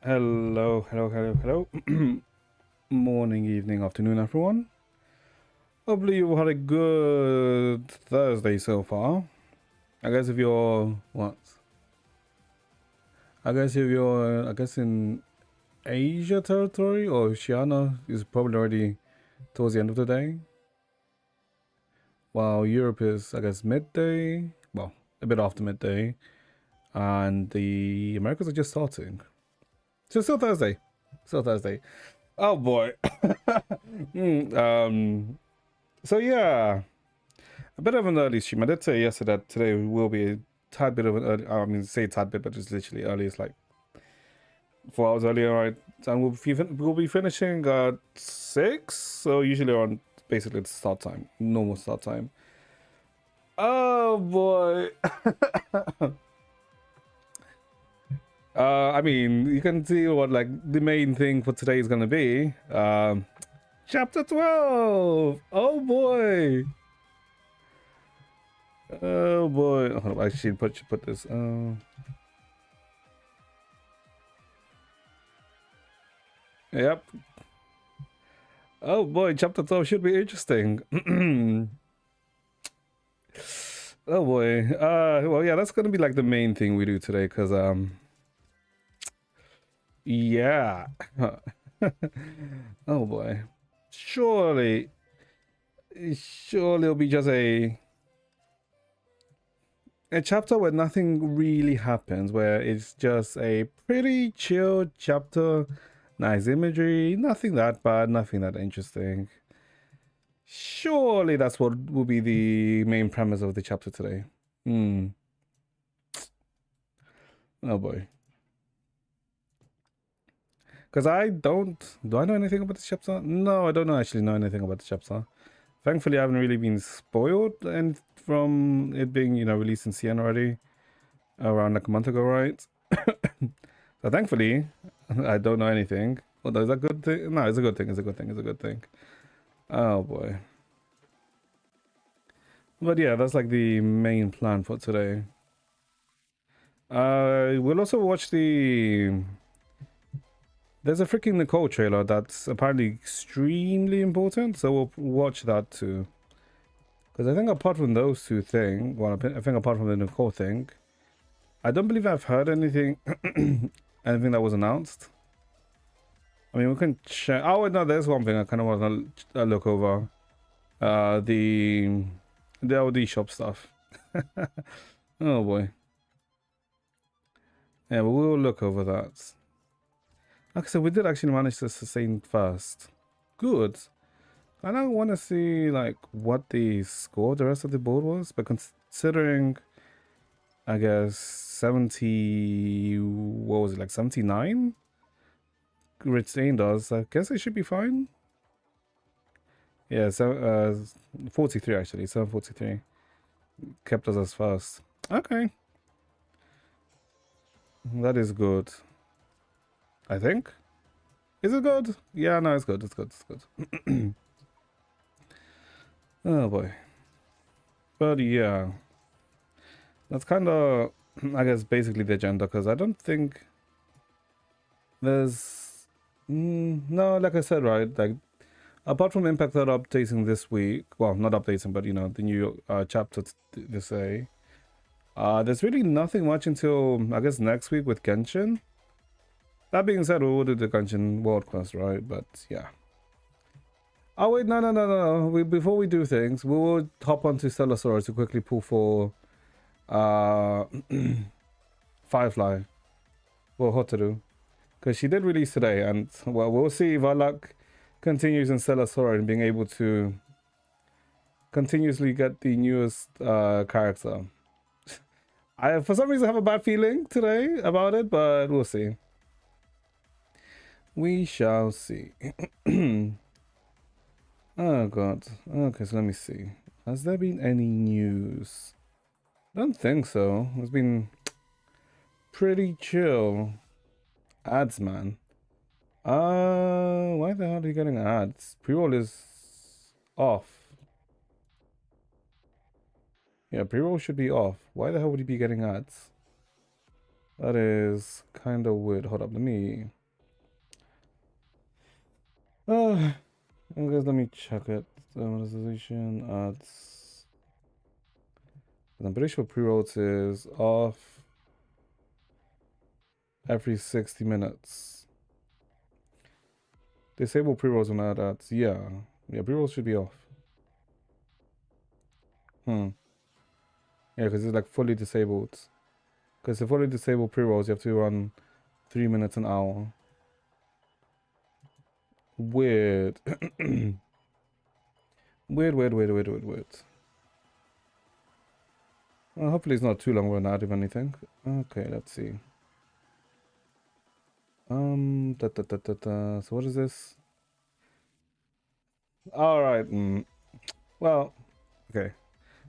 Hello, hello, hello, hello. Morning, evening, afternoon, everyone. Hopefully you've had a good Thursday so far. I guess if you're what? I guess in Asia territory or Oceania is probably already towards the end of the day. While Europe is, I guess, midday. Well, a bit after midday, and the Americas are just starting. So still Thursday. Still Thursday. Oh boy. So yeah, a bit of an early stream. I did say yesterday that today will be a tad bit of an early. I mean, say tad bit, but it's literally early. It's like 4 hours earlier, right? And we'll be finishing at 6. So usually around basically the start time, normal start time. Oh boy. I mean, you can see what like the main thing for today is gonna be. Chapter 12. Oh boy. Oh boy. Hold on, I should put this. Yep. Oh boy, chapter 12 should be interesting. Oh boy. Well, yeah, that's gonna be like the main thing we do today, cause yeah. Oh boy. Surely, surely it'll be just a chapter where nothing really happens, where it's just a pretty chill chapter, nice imagery, nothing that bad, nothing that interesting. Surely that's what will be the main premise of the chapter today. Hmm. Oh boy. Because I don't. Do I know anything about this chapter? No, I don't actually know anything about the chapter. Thankfully, I haven't really been spoiled and from it being, released in CN already around like a month ago, right? So thankfully, I don't know anything. Although is that a good thing? No, it's a good thing. It's a good thing. It's a good thing. Oh boy. But yeah, that's like the main plan for today. We'll also watch there's a freaking Nicole trailer that's apparently extremely important, so we'll watch that too. Because I think apart from those two things, well, I think apart from the Nicole thing, I don't believe I've heard anything, anything that was announced. I mean, we can check. Oh, no, there's one thing I kind of want to look over. The LD shop stuff. Oh boy. Yeah, but we'll look over that. Okay, so we did actually manage to sustain first. Good. I don't want to see like what the score of the rest of the board was, but considering I guess 70, what was it, like 79? Retain does, I guess it should be fine. Yeah, so 43 actually, 743 kept us as first. Okay, that is good. I think. Is it good? Yeah, no, it's good. It's good. It's good. Oh boy. But yeah, that's kind of, I guess, basically the agenda, because I don't think there's, no, like I said, right, like, apart from Impact that are updating this week, well, not updating, but, the new chapter they say, there's really nothing much until, I guess, next week with Genshin. That being said, we will do the Genshin World Quest, right? But, yeah. Oh, wait, no. Before we do things, we will hop onto Stellar Sora to quickly pull for uh, Firefly. Well, Hotaru. Because she did release today, and, well, we'll see if our luck continues in Stellar Sora and being able to continuously get the newest character. I, for some reason, have a bad feeling today about it, but we'll see. We shall see. Oh god. Okay, so let me see. Has there been any news? I don't think so. It's been pretty chill. Ads, man. Why the hell are you getting ads? Pre-roll is off. Yeah, pre-roll should be off. Why the hell would you be getting ads? That is kind of weird. Hold up, let me. I guess let me check it. Monetization ads. I'm pretty sure pre-rolls is off every 60 minutes. Disable pre-rolls on ad ads. Yeah, pre-rolls should be off. Yeah, because it's like fully disabled. Because the fully disabled pre-rolls, you have to run 3 minutes an hour. Weird. Weird. Well, hopefully it's not too long run out, if anything. Okay, let's see. So what is this? All right. Well, okay.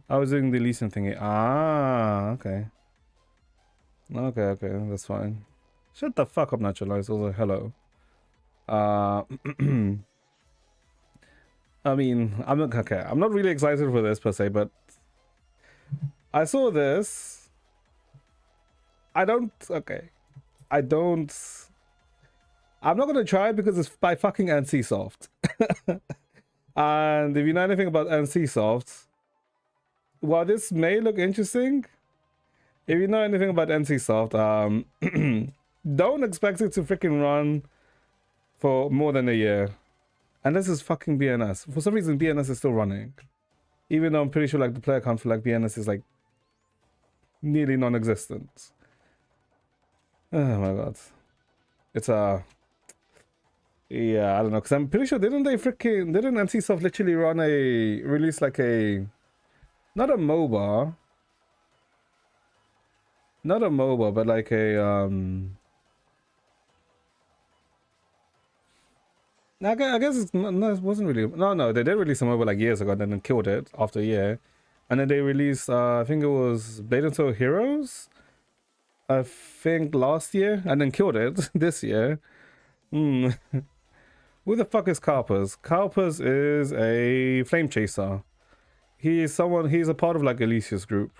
I was doing the leasing thingy. Okay. Okay, that's fine. Shut the fuck up, Naturalize. Also, hello. I mean, I'm not okay. I'm not really excited for this per se, but I saw this. I don't. Okay, I don't. I'm not gonna try it because it's by fucking NCSoft. And if you know anything about NCSoft, while this may look interesting, if you know anything about NCSoft, don't expect it to freaking run for more than a year. And this is fucking BNS. For some reason, BNS is still running. Even though I'm pretty sure like the player count for like BNS is like nearly non-existent. Oh my god. It's yeah, I don't know, because I'm pretty sure didn't NCSoft literally release like a not a MOBA, but like a I guess it's no, it wasn't really. No, they did release a MOBA like years ago, and then killed it after a year, and then they released. I think it was Blade and Soul Heroes. I think last year, and then killed it this year. Who the fuck is Carpers? Carpers is a flame chaser. He's a part of like Alicia's group.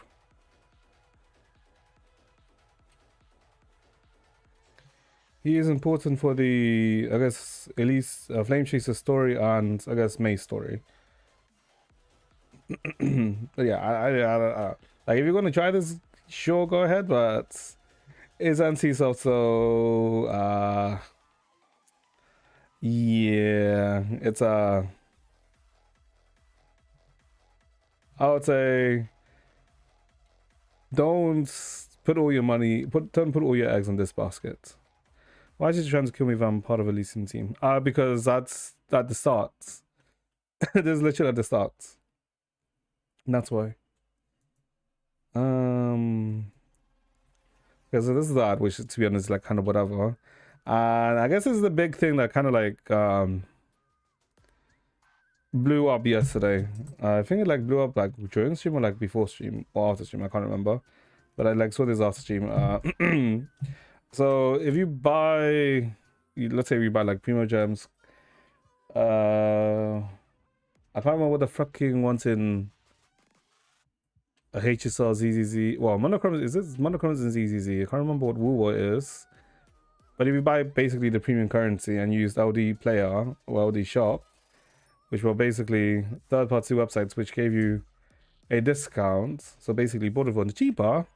He is important for the, I guess, Elise Flame Chaser story and I guess May's story. But yeah, I like if you're gonna try this, sure, go ahead. But it's NCSoft, so yeah, it's I would say don't put all your money, don't put all your eggs in this basket. Why did you try to kill me if I'm part of a leasing team? Because that's at the start. There's literally at the start. That's why. Because this is that, which to be honest, is like kind of whatever. And I guess this is the big thing that kind of like blew up yesterday. I think it like blew up like during stream or like before stream or after stream. I can't remember, but I like saw this after stream. So if you buy, let's say you buy like Primo Gems, I can't remember what the fucking ones in a HSR ZZZ. Well, Monochromes is this Monochromes and ZZZ. I can't remember what Woowa is. But if you buy basically the premium currency and use LD Player or LD Shop, which were basically third-party websites which gave you a discount, so basically bought it for the cheaper.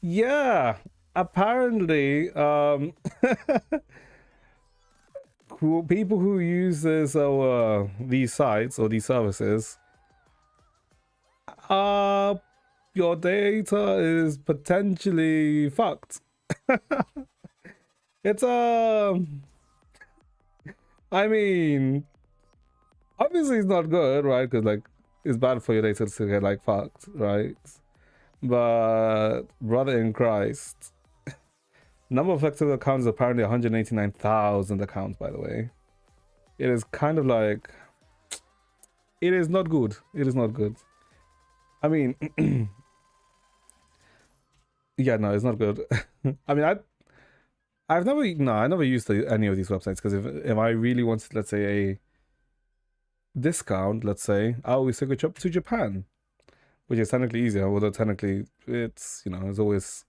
Yeah, apparently, people who use this these sites or these services, your data is potentially fucked. It's I mean, obviously it's not good, right? Because like it's bad for your data to get like fucked, right? But brother in Christ, number of active accounts is apparently 189,000 accounts. By the way, it is kind of like it is not good. It is not good. I mean, yeah, no, it's not good. I mean, I never used any of these websites because if I really wanted, let's say, a discount, let's say, I always take a trip to Japan, which is technically easier, although technically it's, it's always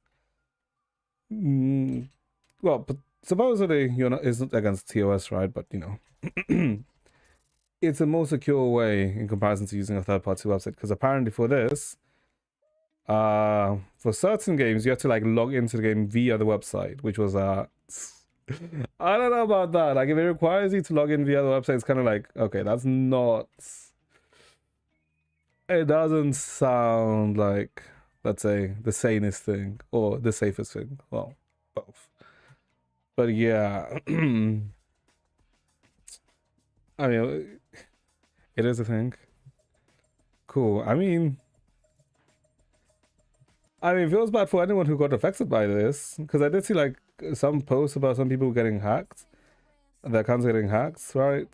Well, but supposedly you're not isn't against TOS, right? But you know, it's a more secure way in comparison to using a third-party website. Because apparently for this, for certain games you have to like log into the game via the website, which was I don't know about that. Like if it requires you to log in via the website, it's kind of like, okay, that's not. It doesn't sound like, let's say, the sanest thing or the safest thing. Well, both. But yeah, I mean, it is a thing. Cool. It feels bad for anyone who got affected by this, because I did see like some posts about some people getting hacked, their accounts getting hacked, right?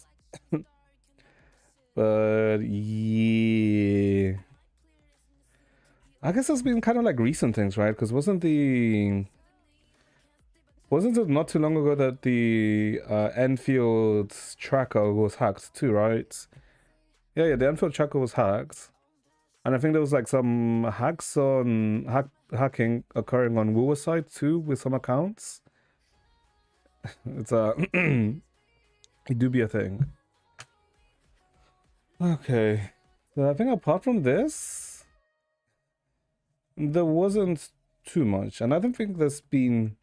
But yeah, I guess it's been kind of like recent things, right? Because wasn't it not too long ago that the Enfield's tracker was hacked too, right? Yeah, the Enfield tracker was hacked. And I think there was like some hacking occurring on Woowa side too with some accounts. It's it do be a thing. Okay. So I think apart from this, there wasn't too much. And I don't think there's been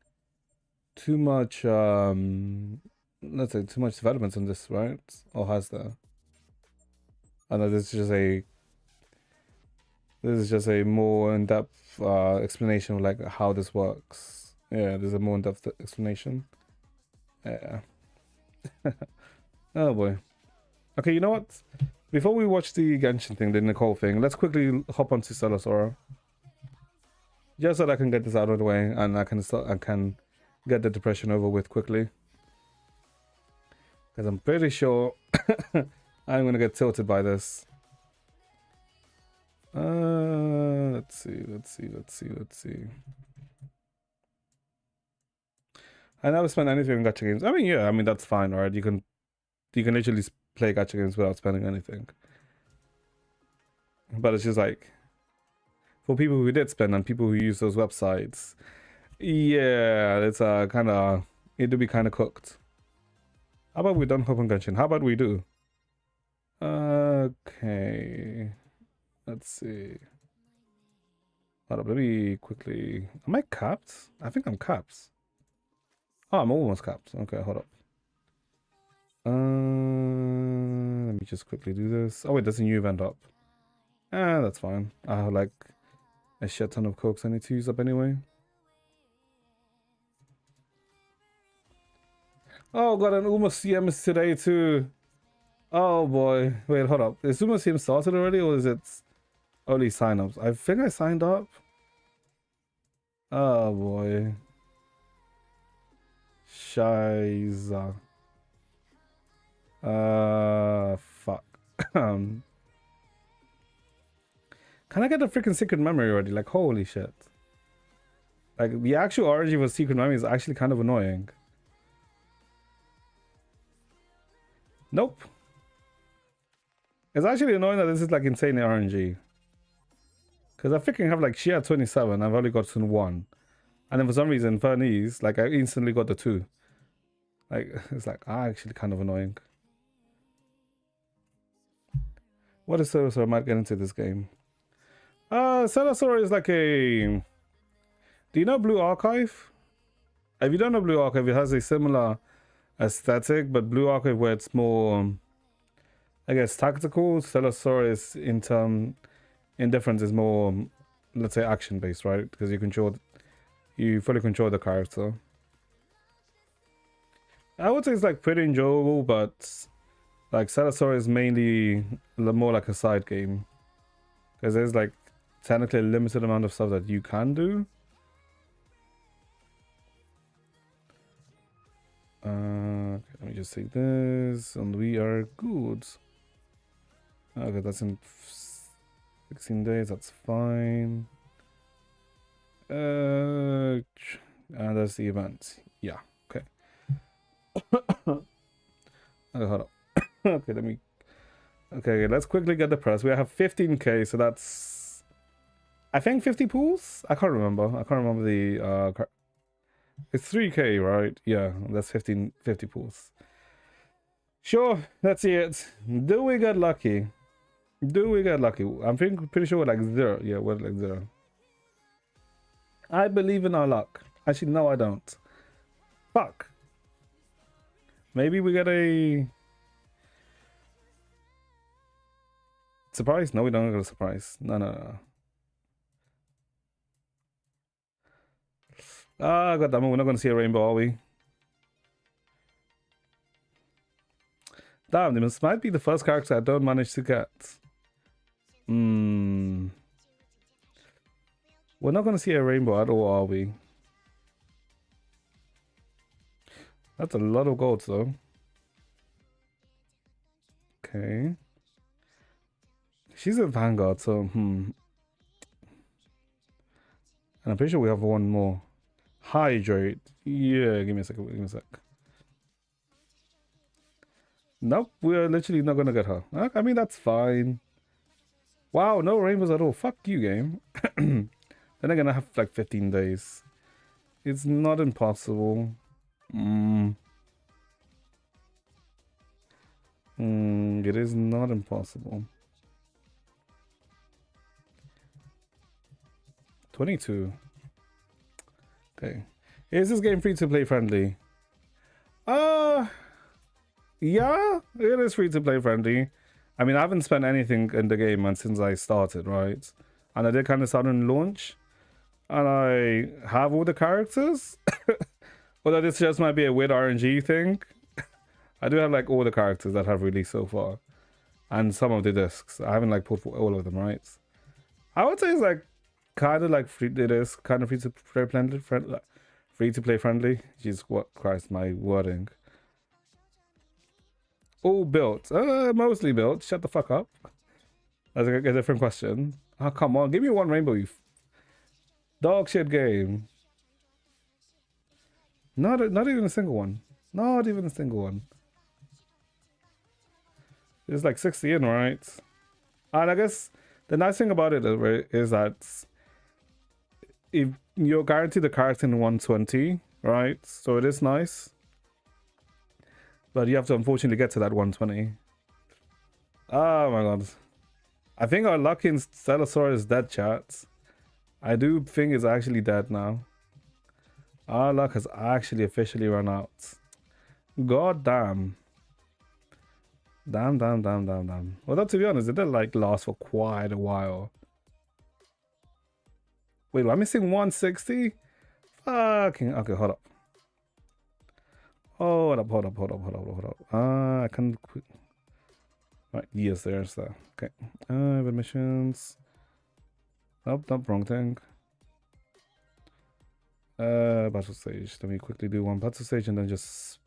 too much let's say too much development in this, right? Or has there? I know this is just a more in-depth explanation of like how this works. Yeah, there's a more in-depth explanation. Yeah. Oh boy. Okay, you know what? Before we watch the Genshin thing, the Nicole thing, let's quickly hop onto Celasora. Just so that I can get this out of the way and I can get the depression over with quickly. Because I'm pretty sure I'm gonna get tilted by this. Let's see. I never spent anything on gacha games. Yeah, that's fine, alright. You can literally play gacha games without spending anything. But it's just like for people who did spend and people who use those websites, yeah, it's kind of it'd be kind of cooked. How about we don't hop on Genshin? How about we do? Okay, let's see. Hold up, let me quickly. Am I capped? I think I'm capped. Oh, I'm almost capped. Okay, hold up. Let me just quickly do this. Oh wait, there's a new event up. That's fine. I have like a shit ton of cokes I need to use up anyway. Oh, got an Uma CMs today too. Oh boy. Wait, hold up. Is Uma CM started already or is it only sign-ups? I think I signed up. Oh boy. Shiza. Fuck. Can I get a freaking secret memory already? Like, holy shit. Like, the actual origin of secret memory is actually kind of annoying. Nope. It's actually annoying that this is like insane RNG. Because I freaking have like, she had 27, I've only gotten 1. And then for some reason, Fernese, like I instantly got the 2. Like, it's like, actually kind of annoying. What is Celasora? I might get into this game. Celasora is like a... Do you know Blue Archive? If you don't know Blue Archive, it has a similar aesthetic, but Blue Archive where it's more, I guess, tactical. Celasora is in difference is more, let's say, action based, right? Because you fully control the character. I would say it's like pretty enjoyable, but like Celasora is mainly more like a side game because there's like technically a limited amount of stuff that you can do. Okay, let me just take this and we are good. Okay, that's in 16 days, that's fine. And that's the event. Yeah, okay. Okay, hold up. Okay, let's quickly get the press. We have 15k, so that's I think 50 pools? I can't remember. I can't remember the It's 3K, right? Yeah, that's 50 pulls. Sure, that's it. Do we get lucky? Do we get lucky? I'm pretty sure we're like 0. Yeah, we're like 0. I believe in our luck. Actually, no, I don't. Fuck. Maybe we get a surprise? No, we don't get a surprise. No, no, no. Ah, goddammit, we're not going to see a rainbow, are we? Damn, this might be the first character I don't manage to get. Hmm. We're not going to see a rainbow at all, are we? That's a lot of gold, though. Okay. She's a Vanguard, so, And I'm pretty sure we have one more. Hydrate. Yeah, give me a second. Give me a sec. Nope, we're literally not gonna get her. I mean, that's fine. Wow, no rainbows at all. Fuck you, game. Then again, I have like 15 days. It's not impossible. It is not impossible. 22. Okay. Is this game free to play friendly? Yeah, it is free to play friendly. I mean, I haven't spent anything in the game since I started, right? And I did kind of start on launch. And I have all the characters. Although this just might be a weird RNG thing. I do have like all the characters that have released so far. And some of the discs. I haven't like pulled for all of them, right? I would say it's like kind of like free. It is kind of free to play friendly. Free to play friendly. Jesus, what Christ, my wording. All built. Mostly built. Shut the fuck up. That's a different question. Oh, come on. Give me one rainbow, you dog shit game. Not even a single one. Not even a single one. It's like 60 in, right? And I guess the nice thing about it is that if you're guaranteed the character in 120, right? So it is nice. But you have to unfortunately get to that 120. Oh my god. I think our luck in Stellasaur is dead, chat. I do think it's actually dead now. Our luck has actually officially run out. God damn. Damn. Although, to be honest, it did like last for quite a while. Wait, am I missing 160? Fucking. Okay, hold up. Hold up. I can quit. Right, yes, there's that. Okay. Admissions. Oh, not wrong thing. Battle stage. Let me quickly do one battle stage and then just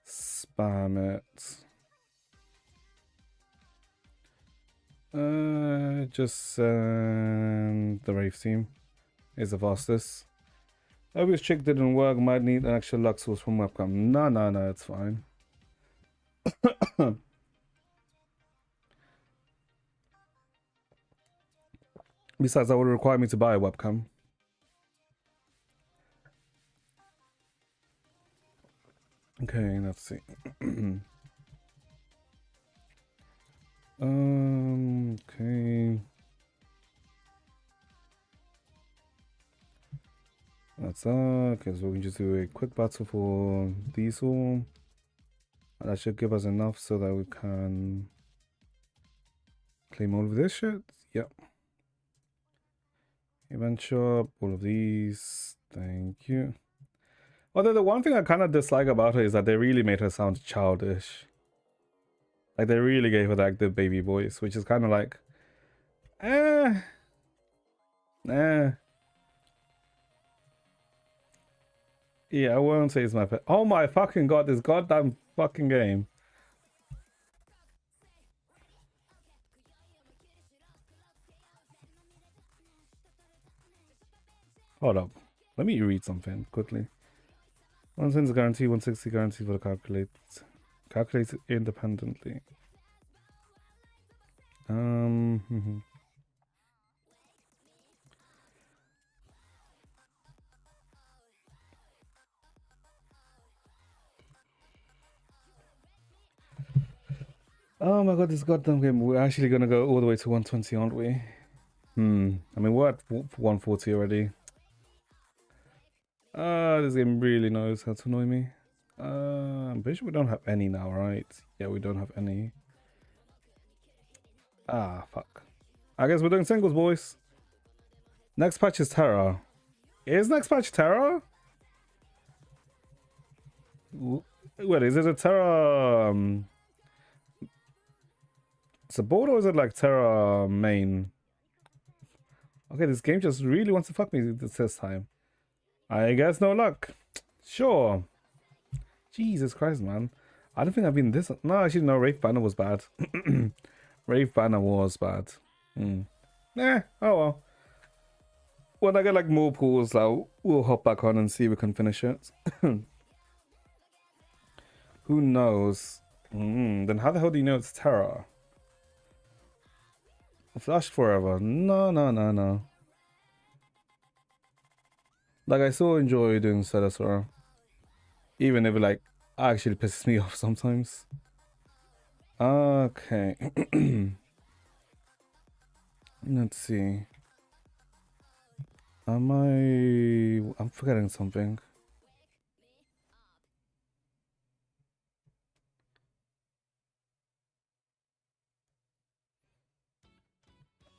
spam it. Just the Wraith team is the fastest. Obvious trick didn't work. Might need an extra luck source from webcam. No, it's fine. Besides, that would require me to buy a webcam. Okay, let's see. Okay. That's okay, so we can just do a quick battle for Diesel. That should give us enough so that we can claim all of this shit. Yep. Event shop, all of these. Thank you. Although the one thing I kind of dislike about her is that they really made her sound childish. Like they really gave her like the baby voice, which is kind of like, eh. Yeah, I won't say it's my pet. Oh my fucking god, this goddamn fucking game. Hold up. Let me read something quickly. 1 cent guarantee, 160 guarantee for the calculate. Calculates independently. Oh my god, this goddamn game. We're actually gonna go all the way to 120, aren't we? I mean, we're at 140 already. This game really knows how to annoy me. I'm pretty sure we don't have any now, right? Yeah, we don't have any. Ah, fuck. I guess we're doing singles, boys. Next patch is Terra. Is next patch Terra? Wait, is it a Terra support or is it like Terra main? Okay, this game just really wants to fuck me this time. I guess no luck. Sure. Jesus Christ, man. I don't think I've been this. No, actually, no. Wraith Banner was bad. Wraith Banner was bad. Oh well. When I get like more pools, we'll hop back on and see if we can finish it. Who knows? Then how the hell do you know it's Terra? Flash forever. No, no, no, no. Like I still enjoy doing Cedasora. Even if it like actually pisses me off sometimes. Okay. Let's see. I'm forgetting something.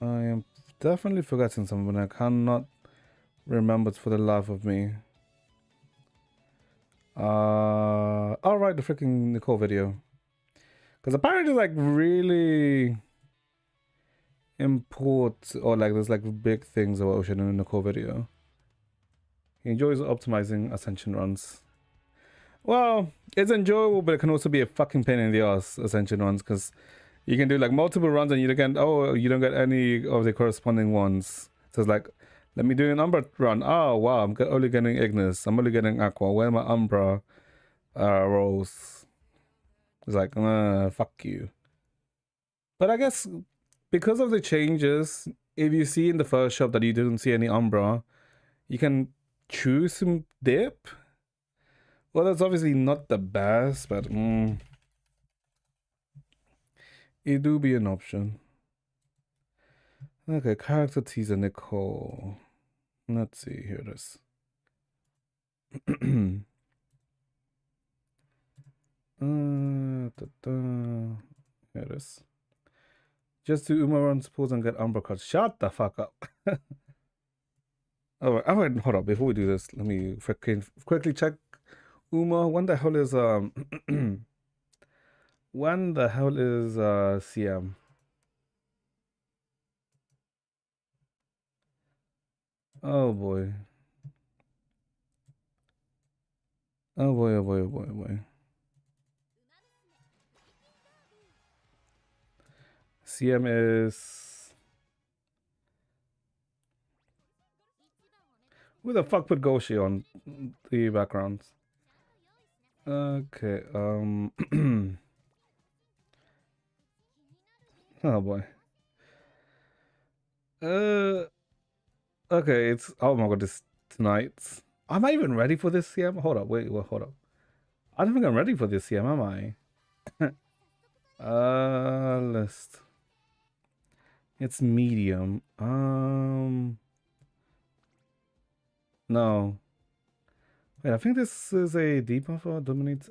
I am definitely forgetting something. I cannot remember it for the life of me. I'll write the freaking Nicole video. Because apparently like really important or like there's like big things about Ocean in the Nicole video. He enjoys optimizing ascension runs. Well, it's enjoyable, but it can also be a fucking pain in the ass, ascension runs, because you can do like multiple runs and you don't get any of the corresponding ones. So it's like, let me do an Umbra run. Oh wow, I'm only getting Ignis. I'm only getting Aqua. Where are my Umbra rolls? It's like, fuck you. But I guess because of the changes, if you see in the first shop that you didn't see any Umbra, you can choose some dip. Well, that's obviously not the best, but it do be an option. Okay, character teaser Nicole. Let's see, here it is. Here it is. Just do Uma runs, pause and get Umbra cards. Shut the fuck up. Alright, hold up. Before we do this, let me quickly check. Uma, when the hell is when the hell is CM? Oh boy. Oh boy, oh boy, oh boy, oh boy. CM is... Who the fuck put Goshi on the backgrounds? Okay, oh boy. Okay, it's... Oh my god, it's tonight. Am I even ready for this CM? Hold up, wait, hold up. I don't think I'm ready for this CM, am I? List. It's medium. No. Wait, I think this is a debuffer. Dominate.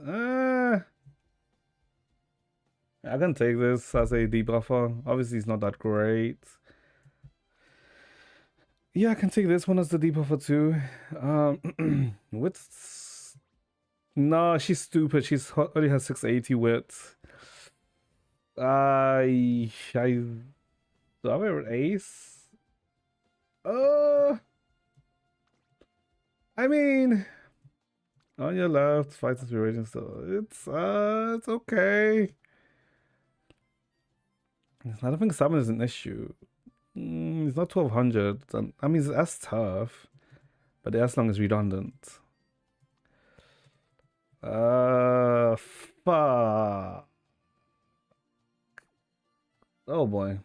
I can take this as a debuffer. Obviously, it's not that great. Yeah, I can take this one as the debuffer too. What's... No, she's stupid. She's only has 680 width. Do I have an ace? I mean, on your left, fight inspiration. So it's okay. I don't think summon is an issue. It's not 1200. I mean, that's tough, but the S long is redundant. Fuck. Oh boy.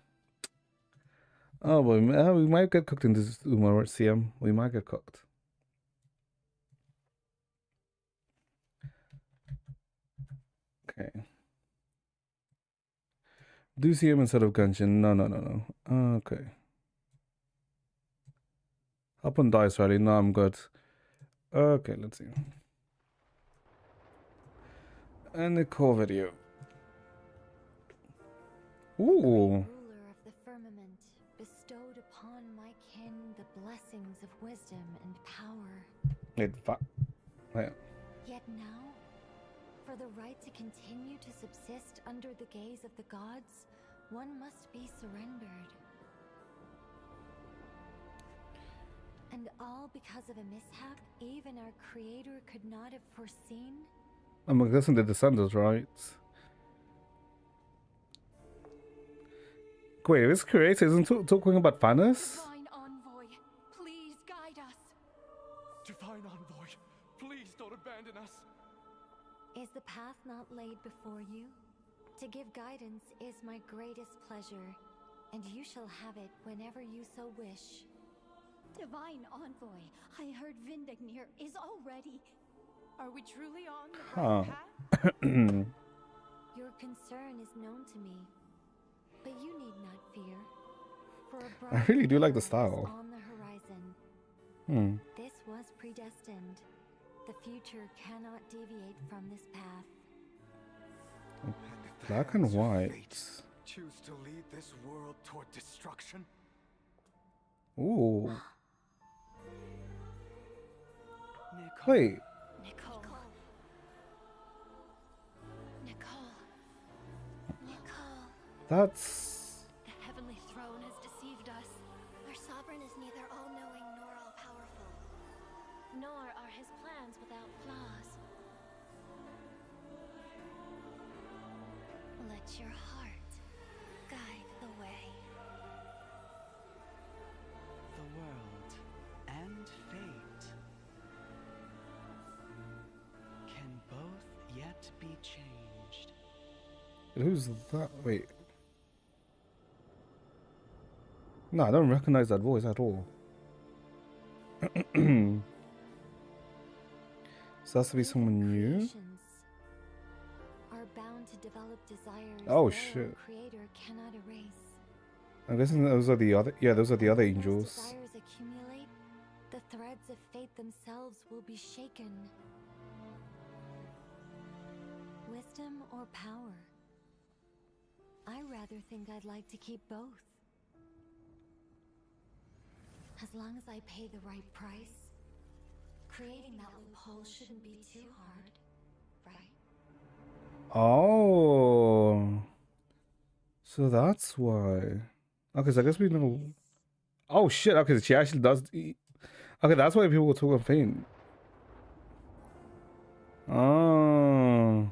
Oh boy, we might get cooked in this Uma CM. We might get cooked. Okay. Do CM instead of Genshin. No. Okay. Up on dice rally. No, I'm good. Okay, let's see. And the core video. Ooh. Ruler of the firmament, bestowed upon my kin the blessings of wisdom and power. Yeah. Yet now, for the right to continue to subsist under the gaze of the gods, one must be surrendered. And all because of a mishap even our creator could not have foreseen? I'm guessing the Descendants, right? Wait, this creator isn't talking about Thanos? Divine Envoy, please guide us. Divine Envoy, please don't abandon us. Is the path not laid before you? To give guidance is my greatest pleasure, and you shall have it whenever you so wish. Divine Envoy, I heard Vindagnir is already... Are we truly on the Huh. right path? Your concern is known to me, but you need not fear. For a I really do like the bright style. dawn is on the horizon. This was predestined. The future cannot deviate from this path. Black and white. Choose to lead this world toward destruction. Ooh. Nicole. Wait. Nicole. Nicole. Nicole. That's... The heavenly throne has deceived us. Our sovereign is neither all-knowing nor all-powerful. Nor are his plans without flaws. Let your heart guide the way. The world and fate can both yet be changed. Who's that? Wait. No, I don't recognize that voice at all. So has to be someone new? Creations are bound to develop desires Oh, their shit. own creator cannot erase. I'm guessing those are the other... Yeah, those are the other When those angels. desires accumulate, the threads of fate themselves will be shaken. Wisdom or power? I rather think I'd like to keep both. As long as I pay the right price, creating that loophole shouldn't be too hard, right? Oh. So that's why. Okay, so I guess we know... Oh, shit. Okay, she actually does... Okay, that's why people talk about pain. Oh.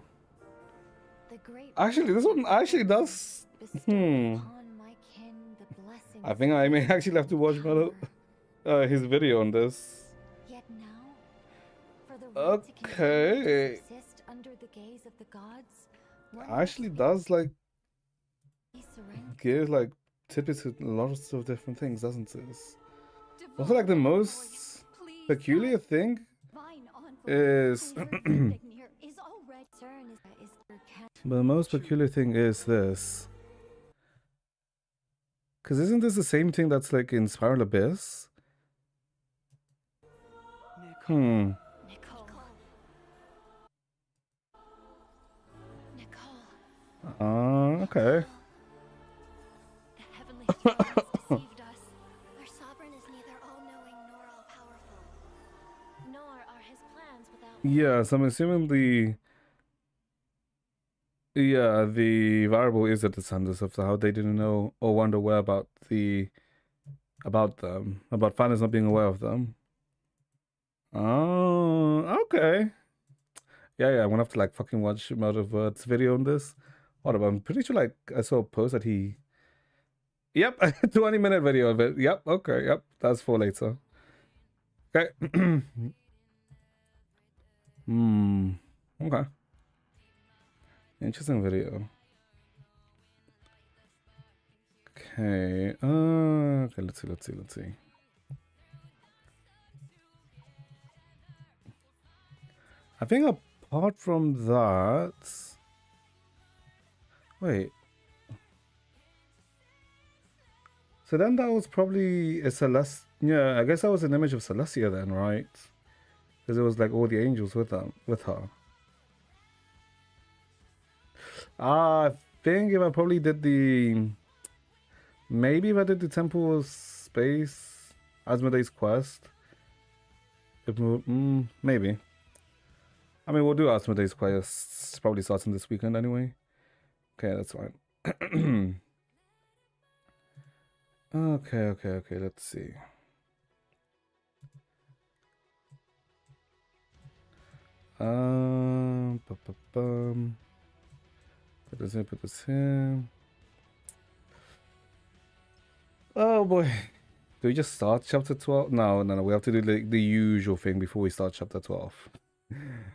The great Actually, this one actually does... bestowed upon my kin the blessings I think of I may wisdom actually have to watch and Melo, power. his video on this. Yet now, for the right to continue Okay. to subsist under the gaze of the gods, one Actually must does, like, be surrendered. give, like, tips to lots of different things, doesn't it? Divine Also, like, the Envoy, most please peculiar guide- thing Divine Envoy, is... I heard Vindagnir is already... Concern is But the most peculiar thing is this. Because isn't this the same thing that's, like, in Spiral Abyss? Nicole. Nicole. Nicole. Okay. The heavenly throne has deceived us. our sovereign is neither all-knowing nor all-powerful. Nor are his plans without Yeah, so I'm assuming the... Yeah, the variable is the descendants of how they didn't know or wonder where about the... About them. About Fanny's not being aware of them. Oh, okay. Yeah, I'm gonna have to, like, fucking watch Murdervert's video on this. What about? I'm pretty sure, like, I saw a post that he... Yep, 20-minute video of it. Yep, okay, yep. That's for later. Okay. Okay. Interesting video. Okay. Okay, let's see. I think apart from that... Wait. So then that was probably a Celest. Yeah, I guess that was an image of Celestia then, right? Because it was like all the angels with them, with her. I think if I probably did the, maybe if I did the Temple of Space, Asmodee's Quest, maybe. I mean, we'll do Asmodee's Quest. It's probably starting this weekend anyway. Okay, that's fine. Okay. Let's see. Put this in, put this in. Oh boy. Do we just start chapter 12? No. We have to do the usual thing before we start chapter 12.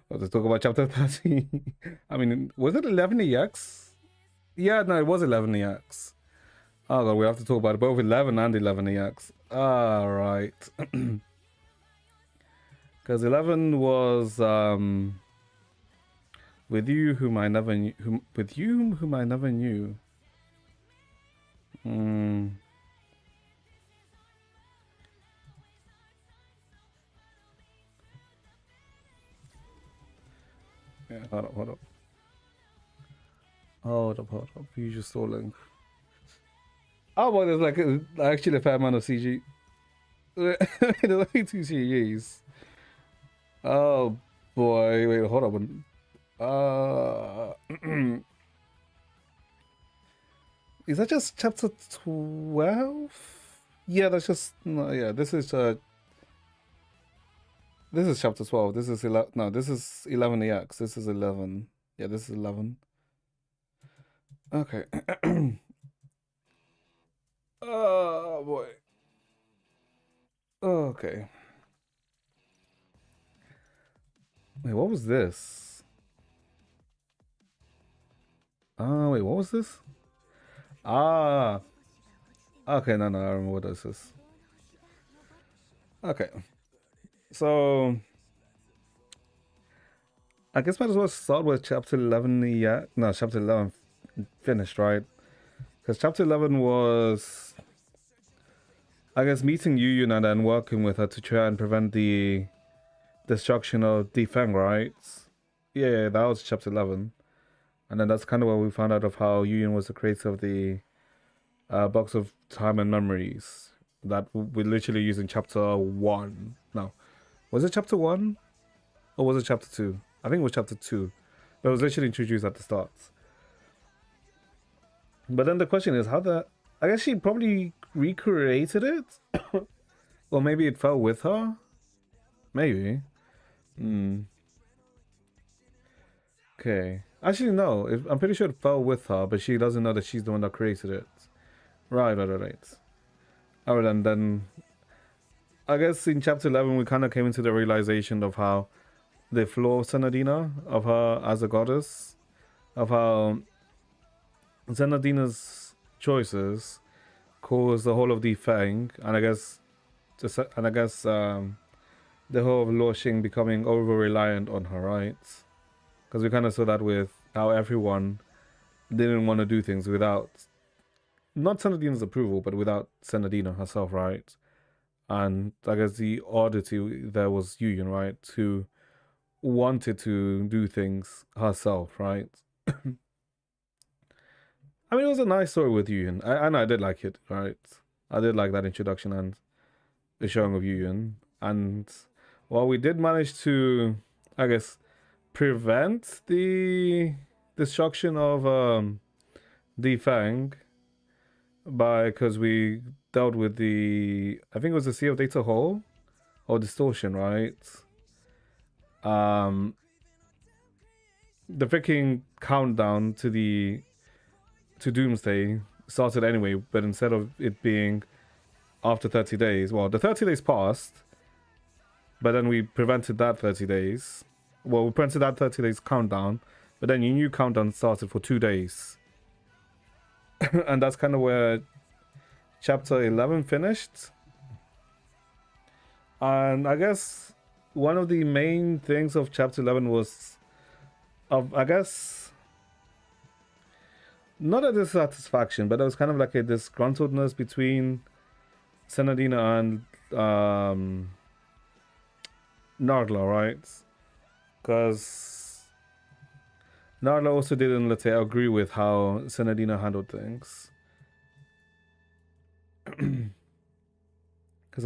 Let's talk about chapter 13. I mean, was it 11 EX? Yeah, no, it was 11 EX. Oh god, we have to talk about both 11 and 11 EX. Alright. Because 11 was with you whom I never knew. With you whom I never knew. Yeah, hold up. Hold up. You just stalling. Oh boy, there's like actually a fair amount of CG. There's only 2 CGs. Oh boy, wait, hold on. Is that just chapter 12? Yeah, that's just no. Yeah, this is chapter 12. This is 11. No, this is 11 EX. This is 11. Yeah, this is 11. Okay. Oh boy. Okay. Wait, what was this? Wait, what was this? Ah. Okay, no, I remember what this is. Okay. So I guess might as well start with chapter 11. Yeah, no, chapter 11 finished, right? Because chapter 11 was, I guess, meeting Yu and then working with her to try and prevent the destruction of Defeng, right? Yeah, that was chapter 11. And then that's kind of where we found out of how Yu was the creator of the box of time and memories that we literally used in chapter 1. No. Was it chapter 1? Or was it chapter 2? I think it was chapter 2. But it was literally introduced at the start. But then the question is, I guess she probably recreated it? Or maybe it fell with her? Maybe. Okay. Actually, no. I'm pretty sure it fell with her, but she doesn't know that she's the one that created it. Right. Alright, and then I guess in chapter 11 we kind of came into the realization of how the flaw of Senadina, of her as a goddess, of how Senadina's choices caused the whole of the Fang, and I guess the whole of Luo Xing becoming over reliant on her, right? Because we kind of saw that with how everyone didn't want to do things without not Senadina's approval, but without Senadina herself, right? And I guess the oddity there was Yuyun, right? Who wanted to do things herself, right? I mean, it was a nice story with Yuyun. I did like it, right? I did like that introduction and the showing of Yuyun. And while we did manage to, I guess, prevent the destruction of the Fang because we dealt with I think it was the Sea of Data Hole or Distortion, right? The freaking countdown to Doomsday started anyway, but instead of it being after 30 days, well, the 30 days passed, but then we prevented that 30 days. Well, we prevented that 30 days countdown, but then your new countdown started for 2 days. And that's kind of where chapter 11 finished. And I guess one of the main things of chapter 11 was, I guess, not a dissatisfaction, but there was kind of like a disgruntledness between Senadina and Nardla, right? Because Nardla also didn't, let's say, agree with how Senadina handled things. Because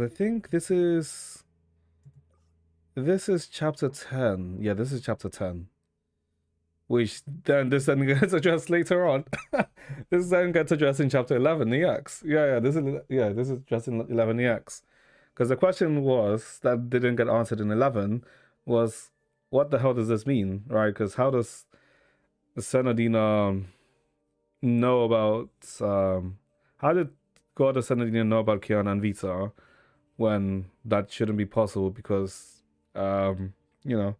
I think this is chapter 10. Yeah, this is chapter 10. Which then this then gets addressed later on. This then gets addressed in chapter 11 EX. This is addressed in 11 EX. Because the question was that didn't get answered in 11 was, what the hell does this mean, right? Because how does Senadina know about how did Goddess Senadina know about Kiana and Vita when that shouldn't be possible? Because you know,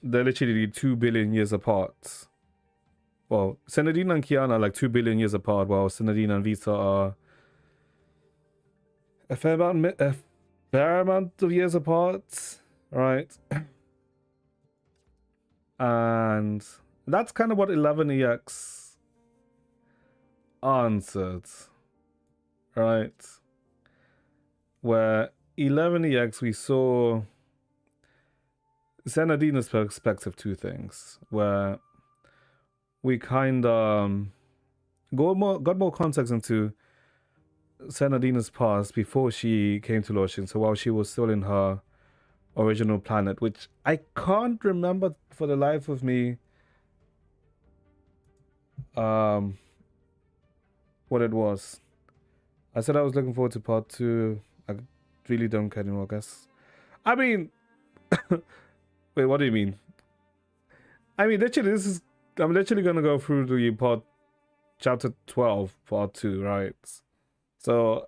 they're literally 2 billion years apart. Well, Senadina and Kiana are like 2 billion years apart, while Senadina and Vita are a fair amount of years apart, right? And that's kind of what 11EX answered, right? Where 11EX, we saw Senadina's perspective to things, where we kind of got more context into Senadina's past before she came to Loshin. So while she was still in her original planet, which I can't remember for the life of me what it was. I said I was looking forward to part 2. I really don't care anymore, I guess. I mean, wait, what do you mean? I mean, literally, I'm literally gonna go through the chapter 12, part 2, right? So,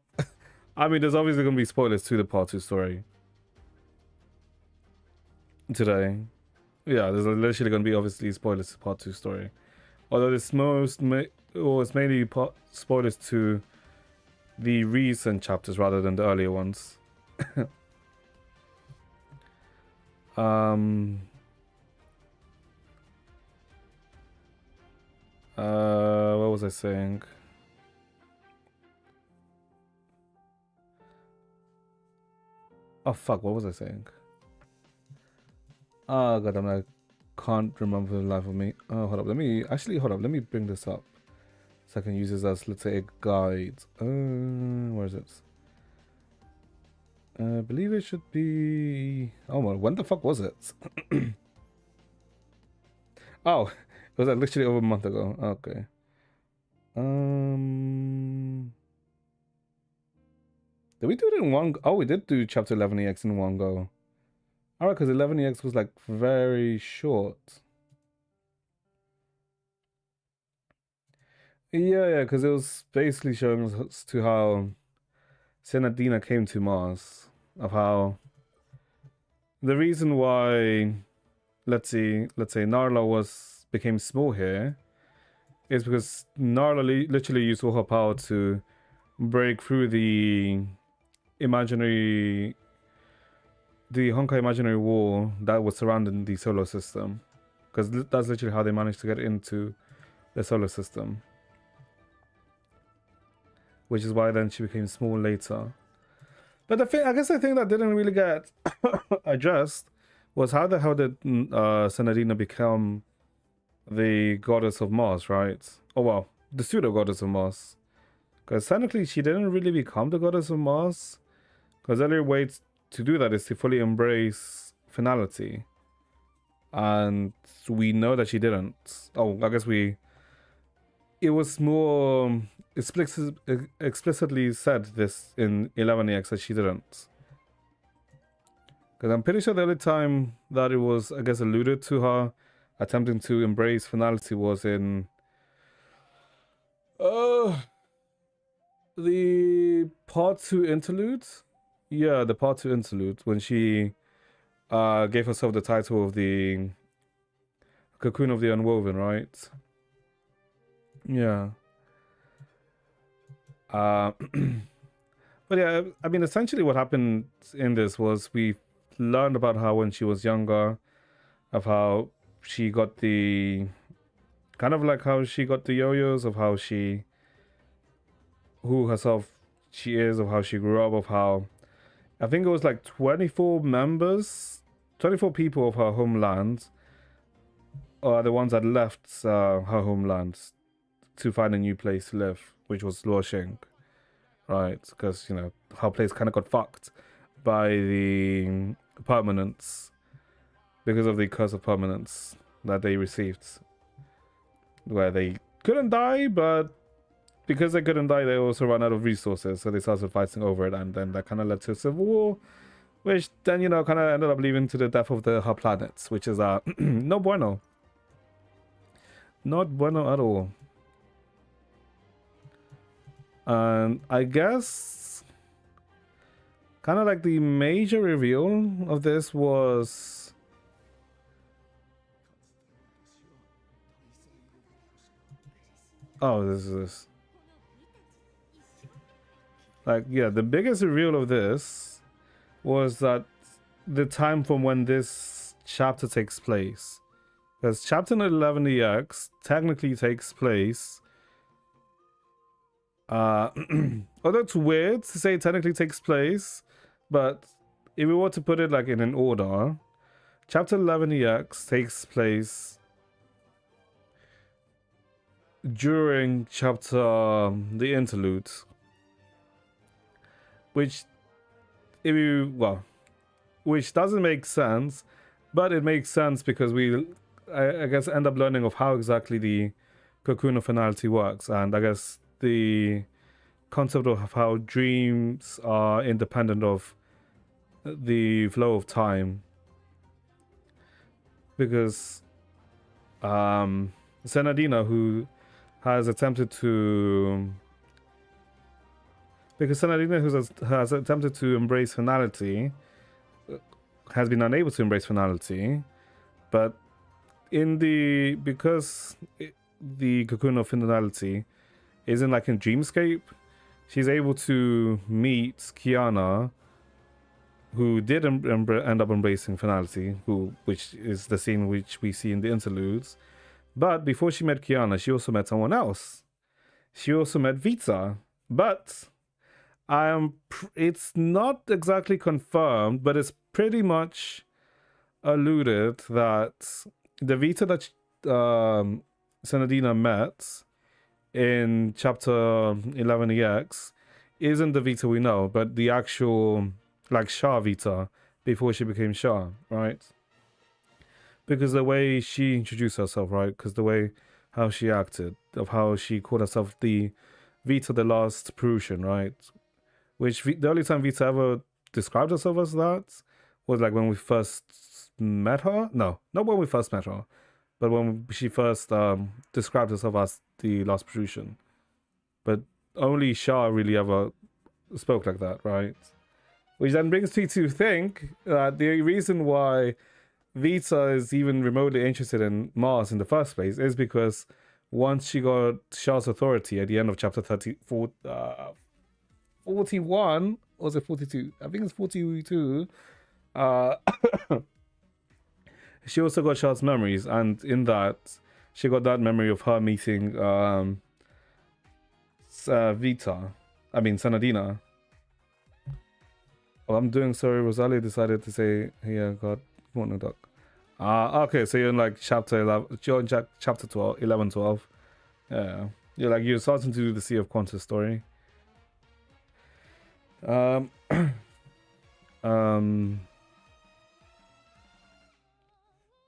I mean, there's obviously gonna be spoilers to the part 2 story today. Yeah, there's literally gonna be obviously spoilers to part 2 story. Although it's mainly spoilers to the recent chapters rather than the earlier ones. What was I saying? Oh fuck, what was I saying? Oh god, I can't remember for the life of me. Oh, hold up, let me bring this up so I can use this as, let's say, a guide. Where is it? I believe it should be... Oh my, when the fuck was it? Oh, it was literally over a month ago. Okay. Did we do it in one go? Oh, we did do chapter 11EX in one go. Alright, because 11EX was like very short. Yeah, because it was basically showing us to how Senadina came to Mars. Of how the reason why, let's say Narla became small here is because Narla literally used all her power to break through the Honkai imaginary wall that was surrounding the solar system, because that's literally how they managed to get into the solar system, which is why then she became small later. But I guess the thing that didn't really get addressed was how the hell did Senadina become the goddess of Mars, right? Oh well, the pseudo goddess of Mars, because technically she didn't really become the goddess of Mars, because the only way to do that is to fully embrace finality, and we know that she didn't. Oh, I guess it was more explicitly said this in 11EX that she didn't, because I'm pretty sure the only time that it was, I guess, alluded to her attempting to embrace finality was in the part 2 interlude. Yeah, the part 2 interlude, when she gave herself the title of the Cocoon of the Unwoven, right? Yeah. But yeah, I mean, essentially what happened in this was we learned about her when she was younger, of how she got the kind of like how she got the yo-yos, of how who herself she is, of how she grew up, of how I think it was like 24 members, 24 people of her homeland are the ones that left her homeland to find a new place to live, which was Luoxing, right? Because, you know, her place kind of got fucked by the permanents because of the curse of permanence that they received, where they couldn't die, but because they couldn't die, they also ran out of resources, so they started fighting over it, and then that kind of led to a civil war, which then, you know, kind of ended up leading to the death of her planets, which is no bueno. Not bueno at all. And I guess kind of like the major reveal of this was this is this. Like, yeah, the biggest reveal of this was that the time from when this chapter takes place. Because chapter 11 EX technically takes place. Although it's weird to say it technically takes place, but if we were to put it like in an order, chapter 11 EX takes place during chapter the interlude, which which doesn't make sense, but it makes sense because I guess end up learning of how exactly the cocoon of finality works, and I guess the concept of how dreams are independent of the flow of time, because Senadina, who has attempted to has attempted to embrace finality, has been unable to embrace finality, but because the cocoon of finality isn't like in dreamscape, she's able to meet Kiana, who did end up embracing finality, which is the scene which we see in the interludes. But before she met Kiana, she also met someone else. She also met Vita, but it's not exactly confirmed, but it's pretty much alluded that the Vita that Senadina met in chapter 11 EX isn't the Vita we know, but the actual like Shah Vita before she became Shah, right? Because the way she introduced herself, right? Because the way how she acted, of how she called herself the Vita, the last Prussian, right? Which the only time Vita ever described herself as that was like when we first met her. No, not when we first met her, but when she first described herself as the last Prussian. But only Shah really ever spoke like that, right? Which then brings me to think that the reason why Vita is even remotely interested in Mars in the first place is because once she got Shah's authority at the end of chapter 41, or was it 42? I think it's 42. She also got Shah's memories, and in that, she got that memory of her meeting Senadina. Oh, I'm doing sorry. Rosalie decided to say, "Yeah, God, what no duck." Okay, so you're in like chapter 11. You're in chapter 12, 11, 12. Yeah, you're starting to do the Sea of Qantas story.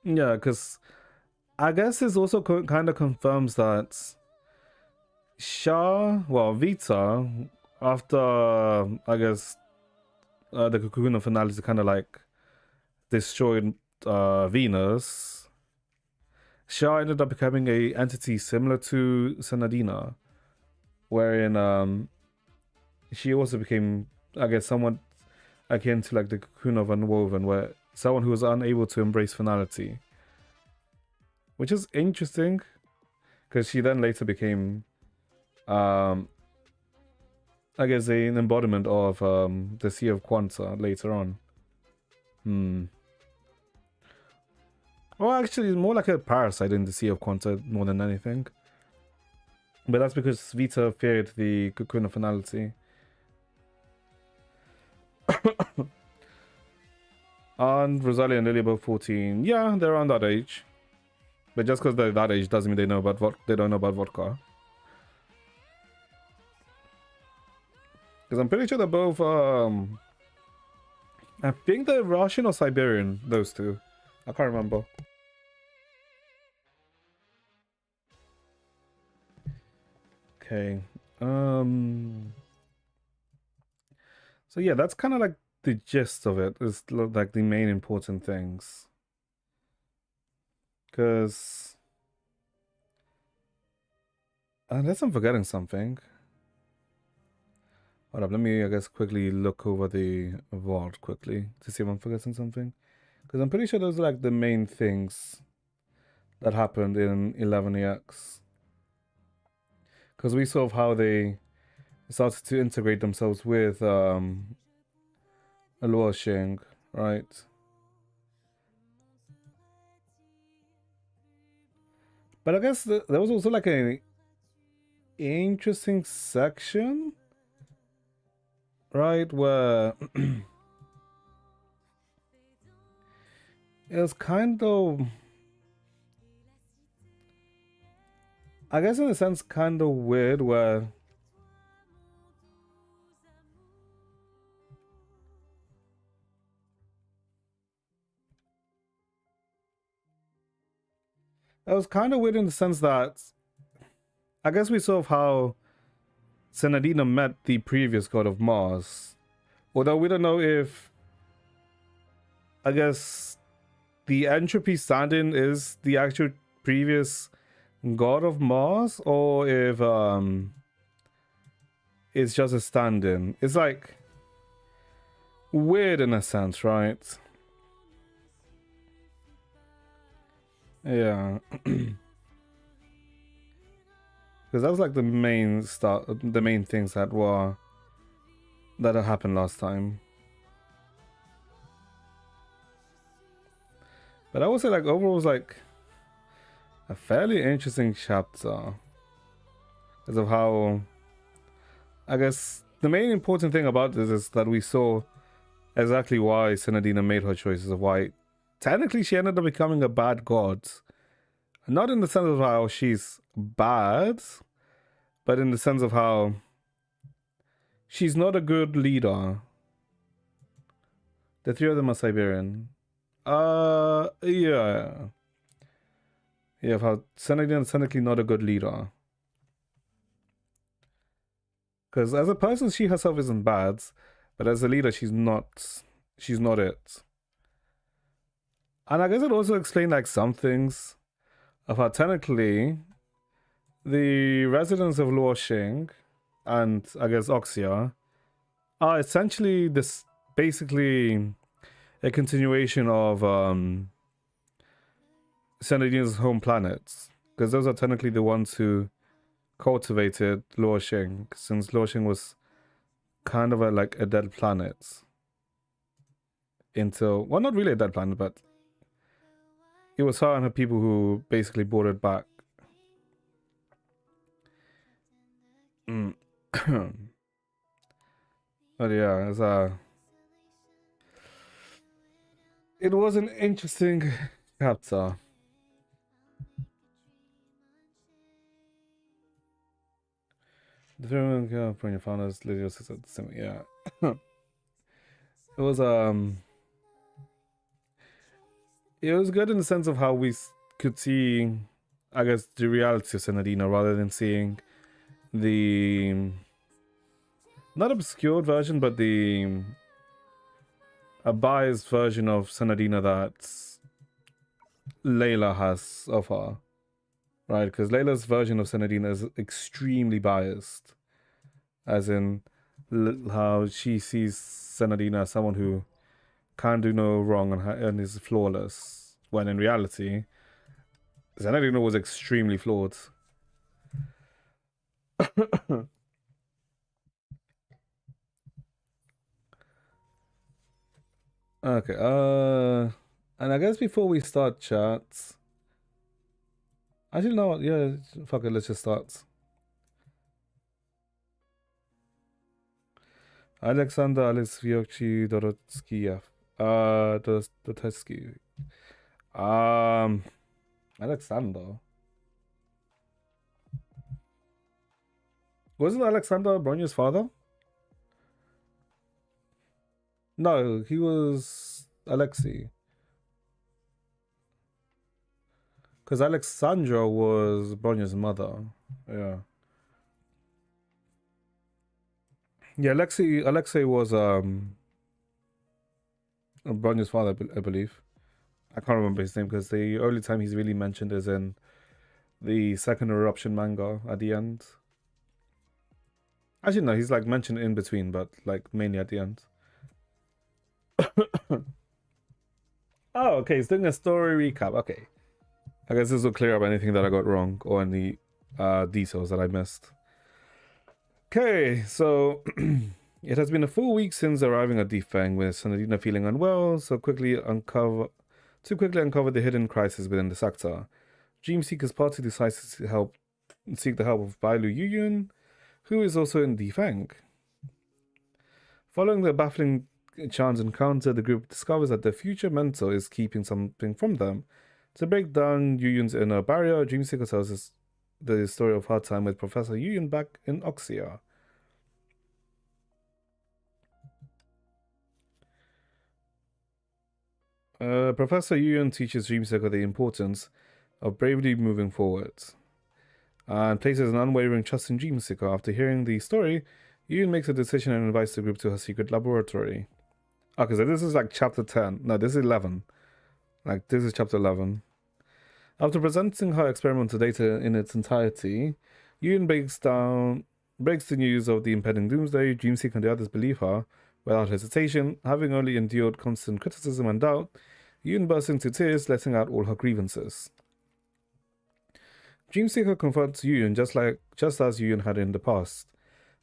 Yeah, because I guess this also kind of confirms that Vita, after I guess the cocoon of finality kind of like destroyed Venus, Shah ended up becoming a entity similar to Senadina, wherein she also became, I guess, somewhat akin to like the cocoon of Unwoven, where someone who was unable to embrace finality, which is interesting because she then later became I guess an embodiment of the Sea of Quanta later on. Well, actually, it's more like a parasite in the Sea of Quanta more than anything. But that's because Vita feared the cocoon of finality. And Rosalia and Lily both 14. Yeah, they're around that age. But just because they're that age doesn't mean they don't know about vodka. Because I'm pretty sure they're both I think they're Russian or Siberian, those two. I can't remember. Okay. So yeah, that's kind of like the gist of it. Is like the main important things. Because unless I'm forgetting something. Hold up, let me, I guess, quickly look over the vault quickly to see if I'm forgetting something. Because I'm pretty sure those are like the main things that happened in 11EX. Because we saw how they started to integrate themselves with Luoxing, right? But I guess there was also like an interesting section, right, where it was kind of, I guess in a sense, kind of weird, where it was kind of weird in the sense that I guess we saw how Senadina met the previous god of Mars. Although we don't know if, I guess, the entropy stand-in is the actual previous god of Mars, or if it's just a stand-in. It's like weird in a sense, right? Yeah. Because that was like the main things that had happened last time. But I would say like overall it was like a fairly interesting chapter. Because of how, I guess the main important thing about this is that we saw exactly why Senadina made her choices, of why technically she ended up becoming a bad god. Not in the sense of how she's bad, but in the sense of how she's not a good leader. The three of them are Siberian. Yeah. Yeah, how Senadina is technically not a good leader. Because as a person, she herself isn't bad, but as a leader, she's not it. And I guess it also explained like some things of how technically the residents of Luoxing and I guess Oxia are essentially this basically a continuation of Senadina's home planets, because those are technically the ones who cultivated Luoxing, since Luoxing was kind of like a dead planet. Until, well, not really a dead planet, but it was her and her people who basically brought it back. But yeah, it was an interesting chapter. The film from your founders, Lydia said the same. Yeah, it was it was good in the sense of how we could see, I guess, the reality of Senadina rather than seeing the not obscured version, but the a biased version of Senadina that Layla has of her, right? Because Layla's version of Senadina is extremely biased, as in how she sees Senadina as someone who can't do no wrong and is flawless, when in reality, Senadina was extremely flawed. Okay, And I guess before we start, chat, actually, no, yeah, fuck it, let's just start. Alexander Alexievich Dorotskiev. Dorotetsky. Alexander. Wasn't Alexander Bronya's father? No, he was Alexei. Because Alexandra was Bronya's mother. Yeah. Yeah, Alexei was Bronya's father, I believe. I can't remember his name because the only time he's really mentioned is in the second eruption manga at the end. Actually, no, he's like mentioned in between, but like mainly at the end. Oh, okay, he's doing a story recap. Okay. I guess this will clear up anything that I got wrong or any details that I missed. Okay, so it has been a full week since arriving at Defang, with Senadina feeling unwell, to quickly uncover the hidden crisis within the sector. Dream Seeker's party decides to seek the help of Bailu Yuyun, who is also in Defang. Following the baffling Chan's encounter, the group discovers that their future mentor is keeping something from them. To break down Yuyun's inner barrier, Dreamseeker tells us the story of her time with Professor Yuyun back in Oxia. Professor Yuyun teaches Dreamseeker the importance of bravely moving forward and places an unwavering trust in Dreamseeker. After hearing the story, Yuyun makes a decision and invites the group to her secret laboratory. Okay, so this is like chapter 10. No, this is 11. Like, this is chapter 11. After presenting her experimental data in its entirety, Yuyun breaks the news of the impending doomsday. Dreamseeker and the others believe her without hesitation. Having only endured constant criticism and doubt, Yuyun bursts into tears, letting out all her grievances. Dreamseeker confronts Yuyun just as Yuyun had in the past,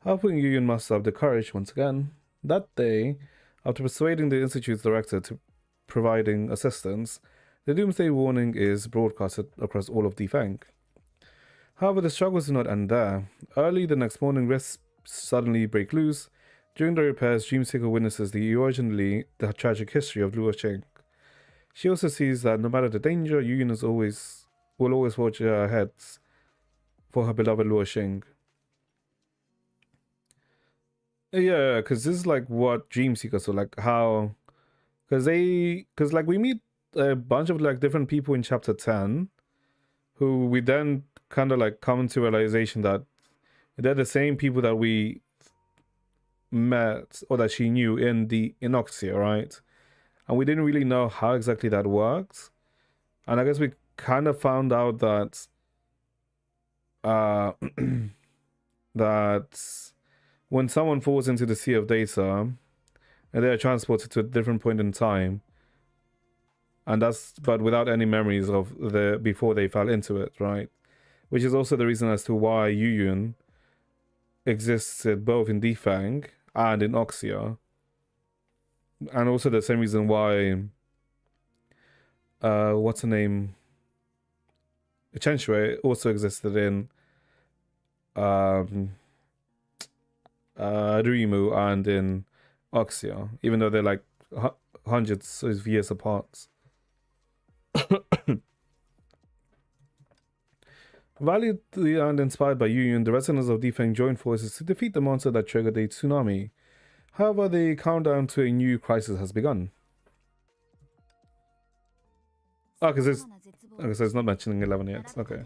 helping Yuyun muster up the courage once again. That day, after persuading the Institute's director to providing assistance, the doomsday warning is broadcasted across all of Defang. However, the struggles do not end there. Early the next morning, risks suddenly break loose. During the repairs, Dreamseeker witnesses the tragic history of Luo Sheng. She also sees that no matter the danger, Yuyun will always watch her ahead for her beloved Luo Sheng. Yeah, because this is like what Dreamseeker, so like how, because like we meet a bunch of like different people in chapter 10 who we then kind of like come to realization that they're the same people that we met or that she knew in Oxia, right? And we didn't really know how exactly that worked. And I guess we kind of found out that that when someone falls into the sea of data and they are transported to a different point in time, and but without any memories of before they fell into it, right? Which is also the reason as to why Yuyun existed both in Defang and in Oxia, and also the same reason why what's her name, Chenshue also existed in Ruimu and in Oxia, even though they're like hundreds of years apart. Valiantly and inspired by Yuyun, the residents of Defang joined forces to defeat the monster that triggered a tsunami. However, the countdown to a new crisis has begun. Oh, because so it's not mentioning 11 yet. Okay.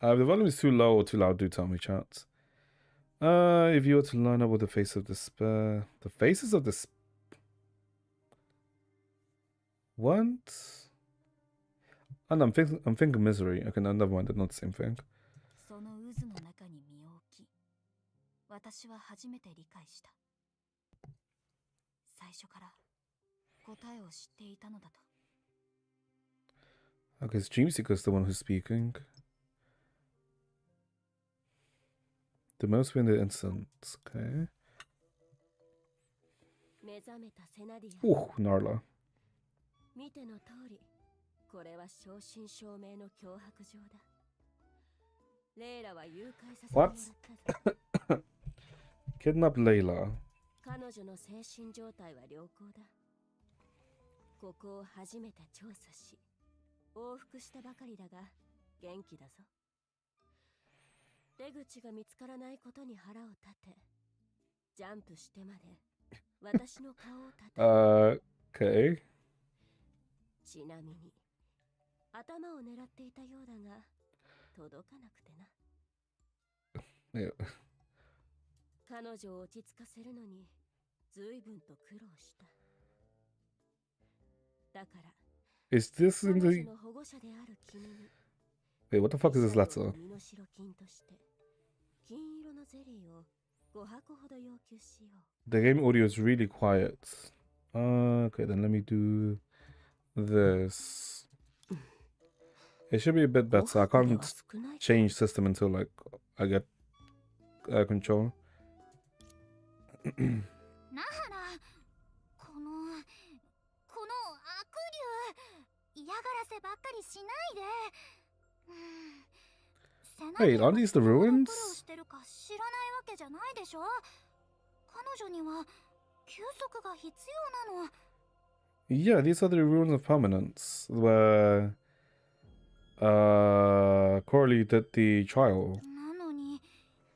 If the volume is too low or too loud, do tell me, chat. If you were to line up with the face of despair, the faces of despair. What? And I'm thinking misery. Okay, no, never mind. They're not the same thing. Okay, Dreamseeker is the one who's speaking. The most windy instance. Okay. 目覚めたセナディア。 Ooh, Narla. 見ての通り、これは正真正銘の脅迫状だ。レイラは誘拐させてもら What? ったぞ。 Kidnap Layla. 彼女の精神状態は良好だ。ここを初めて調査し、往復したばかりだが元気だぞ。出口が見つからないことに腹を立て、ジャンプしてまで私の顔を叩いた。Okay. ちなみに頭を狙っていたようだが届かなくてな。 Yeah. 彼女を落ち着かせるのに随分と苦労した。だから Is this 彼 in 女 the... の保護者である君に Wait, what the fuck is this letter? 身代金として金色のゼリーを5箱ほど要求しよう。 The game audio is really quiet. Okay, then let me do this. It should be a bit better. I can't change system until like I get control. なはら、この悪竜、嫌がらせばっかりしないで。Wait, aren't these the どんな ruins? 苦労してるか知らないわけじゃないでしょ。彼女には休息が必要なの。 Yeah, these are the ruins of permanence where Coralie did the trial. なのに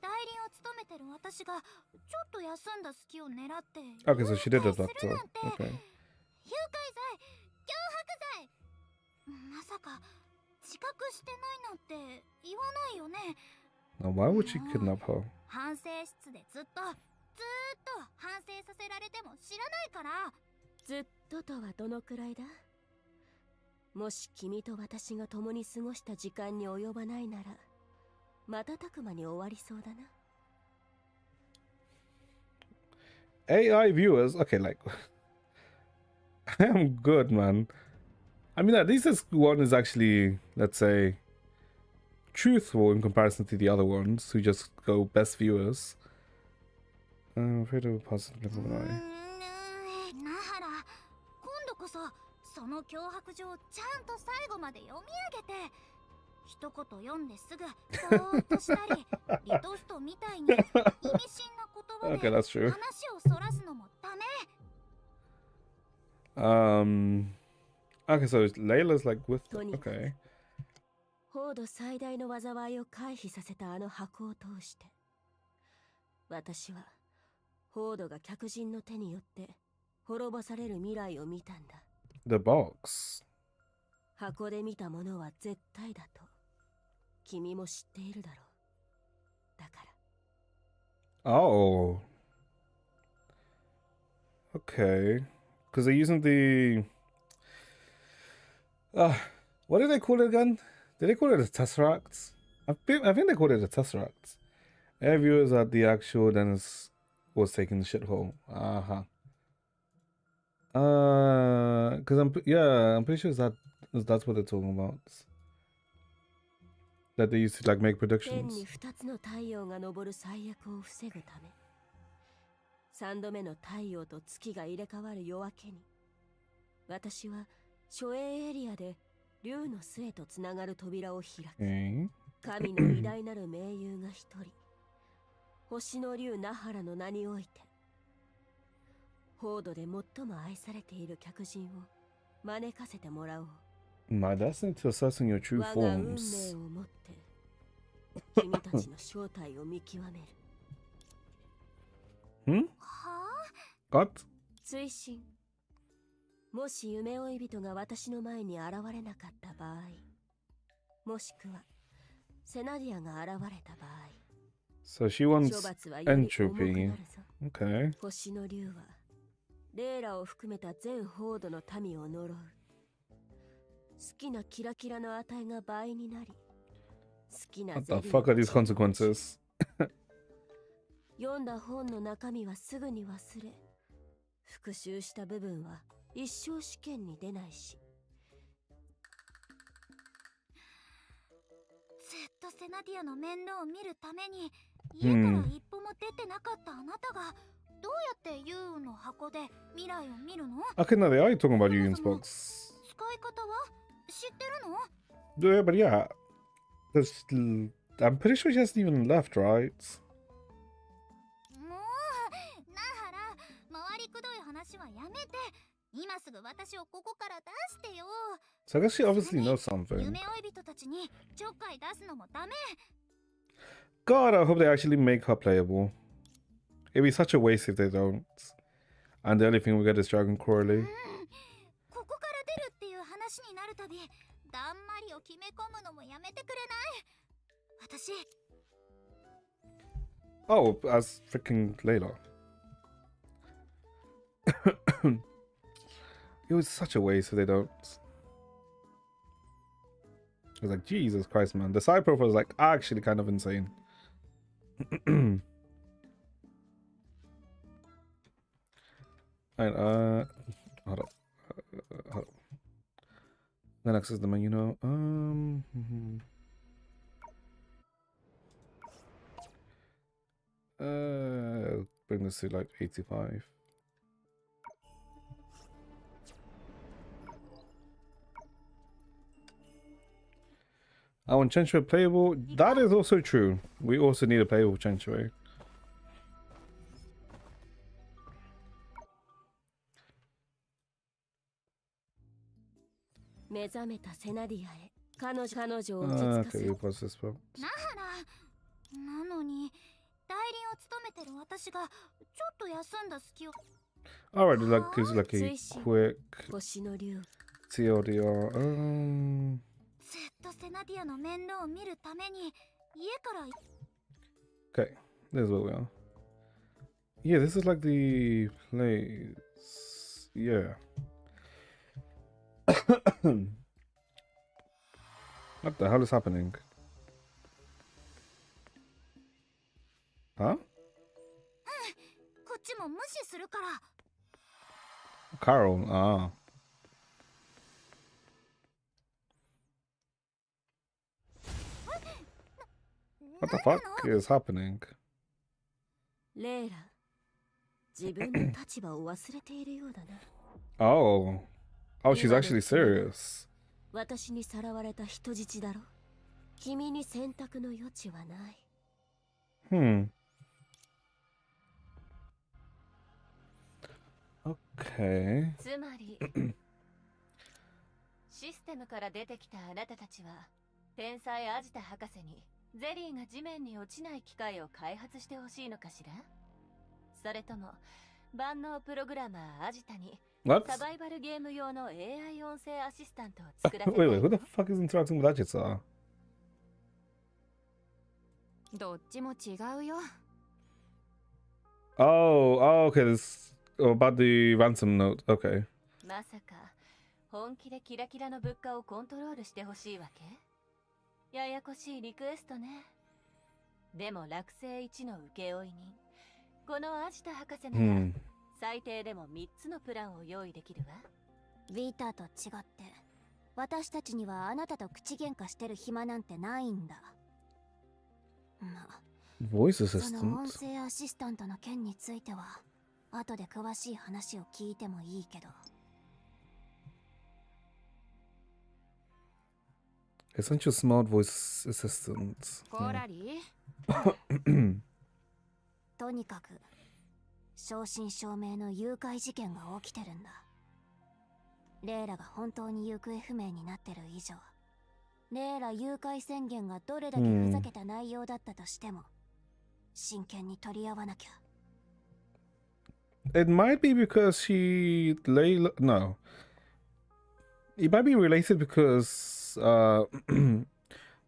代理を務めてる私がちょっと休んだ隙を狙って Okay, so she did it 誘 that 拐するなんて okay. 誘拐罪、脅迫罪。まさか自覚してないなんて言わないよね。 Now why would she kidnap her? 反省室でずっと反省させられても知らないから。ずっととはどのくらいだ？もし君と私が共に過ごした時間に及ばないなら瞬く間に終わりそうだな。 AI viewers, okay, like I am good, man. I mean, at least this one is actually, let's say, truthful in comparison to the other ones who just go best viewers. I'm afraid of possibly なはら、今度こそその脅迫状をちゃんと最後まで読み上げて、一言読んですぐぼーっとしたりリトストみたいに意味深な言葉 Okay, で that's true. 話をそらすのもダメ。 Okay, so Layla's like with. とにかく Okay. フォード最大の災いを回避させたあの箱を通して私はフォードが客人の手によって滅ぼされる未来を見たんだ。 The box. 箱で見たものは絶対だと君も知っているだろう。だから Oh. Okay. Because they're using the. What did they call it again? Did they call it a Tesseract? I think they called it a Tesseract. Air viewers at the actual Dennis was taking the shithole. Because I'm pretty sure that's what they're talking about. That they used to like make 天 predictions. に2つの太陽が昇る最悪を防ぐため3度目の太陽と月が入れ替わる夜明けに私は諸縁エリアで竜の巣へとつながる扉を開く。 Okay. 神の偉大なる盟友が一人星の竜ナハラの名においてフォードで最も愛されている客人を招かせてもらおう。 My destiny to assessing your true 我が運命 forms. をもって君たちの正体を見極める。 Hmm? はあ、 What? 追伸もし夢追い人が私の前に現れなかった場合もしくはセナディアが現れた場合 So she 処 wants 罰はより重くな entropy. るぞ。 Okay. 星の竜はレイラを含めた全ホードの民を呪う。好きなキラキラの値が倍になり好きな What ゼ the リー fuck are these consequences? 読んだ本の中身はすぐに忘れ復習した部分は一生試験に出ないしずっとセナディアの面倒を見るために家から一歩も出てなかったあなたがどうやってユウの箱で未来を見るの？ Okay, no, they are talking about Union's box. 使い方は知ってるの？ Yeah, but yeah. I'm pretty sure she hasn't even left, right? もうなはら回りくどい話はやめて今すぐ私をここから出してよ。 So I guess she obviously knows something. 夢追い人たちにちょっかい出すのもダメ。 God, I hope they actually make her playable. It'd be such a waste if they don't. And the only thing we get is Dragon Coralie. ここから出るっていう話になるたびだんまりを決め込むのもやめてくれない？私 Oh, as freaking Layla. It was such a waste if they don't. I was like, Jesus Christ, man. The side profile is like actually kind of insane. And hold up. Hold up. Then access the menu now. Bring this to like 85. I want Chenchue playable. That is also true. We also need a playable Chenchue. Okay, we pause this one. なはらなのに代理を務めてる私がちょっと休んだ隙を Alright, like gives like a quick 星の竜 TLDR. ずっとセナディアの面倒を見るために家から Okay, there's where we are. Yeah, this is like the place. Yeah. What the hell is happening? Huh? こっちも無視するから Carol. Ah. What the fuck is happening? レイラ自分の立場を忘れているようだな Oh. Oh, she's actually serious. 私にさらわれた人質だろ君に選択の余地はない Okay. つまりシステムから出てきたあなたたちは天才アジタ博士にゼリーが地面に落ちない機械を開発してほしいのかしら？それとも万能プログラマーアジタに What? サバイバルゲーム用の AI 音声アシスタントを作らせ Wait, たい wait, who the fuck is interacting with Agita? どっちも違うよ。 Oh, okay. This about the ransom note. Okay. まさか本気でキラキラの物価をコントロールしてほしいわけ？ややこしいリクエストね。でも落星一の請負人、このアジタ博士なら、最低でも3つのプランを用意できるわ。ビーターと違って私たちにはあなたと口喧嘩してる暇なんてないんだ。まあ Voice その音 assistant. 声アシスタントの件については後で詳しい話を聞いてもいいけど Essential smart voice assistant. コラリとにかく正真正銘の誘拐事件が起きてるんだ。レイラが本当に行方不明になってる以上、レイラ誘拐宣言がどれだけふざけた内容だったとしても、真剣に取り合わなきゃ。 It might be because she Layla. No. It might be related because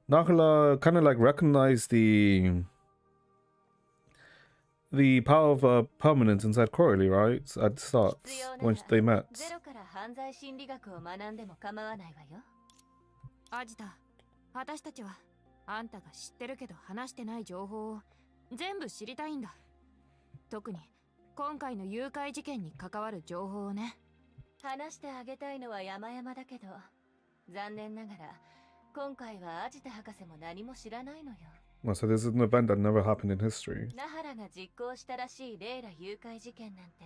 Nakala kind of like recognized the power of permanence inside Coralie, right? At the start when they met. ゼロから犯罪心理学を学んでも構わないわよ。アジタ、私たちはあんたが知ってるけど話してない情報を全部知りたいんだ。特に今回の誘拐事件に関わる情報をね。話してあげたいのは山々だけど、残念ながら今回はアジタ博士も何も知らないのよ。Well, so this is an event that never happened in history. ナハラが実行したらしいレイラ誘拐事件なんて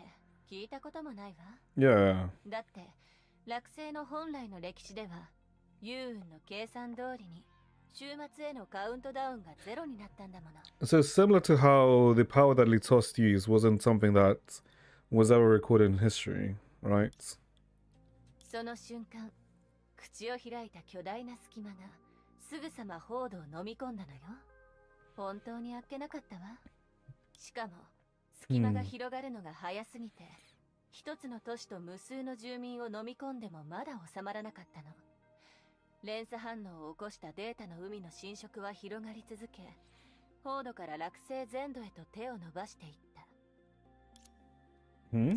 聞いたこともないわ。 Yeah. だって落星の本来の歴史では幽雲の計算通りに週末へのカウントダウンがゼロになったんだもの。 So similar to how the power that Litos used wasn't something that was ever recorded in history, right? その瞬間、口を開いた巨大な隙間がすぐさまホードを飲み込んだのよ。本当にあっけなかったわ。しかも隙間が広がるのが早すぎて、一つの都市と無数の住民を飲み込んでもまだ収まらなかったの。連鎖反応を起こしたデータの海の侵食は広がり続け、ホードから落星全土へと手を伸ばしていっ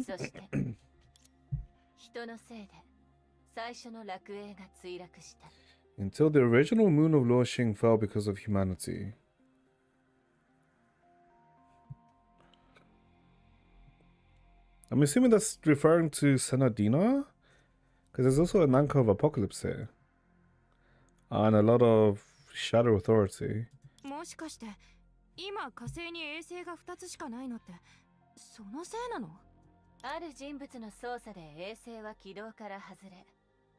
た。そして人のせいで最初の楽園が墜落した。 Until the original moon of Luoxing fell because of humanity. I'm assuming that's referring to Senadina? Because there's also an anchor of apocalypse here. And a lot of shadow authority. もしかして今火星に衛星が2つしかないのってそのせいなの？ある人物の操作で衛星は軌道から外れ、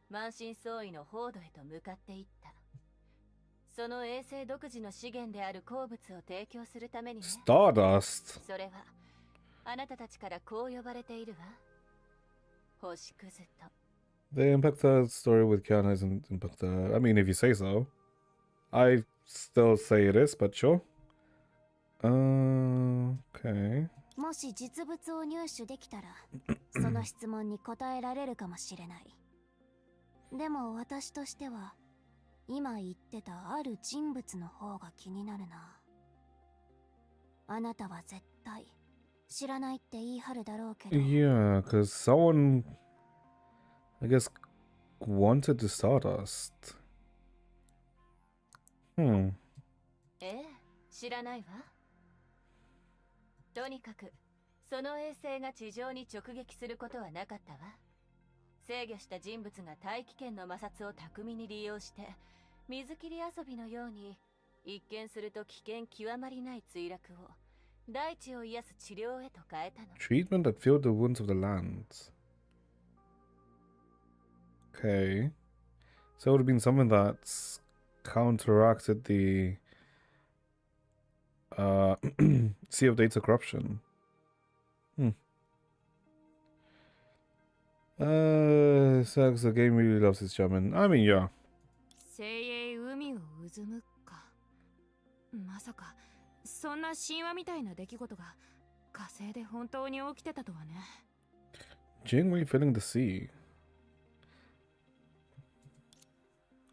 満身創痍のホードへと向かっていった。その衛星独自の資源である鉱物を提供するためにね。 Stardust? それはあなたたちからこう呼ばれているわ。星屑と。 The Impactor story with Kiana isn't Impactor. I mean, if you say so. I still say it is, but sure. Okay. もし実物を入手できたらその質問に答えられるかもしれない。でも私としては今言ってたある人物の方が気になるな。あなたは絶対知らないって言い張るだろうけど。 Yeah, because someone, I guess, wanted the Stardust. ええ、知らないわ。とにかくその衛星が地上に直撃することはなかったわ。制御した人物が大気圏の摩擦を巧みに利用して水切り遊びのように一見すると危険極まりない墜落を大地を癒す治療へと変えたの。 Treatment that filled the wounds of the land. Okay. So it would have been something that's counteracted the Sea of Data corruption. Sucks, the game really loves its German. I mean, yeah. 精鋭海を渦むか。まさかそんな神話みたいな出来事が火星で本当に起きてたとはね。 Jing refilling the sea.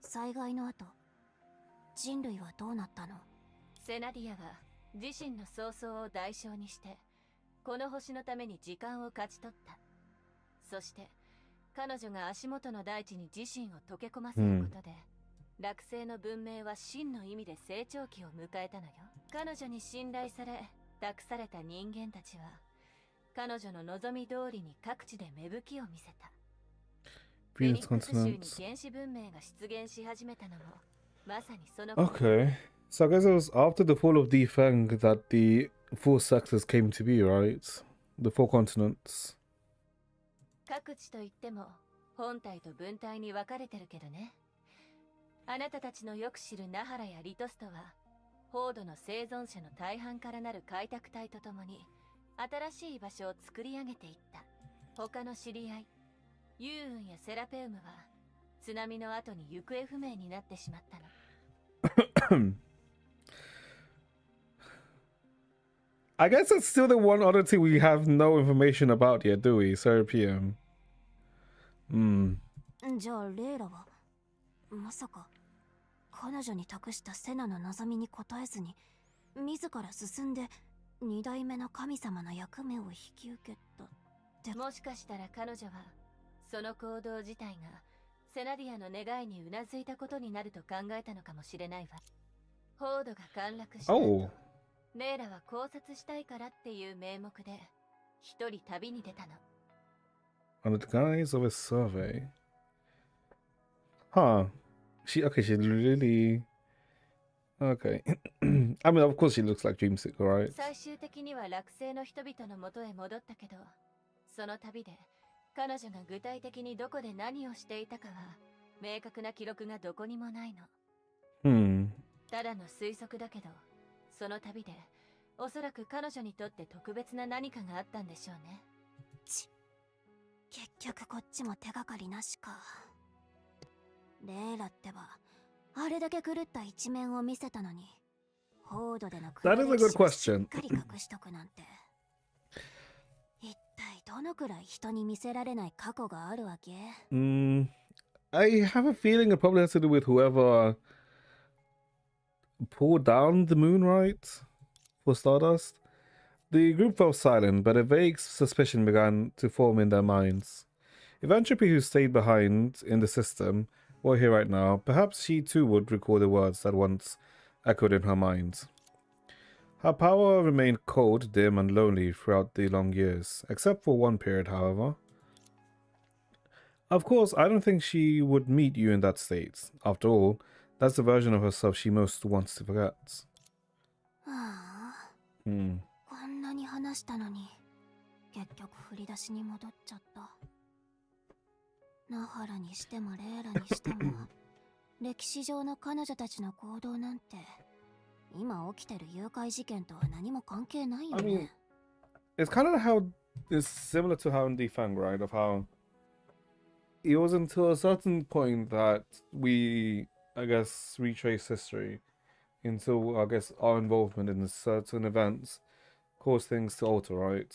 災害の後人類はどうなったの？セナディアは自身の早々を代償にしてこの星のために時間を勝ち取った。そして彼女が足元の大地に自身を溶け込ませることで、落星の文明は真の意味で成長期を迎えたのよ。彼女に信頼され託された人間たちは彼女の望み通りに各地で芽吹きを見せた。フェニックス州に原始文明が出現し始めたのもまさにその。 Okay. So I guess it was after the fall of the Feng that the four sectors came to be, right? The four continents. 各地といっても本体と分体に分かれてるけどね。あなたたちのよく知るナハラやリトストはホードの生存者の大半からなる開拓隊とともに新しい場所を作り上げていった。他の知り合いユーウンやセラペウムは津波の後に行方不明になってしまったの。I guess that's still the one oddity we have no information about yet, do we? Sir PM. じゃあレイラはまさか彼女に託したセナの望みに応えずに自ら進んで二代目の神様の役目を引き受けたって。もしかしたら彼女はその行動自体がセナディアの願いにうなずいたことになると考えたのかもしれないわ。ホードが陥落した後、レイラは考察したいからっていう名目で一人旅に出たの。 On the guise of a survey. Huh. She really Okay. I mean, of course she looks like Dreamseeker, right? 最終的には惑星の人々の元へ戻ったけど、その旅で彼女が具体的にどこで何をしていたかは明確な記録がどこにもないの。Hmm. ただの推測だけど、その旅でおそらく彼女にとって特別な何かがあったんでしょうね。結局こっちも手がかりなしか。レイラってばあれだけ狂った一面を見せたのに、ホードでの That is a good 黒歴史を question. しっかり隠しとくなんて。一体どのくらい人に見せられない過去があるわけ？ I have a feeling it probably has to do with whoever pulled down the moon, right? For Stardust. The group fell silent, but a vague suspicion began to form in their minds. If Entropy, who stayed behind in the system, were here right now, perhaps she too would recall the words that once echoed in her mind. Her power remained cold, dim, and lonely throughout the long years, except for one period, however. Of course, I don't think she would meet you in that state. After all, that's the version of herself she most wants to forget. ああ、 Hmm. こんなに話したのに結局振り出しに戻っちゃった。ナハラにしてもレイラにしても歴史上の彼女たちの行動なんて今起きてる誘拐事件とは何も関係ないよ I mean, ね。 it's kind of how it's similar to how in Defang, right? Of how it was until a certain point that we, I guess, retrace history until, I guess, our involvement in certain events caused things to alter, right?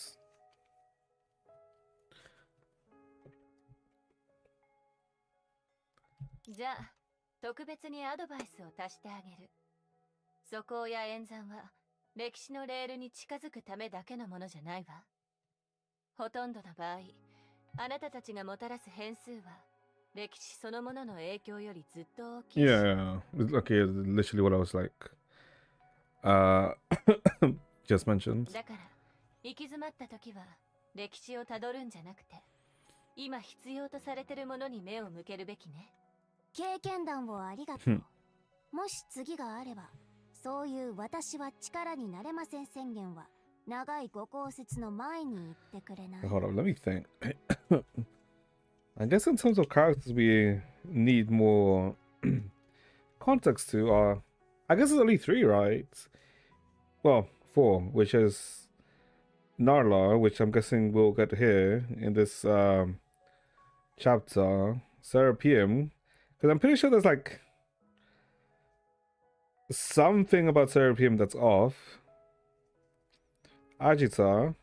じゃあ、特別にアドバイスを足してあげる。素行や演算は歴史のレールに近づくためだけのものじゃないわ。ほとんどの場合、あなたたちがもたらす変数は歴史そのものの影響よりずっと大きいし。Yeah, okay, literally what I was like, just mentioned. だから、行き詰まった時は歴史をたどるんじゃなくて、今必要とされてるものに目を向けるべきね。経験談をありがとう。もし次があれば、そういう私は力になれません宣言は長いご公説の前に言ってくれない。 Hold on, let me think. I guess in terms of characters we need more context to are, I guess it's only 3, right? Well, 4, which is Narla, which I'm guessing we'll get here in this chapter. Serapium, because I'm pretty sure there's like something about Serapium that's off. Agita.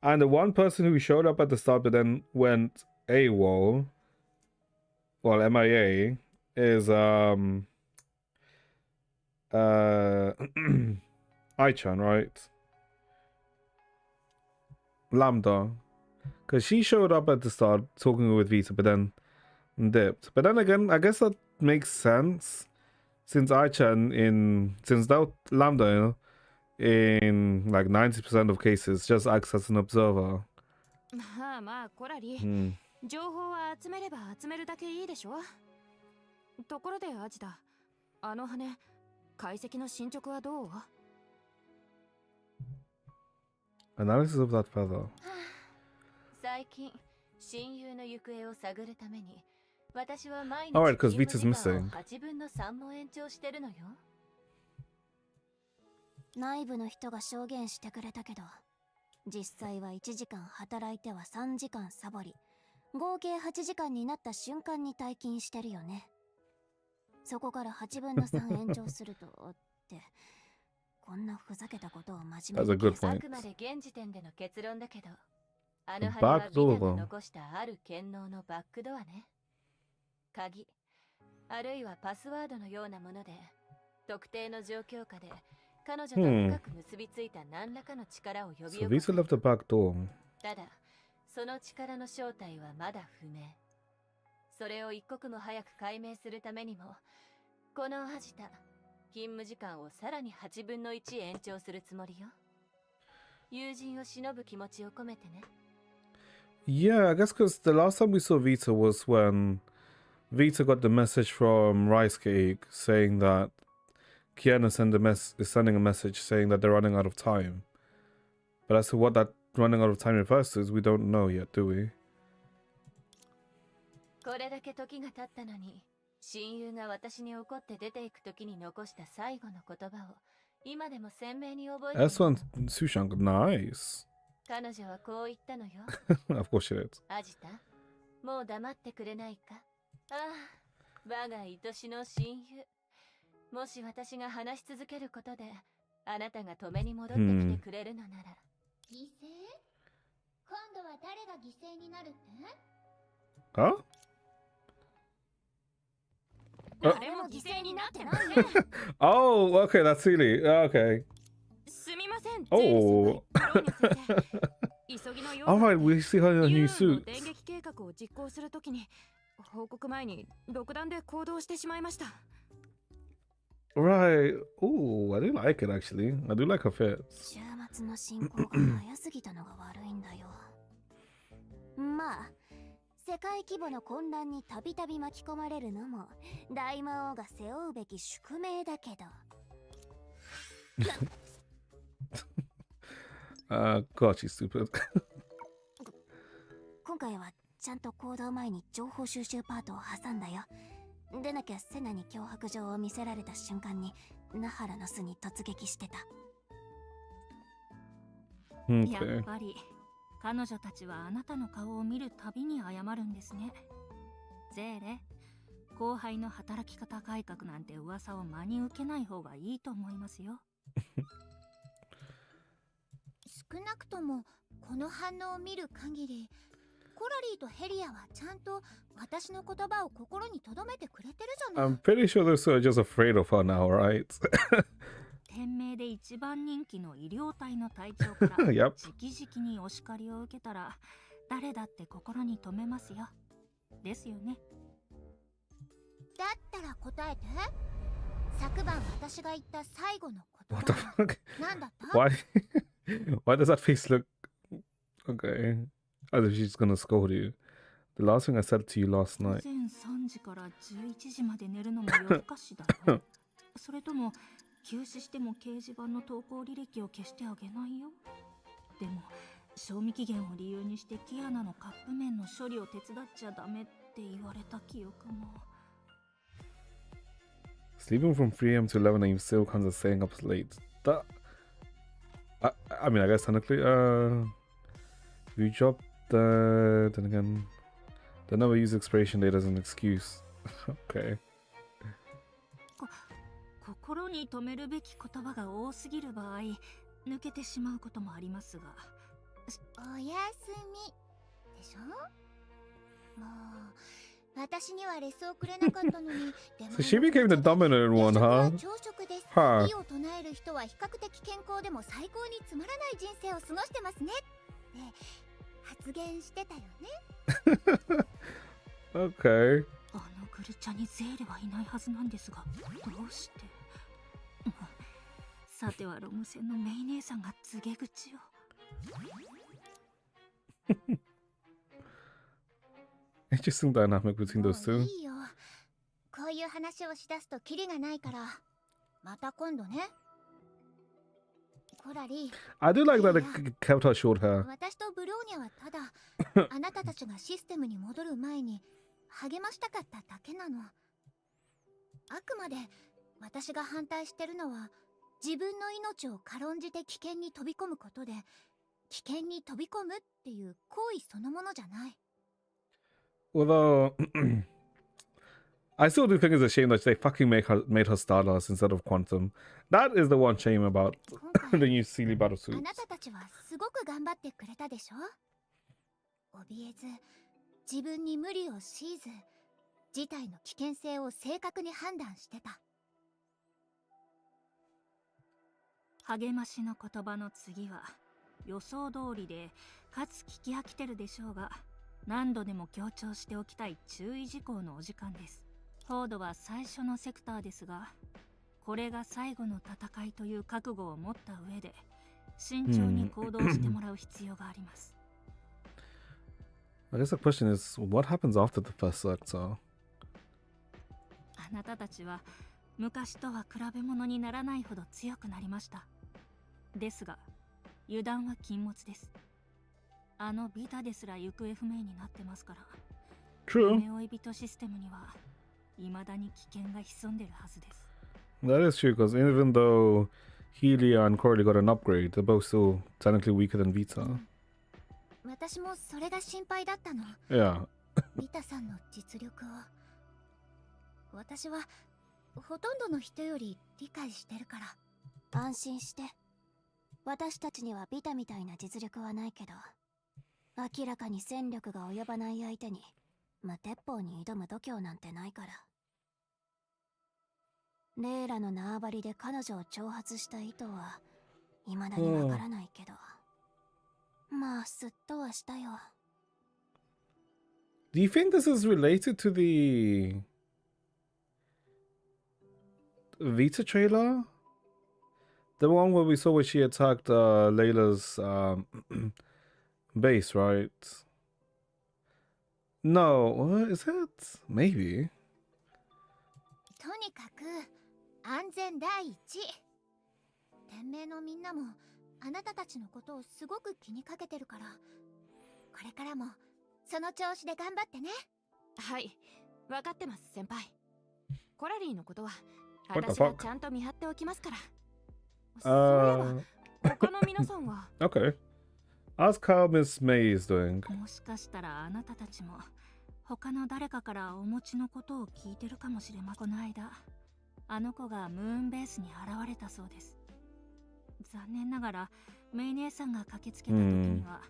And the one person who showed up at the start but then went AWOL, well, MIA, is Ai-chan, right? Lambda. Because she showed up at the start talking with Vita but then dipped. But then again, I guess that makes sense since since that Lambda in like 90% of cases just acts as an observer. まあまあコラリ、 情報は集めれば集めるだけいいでしょ。ところでアジだ、あの羽解析の進捗はどう？ Analysis of that feather. 最近親友の行方を探るために私は毎日 Alright, because 勤 Vita's 務時間を missing. 8分の3も延長してるのよ。内部の人が証言してくれたけど、実際は1時間働いては3時間サボり、合計8時間になった瞬間に退勤してるよね。そこから8分の3延長するとってこんなふざけたことを真面目 That's a に good あ point. くまで現時点での結論だけど、あの The 羽は back ビタ door が though. 残したある権能のバックドアね。鍵、あるいはパスワードのようなもので、特定の状況下で彼女と深く結びついた何らかの力を呼び So 起こ Vita す。 left the back door. ただ、その力の正体はまだ不明。それを一刻も早く解明するためにも、このアジタ、勤務時間をさらに8分の1延長するつもりよ。友人を偲ぶ気持ちを込めてね。Yeah, I guess because the last time we saw Vita was when Vita got the message from Rice Cake saying that Kiana is sending a message saying that they're running out of time. But as to what that running out of time refers to, we don't know yet, do we? これだけ時が経ったのに、親友が私に怒って出ていく時に残した最後の言葉を今でも鮮明に覚えている。S1 Sushank, nice. 彼女はこう言ったのよ。Of course she did. アジタ、もう黙ってくれないか。ああ、我が愛しの親友。もし私が話し続けることで、あなたが止めに戻ってきてくれるのなら。犠牲？今度は誰が犠牲になるって？ Huh? 誰も犠牲になってないね。Oh, okay, that's silly. Okay. すみません。 Oh. 急ぎのよう Alright, we see her in her new ユウの suit. 電撃計画を実行するときに報告前に独断で行動してしまいました。 Right. Oh, I do like it actually. I do like her fits. 週末の進行が早すぎたのが悪いんだよ。まあ、世界規模の混乱にたびたび巻き込まれるのも大魔王が背負うべき宿命だけど。God, she's stupid. 今回はちゃんと行動前に情報収集パートを挟んだよ。でなきゃセナに脅迫状を見せられた瞬間にナハラの巣に突撃してた。や Okay. っぱり彼女たちはあなたの顔を見るたびに謝るんですね。ゼーレ、後輩の働き方改革なんて噂を真に受けない方がいいと思いますよ。少なくともこの反応を見る限り、コラリーとヘリアはちゃんと私の言葉を心に留めてくれてるじゃない。 I'm pretty sure they're sort of just afraid of her now, right? 店名で一番人気の医療隊の隊長から Yep. 直々にお叱りを受けたら誰だって心に留めますよ。ですよね。だったら答えて。昨晩私が言った最後の言 What the 葉は fuck? 何だった？ Why? Why does that face look okay? As if she's gonna scold you. The last thing I said to you last 午 night. 前3時から11時まで寝るのも夜更かしだよ。それとも休止しても掲示板の投稿履歴を消してあげないよ。でも賞味期限を理由にしてキアナのカップ麺の処理を手伝っちゃダメって言われた記憶も。 Sleeping from 3 a.m. to 11 a.m. still counts as staying up late. That. I mean, I guess technically, we dropped the. Then again, they never use expiration date as an excuse. Okay. 心に留めるべき言葉が多すぎる場合、抜けてしまうこともありますが。おやすみでしょ。もう私にはレスをくれなかったのに。 So she became the dominant one, huh? 朝食です。 Huh. 美を唱える人は比較的健康でも最高につまらない人生を過ごしてますねって発言してたよね。 Okay. あのグルチャにゼーレはいないはずなんですが、どうして。さてはロム線のメイ姉さんが告げ口を。Interesting dynamic between those もう two. いいよ。こういう話をしだすとキリがないからまた今度ね。コラリー、 I do like that they kept her short hair. 私とブローニャはただあなたたちがシステムに戻る前に励ましたかっただけなの。あくまで私が反対してるのは自分の命を軽んじて危険に飛び込むことで、危険に飛び込むっていう行為そのものじゃない。 Although I still do think it's a shame that they fucking made her Stardust instead of Quantum. That is the one shame about 今 the 回 new Sealy battle あ suits. なたたちはすごく頑張ってくれたでしょ。怯えず自分に無理を強いず事態の危険性を正確に判断してた。励ましの言葉の次は予想通りでかつ聞き飽きてるでしょうが、何度でも強調しておきたい注意事項のお時間です。フォードは最初のセクターですが、これが最後の戦いという覚悟を持った上で慎重に行動してもらう必要があります。I guess the question is, what happens after the first sector? あなたたちは昔とは比べ物にならないほど強くなりました。ですが油断は禁物です。あのビタですら行方不明になってますから。True. 夢追い人システムには未だに危険が潜んでるはずです。 That is true, because even though Helia and Corley got an upgrade, they're both still technically weaker than Vita. 私もそれが心配だったの。 Yeah. ビタさんの実力を私はほとんどの人より理解してるから。安心して。私たちにはビタみたいな実力はないけど、明らかに戦力が及ばない相手に無鉄砲に挑む度胸なんてないから。レイラの縄張りで彼女を挑発した意図は未だにわからないけど、まあすっとはしたよ。 Do you think this is related to the Vita trailer? The one where we saw where she attacked Layla's base, right? No, what is it? Maybe. とにかく安全第一。天命のみんなもあなたたちのことをすごく気にかけてるから、これからもその調子で頑張ってね。はい、分かってます先輩。コラリーのことは What the 私が fuck? ちゃんと見張っておきますから。そういえば他の皆さんは Okay. Ask how Miss May is doing. もしかしたらあなたたちも他の誰かからお持ちのことを聞いてるかもしれません。この間あの子がムーンベースに現れたそうです。残念ながらメイ姉さんが駆けつけた時には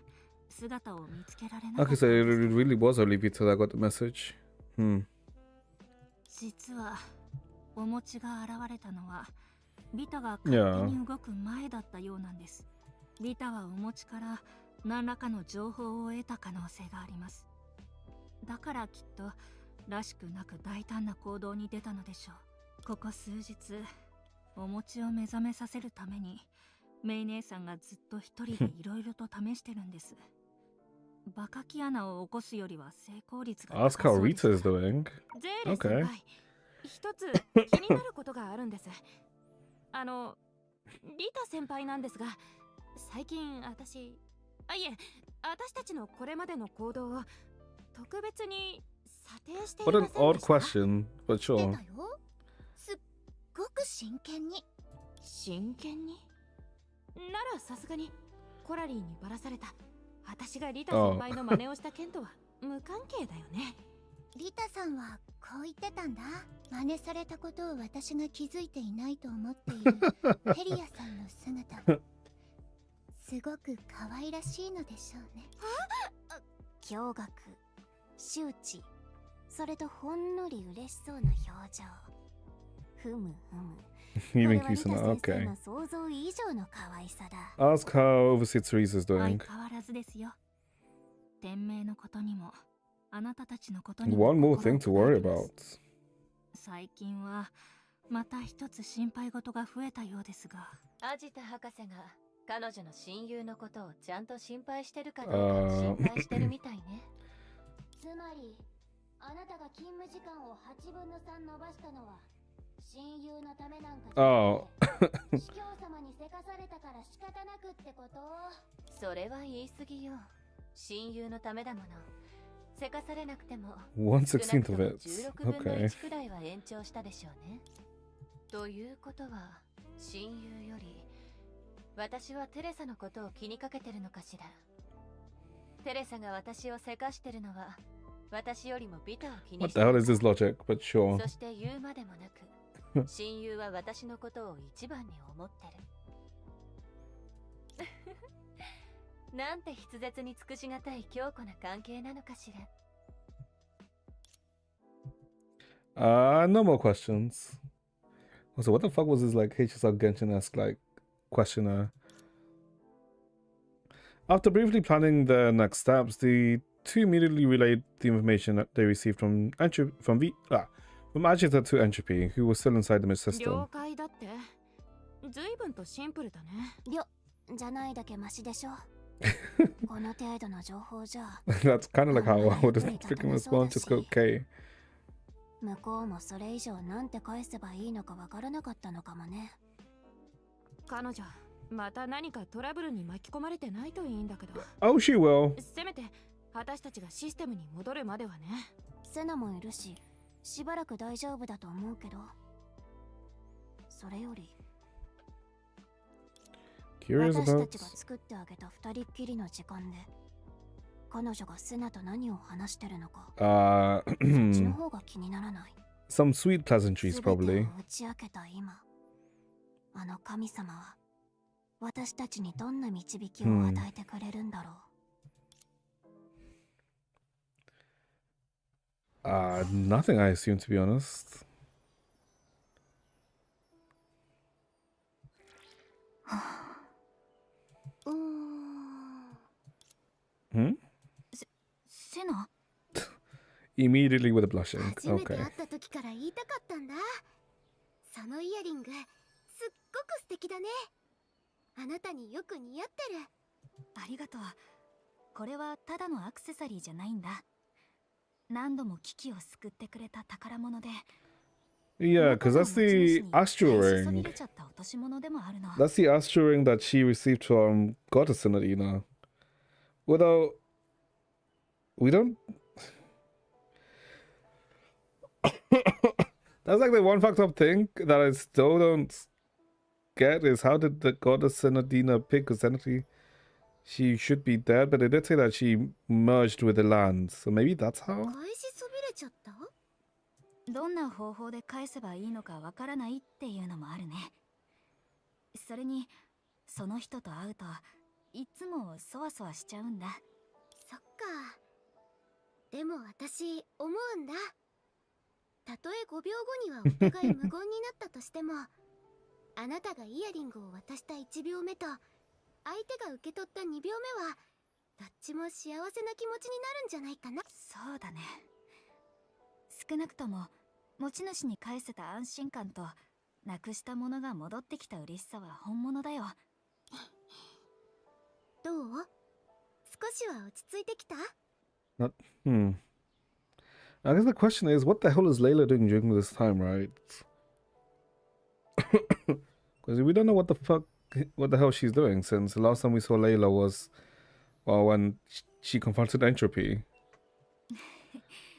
姿を見つけられなかった Okay, ん so で it す。 really was only Vita that got the message. 実はお持ちが現れたのはビタが勝手に動く前だったようなんです。ビタはお持ちから何らかの情報を得た可能性があります。だからきっとらしくなく大胆な行動に出たのでしょう。ここ数日お持ちを目覚めさせるためにメイ姉さんがずっと一人でいろいろと試してるんです。バカキ穴を起こすよりは成功率が Ask 高 how そうで Rita す is doing. ゼーレ Okay. 先輩、一つ気になることがあるんです。リタ先輩なんですが、最近私いえ、私たちのこれまでの行動を特別に査定してい What ま an せん odd でした？ question, but 出 sure. たよ。すっごく真剣に。真剣に？ならさすがにコラリーにばらされた私がリタ先輩の真似をした件とは無関係だよね。リタさんはこう言ってたんだ。真似されたことを私が気づいていないと思っているヘリアさんの姿はすごく可愛らしいのでしょうね。驚愕、周知、それとほんのり嬉しそうな表情。ふむふむ。 You これ think は he's リタ not 先生 okay. の想像以上の可愛さだ。 Ask how Overseer Teresa is 相 doing. 変わらずですよ。天命のことにもあなたたちのことにも One more 心 thing を to 砕 worry いてます。 about. 最近はまた一つ心配事が増えたようですが。アジタ博士が彼女の親友のことをちゃんと心配してるかどうかを心配してるみたいね。つまり、あなたが勤務時間を8分の3伸ばしたのは親友のためなんかじゃなくて、司教様にせかされたから仕方なくってこと？それは言い過ぎよ。親友のためだもの。せかされなくても 1/16 of it. 16分の Okay. 1くらいは延長したでしょうね。ということは親友より私はテレサのことを気にかけてるのかしら。テレサが私をせかしてるのは私よりもビタを気に What し the て hell る is this logic? But sure. そして言うまでもなく親友は私のことを一番に思ってる。なんて筆舌に尽くしがたい強固な関係なのかしら。No more questions. Also, what the fuck was this like HSR Genshin-esque like questionnaire? After briefly planning their next steps, the two immediately relayed the information that they received from Agita to Entropy, who was still inside the mist 了 system. 解だって。随分とシンプルだね。じゃないだけマシでしょ。この程度の情報じゃ。 That's kind of like how I would freaking respond. Just go, okay. 向こうもそれ以上なんて返せばいいのかわからなかったのかもね。彼女また何かトラブルに巻き込まれてないといいんだけど。 Oh, she will. せめて私たちがシステムに戻るまではね。セナもいるし、しばらく大丈夫だと思うけど、それより Curious 私た about. ちが作ってあげた二人っきりの時間で彼女がセナと何を話してるのか、そっちの方が気にならない。 Some sweet pleasantries, 全て probably. を打ち明けた今、あの神様は私たちにどんな導きを与えてくれるんだろう。Nothing, I assume, to be honest. うーん。Hmm? セナ Immediately with a blushing. 初めて Okay. 会った時から言いたかったんだ。そのイヤリングすっごく素敵だね。あなたによく似合ってる。ありがとう。これはただのアクセサリーじゃないんだ。何度も危機を救ってくれた宝物で。 Yeah, because that's the astral そ ring. びれちゃった落とし物でもあるの。 That's the astral ring that she received from Goddess Senadina. Although, we don't... That's like the one fucked up thing that I still don't get is how did the Goddess Senadina pick? Because technically she should be dead, but they did say that she merged with the land. So maybe that's how? 返しそびれちゃった？どんな方法で返せばいいのかわからないっていうのもあるね。それにその人と会うといつもそわそわしちゃうんだ。そっか。でも私思うんだ。たとえ5秒後にはお互い無言になったとしても、あなたがイヤリングを渡した1秒目と相手が受け取った2秒目はどっちも幸せな気持ちになるんじゃないかな。そうだね。少なくとも持ち主に返せた安心感となくしたものが戻ってきた嬉しさは本物だよ。どう？少しは落ち着いてきた？ I guess the question is, what the hell is Layla doing during this time, right? Because we don't know what the hell she's doing since the last time we saw Layla was, well, when she confronted Entropy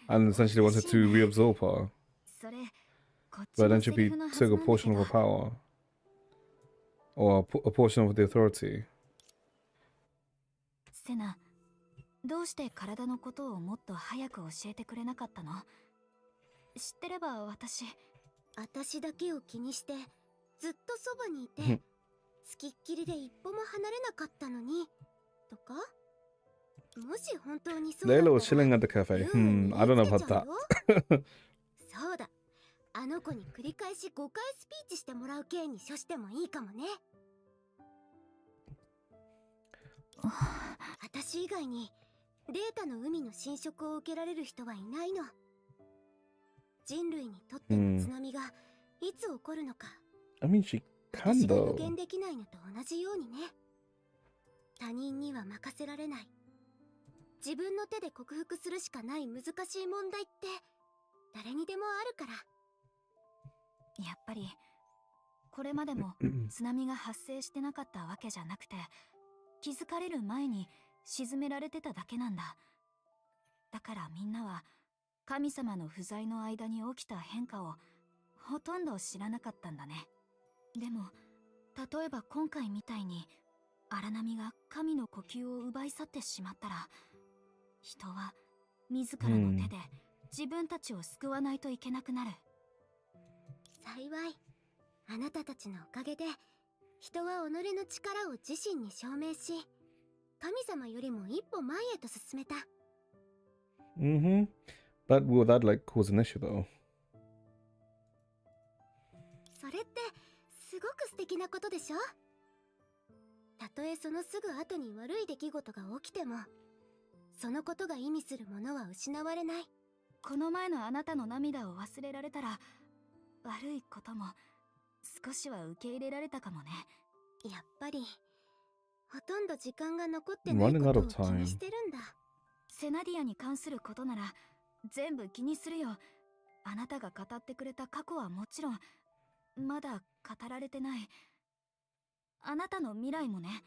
and essentially wanted to reabsorb her. それこっち But のセリ Entropy フのはず took な a んだ portion け of ど her power. Or a portion of the authority. セナ、どうして体のことをもっと早く教えてくれなかったの？知ってれば私だけを気にしてずっとそばにいてつきっきりで一歩も離れなかったのにとか。もし本当にそうだったら Layla was chilling at the cafe. I don't know about that. そうだ、あの子に繰り返し5回スピーチしてもらう系に処してもいいかもね。私以外にデータの海の侵食を受けられる人はいないの。人類にとっての津波がいつ起こるのか、 I mean, she can 私が though. 予見できないのと同じようにね。他人には任せられない、自分の手で克服するしかない難しい問題って誰にでもあるから。やっぱりこれまでも津波が発生してなかったわけじゃなくて、気づかれる前に沈められてただけなんだ。だからみんなは神様の不在の間に起きた変化をほとんど知らなかったんだね。でも例えば今回みたいに荒波が神の呼吸を奪い去ってしまったら、人は自らの手で自分たちを救わないといけなくなる。幸いあなたたちのおかげで人は己の力を自身に証明し、神様よりも一歩前へと進めた。 But will that like cause an issue though? それってすごく素敵なことでしょ。たとえそのすぐ後に悪い出来事が起きても、そのことが意味するものは失われない。この前のあなたの涙を忘れられたら、悪いことも少しは受け入れられたかもね。やっぱりほとんど時間が残ってないことを気にしてるんだ。セナディアに関することなら全部気にするよ。あなたが語ってくれた過去はもちろん、まだ語られてない。あなたの未来もね。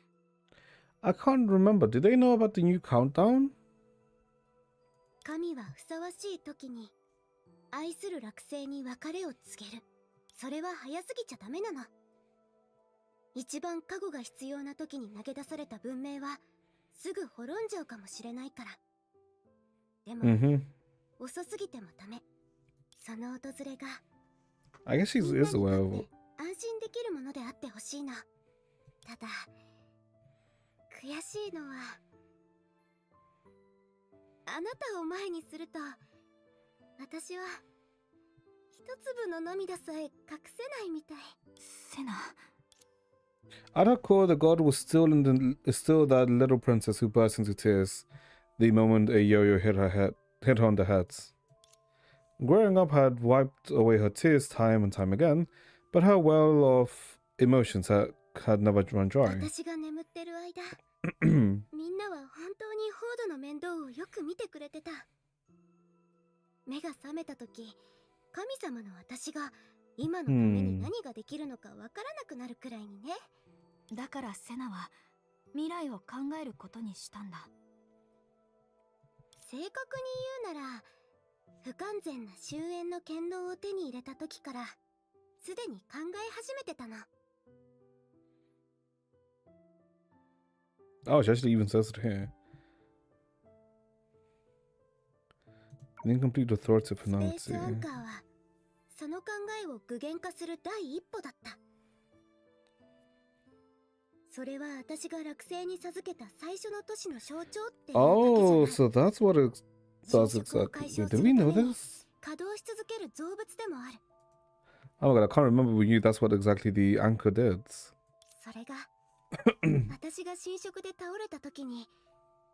I can't remember. Did they know about the new countdown? 神はふさわしい時に愛する落星に別れを告げる。それは早すぎちゃダメなの。一番加護が必要な時に投げ出された文明はすぐ滅んじゃうかもしれないから。でも、Mm-hmm. 遅すぎてもダメ。その訪れが I guess she みんな is に aware と of っ it. て安心できるものであってほしいの。ただ悔しいのは、あなたを前にすると私は一粒の涙さえ隠せないみたい。セナ。 At her core, the god was still that little princess who burst into tears the moment a yo-yo hit her on the head. Growing up had wiped away her tears time and time again, but her well of emotions had never run dry. 私が眠ってる間、みんなは本当にフォードの面倒をよく見てくれてた。目が覚めた時、神様の私が今のために何ができるのかわからなくなるくらいにね。だからセナは未来を考えることにしたんだ。正確に言うなら、不完全な終焉の剣道を手に入れた時からすでに考え始めてたの。Oh, she actually even says it here. The incomplete authoritative スペースアン finality. カーはその考えを具現化する第一歩だった。それは私が落星に授けた最初の都市の象徴っていうだけじゃない。 Oh, so that's what it does 侵食を解 exactly. 消す Did る we た know めに this? 稼働し続ける造物でもある。 Oh my god, I can't remember we knew that's what exactly the anchor did. それが私が侵食で倒れた時に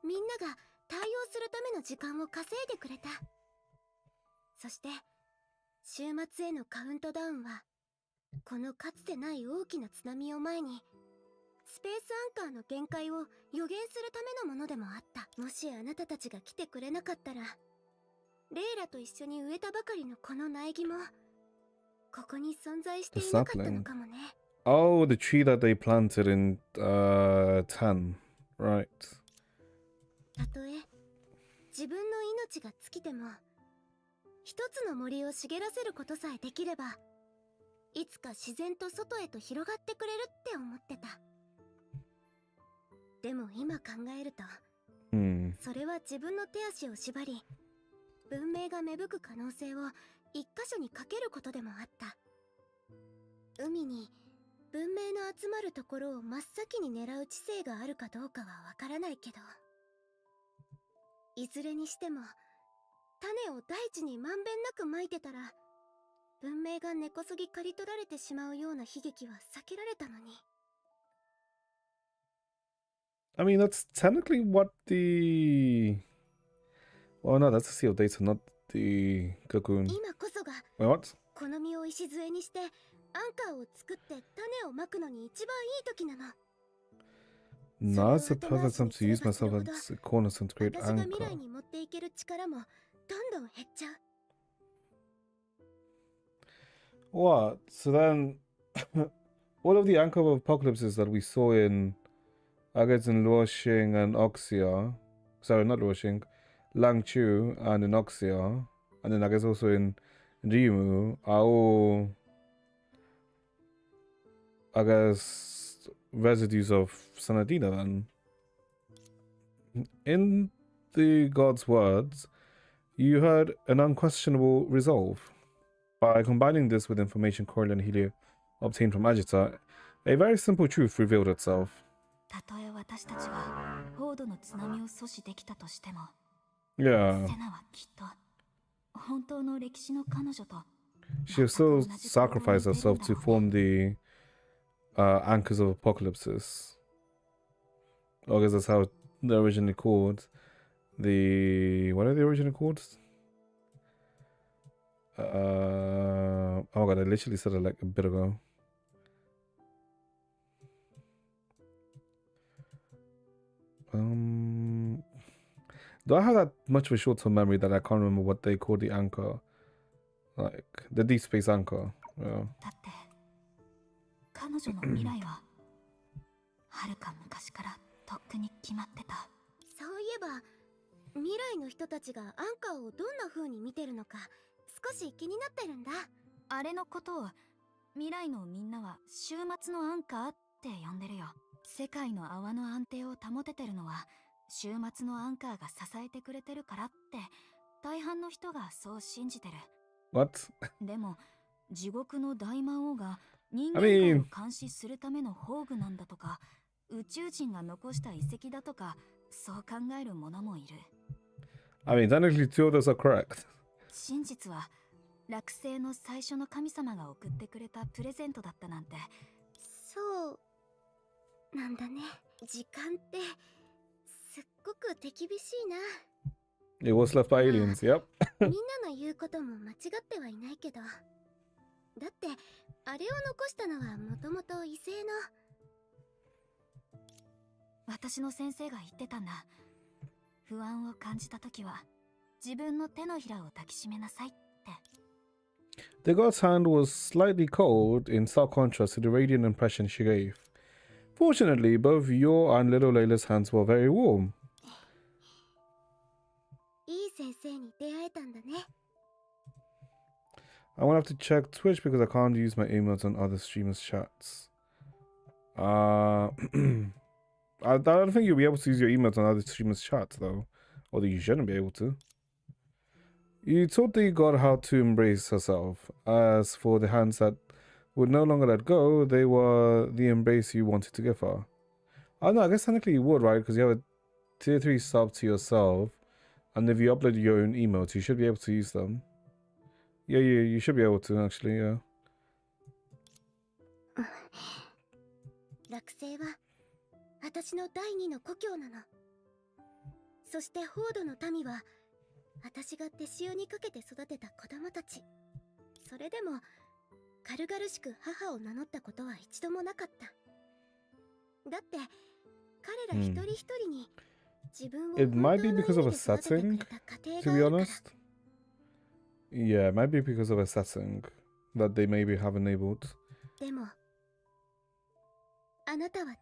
みんなが対応するための時間を稼いでくれた。そして週末へのカウントダウンはこのかつてない大きな津波を前にスペースアンカーの限界を予言するためのものでもあった。もしあなたたちが来てくれなかったら、レイラと一緒に植えたばかりのこの苗木もここに存在していなかったのかもね。 Oh, the tree that they planted in 10. Right. たとえ自分の命が尽きても一つの森を茂らせることさえできれば、いつか自然と外へと広がってくれるって思ってた。でも今考えると、それは自分の手足を縛り文明が芽吹く可能性を一箇所にかけることでもあった。海に文明の集まるところを真っ先に狙う知性があるかどうかはわからないけど、いずれにしても種を大地にまんべんなく撒いてたら文明が根こそぎ刈り取られてしまうような悲劇は避けられたのに。 I mean, that's technically what the... Oh no, that's the seal data, not the cocoon. 今こそが Wait, what? この実を礎にしてアンカーを作って種をまくのに一番いい時なの。 Now's the perfect time to use myself as a cornerstone to create 私が未 anchor. 来に持っていける力もどんどん減っちゃう。 What? So then, all of the anchor of apocalypses that we saw in, I guess in Luoxing and Oxia, sorry, not Luoxing, Langchu and in Oxia, and then I guess also in Rimu, are all, I guess, residues of Senadina then. In the god's words, you heard an unquestionable resolve. By combining this with information Corley and Helio obtained from Agita, a very simple truth revealed itself. たとえ私たちがフォードの津波を阻止できたとしても、 Yeah, セナはきっと本当の歴史の彼女と she will still sacrifice herself to form the anchors of apocalypses. I guess that's how they're originally called. What are they originally called? Oh my god, I literally said it like a bit ago. Do I have that much of a short-term memory that I can't remember what they call the anchor Like the deep space anchor. Yeah. だって彼女の未来ははるか昔からとっくに決まってた。そういえば未来の人たちがアンカーをどんな風に見てるのか少し気になってるんだ。あれのことを未来のみんなは週末のアンカーって呼んでるよ。世界の泡の安定を保ててるのは週末のアンカーが支えてくれてるからって大半の人がそう信じてる。 What? でも地獄の大魔王が人 I 間界 mean- を監視するための宝具なんだとか、宇宙人が残した遺跡だとか、そう考える者もいる。 I mean, technically, two of those are correct. 真実は落星の最初の神様が送ってくれたプレゼントだったなんて。そうなんだね。時間ってすっごく手厳しいな。 It was left by aliens. Yep. みんなの言うことも間違ってはいないけど、だってあれを残したのはもともと異性の。私の先生が言ってたんだ。不安を感じた時は自分の手のひらを抱きしめなさいって。 The god's hand was slightly cold, in stark contrast to the radiant impression she gave. Fortunately, both your and little Layla's hands were very warm. いい先生に出会えたんだね。 I'm gonna have to check Twitch because I can't use my emails on other streamers' chats. I don't think you'll be able to use your emails on other streamers' chats though, although you shouldn't be able to. You taught the god how to embrace herself. As for the hands that would no longer let go, they were the embrace you wanted to give her. Oh no, I guess technically you would, right? Because you have a tier 3 sub to yourself, and if you upload your own emotes, you should be able to use them. Yeah, you should be able to actually, yeah. 落星は私の第二の故郷なの。そしてフォードの民は私が手塩にかけて育てた子供たち。それでも軽々しく母を名乗ったことは一度もなかった。だって彼ら一人一人に自分を It 本 might 当 be の because of 意 a 味で育ててく setting, れた家 to 庭 be があるから。 honest. Yeah, it might be because of a setting that they maybe have enabled. でもあなたは違う。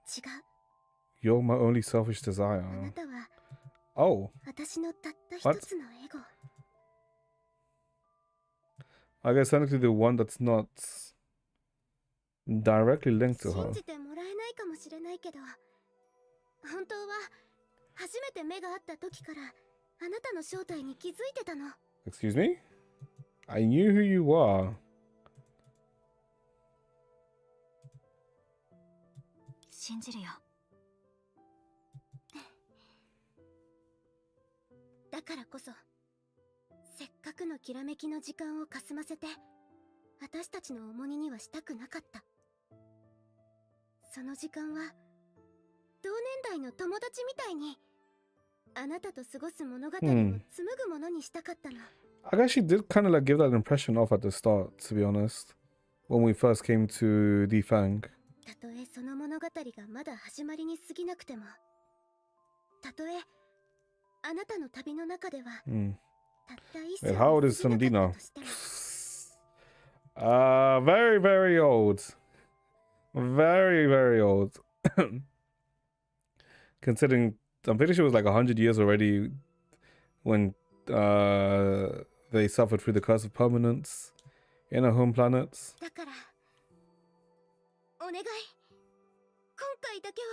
You're my only selfish あ desire. なたは Oh, 私のたった一 What? つのエゴ。 I guess technically the one that's not directly linked to 信 her. じてもらえないかもしれないけど、本当は初めて目が合った時からあなたの正体に気づいてたの。 Excuse me? I knew who you were. 信じるよ。だからこそせっかくのきらめきの時間をかすませて私たちの重荷にはしたくなかった。その時間は同年代の友達みたいにあなたと過ごす物語を紡ぐものにしたかったの。 I actually did kind of like give that impression off at the start, to be honest. When we first came to Defang. たとえその物語がまだ始まりに過ぎなくても、たとえあなたの旅の中では Hmm. たった一 Wait, 歳 how old に is 過ぎなか Senadina? ったとしても、 Very, very old. Very, very old. Considering, I'm pretty sure it was like 100 years already when they suffered through the curse of permanence in our home planets. だからお願い、今回だけは。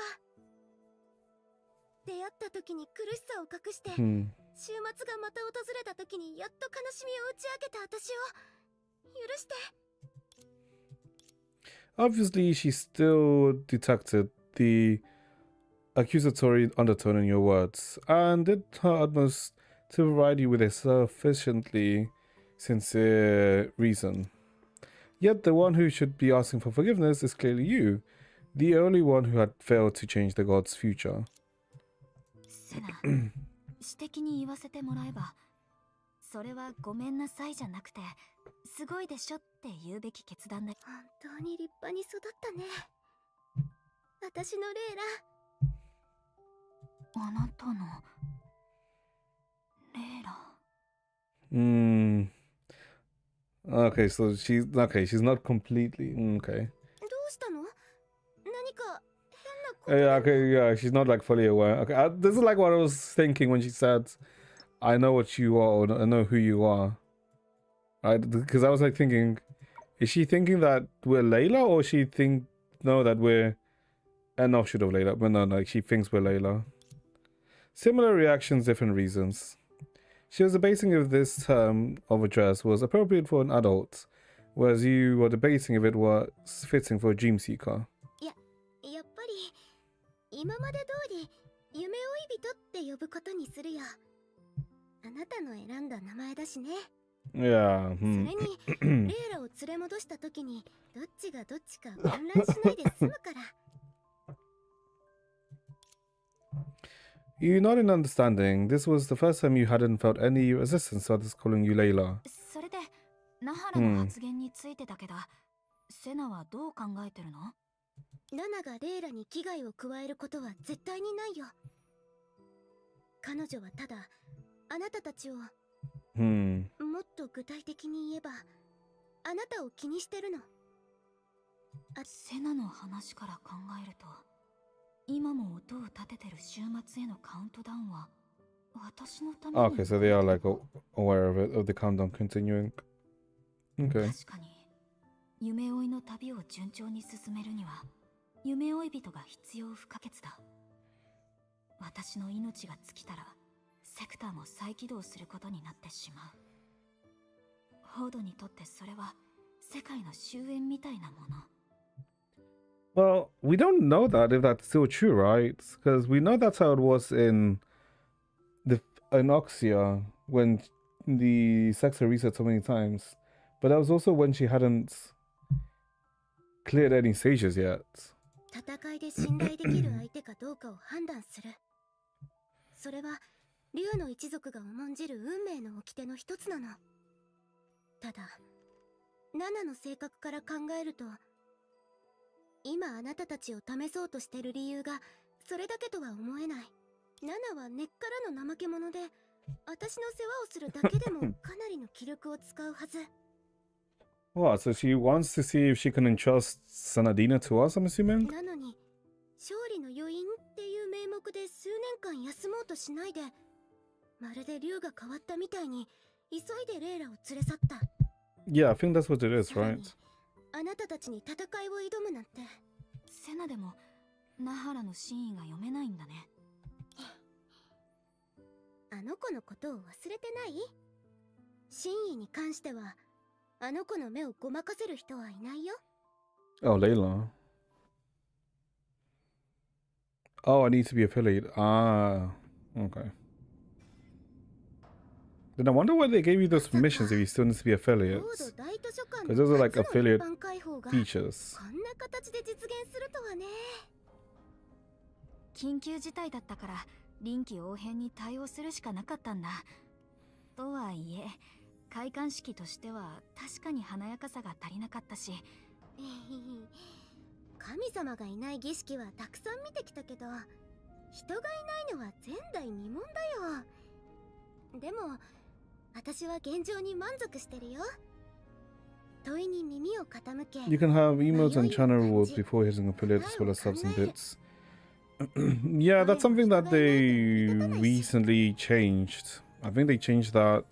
出会った時に苦しさを隠して、 Hmm. 週末がまた訪れた時にやっと悲しみを打ち明けた私を許して。 Obviously, she still detected the accusatory undertone in your words and did her utmost to provide you with a sufficiently sincere reason. Yet the one who should be asking for forgiveness is clearly you, the only one who had failed to change the god's future. セナ、私的に言わせてもらえば、それはごめんなさいじゃなくて、すごいでしょって言うべき決断だ。本当に立派に育ったね、私のレイラ。あなたのレイラ。Okay, so she's not completely okay. どうしたの？何か変なことでも。 Yeah, okay, yeah, she's not like fully aware. Okay, this is like what I was thinking when she said, "I know what you are, or I know who you are." Right? Because I was like thinking, is she thinking that we're Layla, or she think no that we're no, should have Layla, but no, like she thinks we're Layla. Similar reactions, different reasons. She was debating if this term of address was appropriate for an adult, whereas you were debating if it was fitting for a dream seeker. やっぱり今まで通り夢追い人って呼ぶことにするよ。あなたの選んだ名前だしね。 Yeah. それにレイラを連れ戻した時にどっちがどっちか混乱しないで済むから。 You nod in understanding. This was the first time you hadn't felt any resistance to others calling you Layla. それでナハラの発言についてだけど、セナはどう考えてるの？ナナがレイラに危害を加えることは絶対にないよ。彼女はただあなたたちを、もっと具体的に言えばあなたを気にしてるの。セナの話から考えると、今も音を立ててる週末へのカウントダウンは私のために。 Okay, so they are like aware of it, of the countdown continuing. Okay. 確かに夢追いの旅を順調に進めるには夢追い人が必要不可欠だ。私の命が尽きたらセクターも再起動することになってしまう。ホードにとってそれは世界の終焉みたいなもの。 Well, we don't know that if that's still true, right? Because we know that's how it was in Oxia when the sector reset so many times. But that was also when she hadn't cleared any stages yet. 戦いで信頼できる相手かどうかを判断する。それは竜の一族が重んじる運命の掟の一つなの。ただナナの性格から考えると、今あなたたちを試そうとしてる理由がそれだけとは思えない。ナナは根っからの怠け者で、私の世話をするだけでもかなりの気力を使うはず。 What? So she wants to see if she can entrust Senadina to us, I'm assuming? なのに勝利の余韻っていう名目で数年間休もうとしないで、まるで竜が変わったみたいに急いでレイラを連れ去った。 Yeah, I think that's what it is, right? あなたたちに戦いを挑むなんて。セナでもナハラの真意が読めないんだね。あの子のことを忘れてない？真意に関してはあの子の目をごまかせる人はいないよ。 Oh, Layla. Oh, I need to be affiliate. Ah, okay. Then I wonder why they gave you those permissions if you still need to be affiliates. Because those are like affiliate features. こんな形で実現するとはね。緊急事態だったから臨機応変に対応するしかなかったんだ。とはいえ開館式としては確かに華やかさが足りなかったし。神様がいない儀式はたくさん見てきたけど、人がいないのは前代未聞だよ。でも私は現状に満足してるよ。問いに耳を傾け。 You can have emotes and channel rewards before hitting affiliate as well as subs and bits. Yeah, that's something that they recently changed. I think they changed that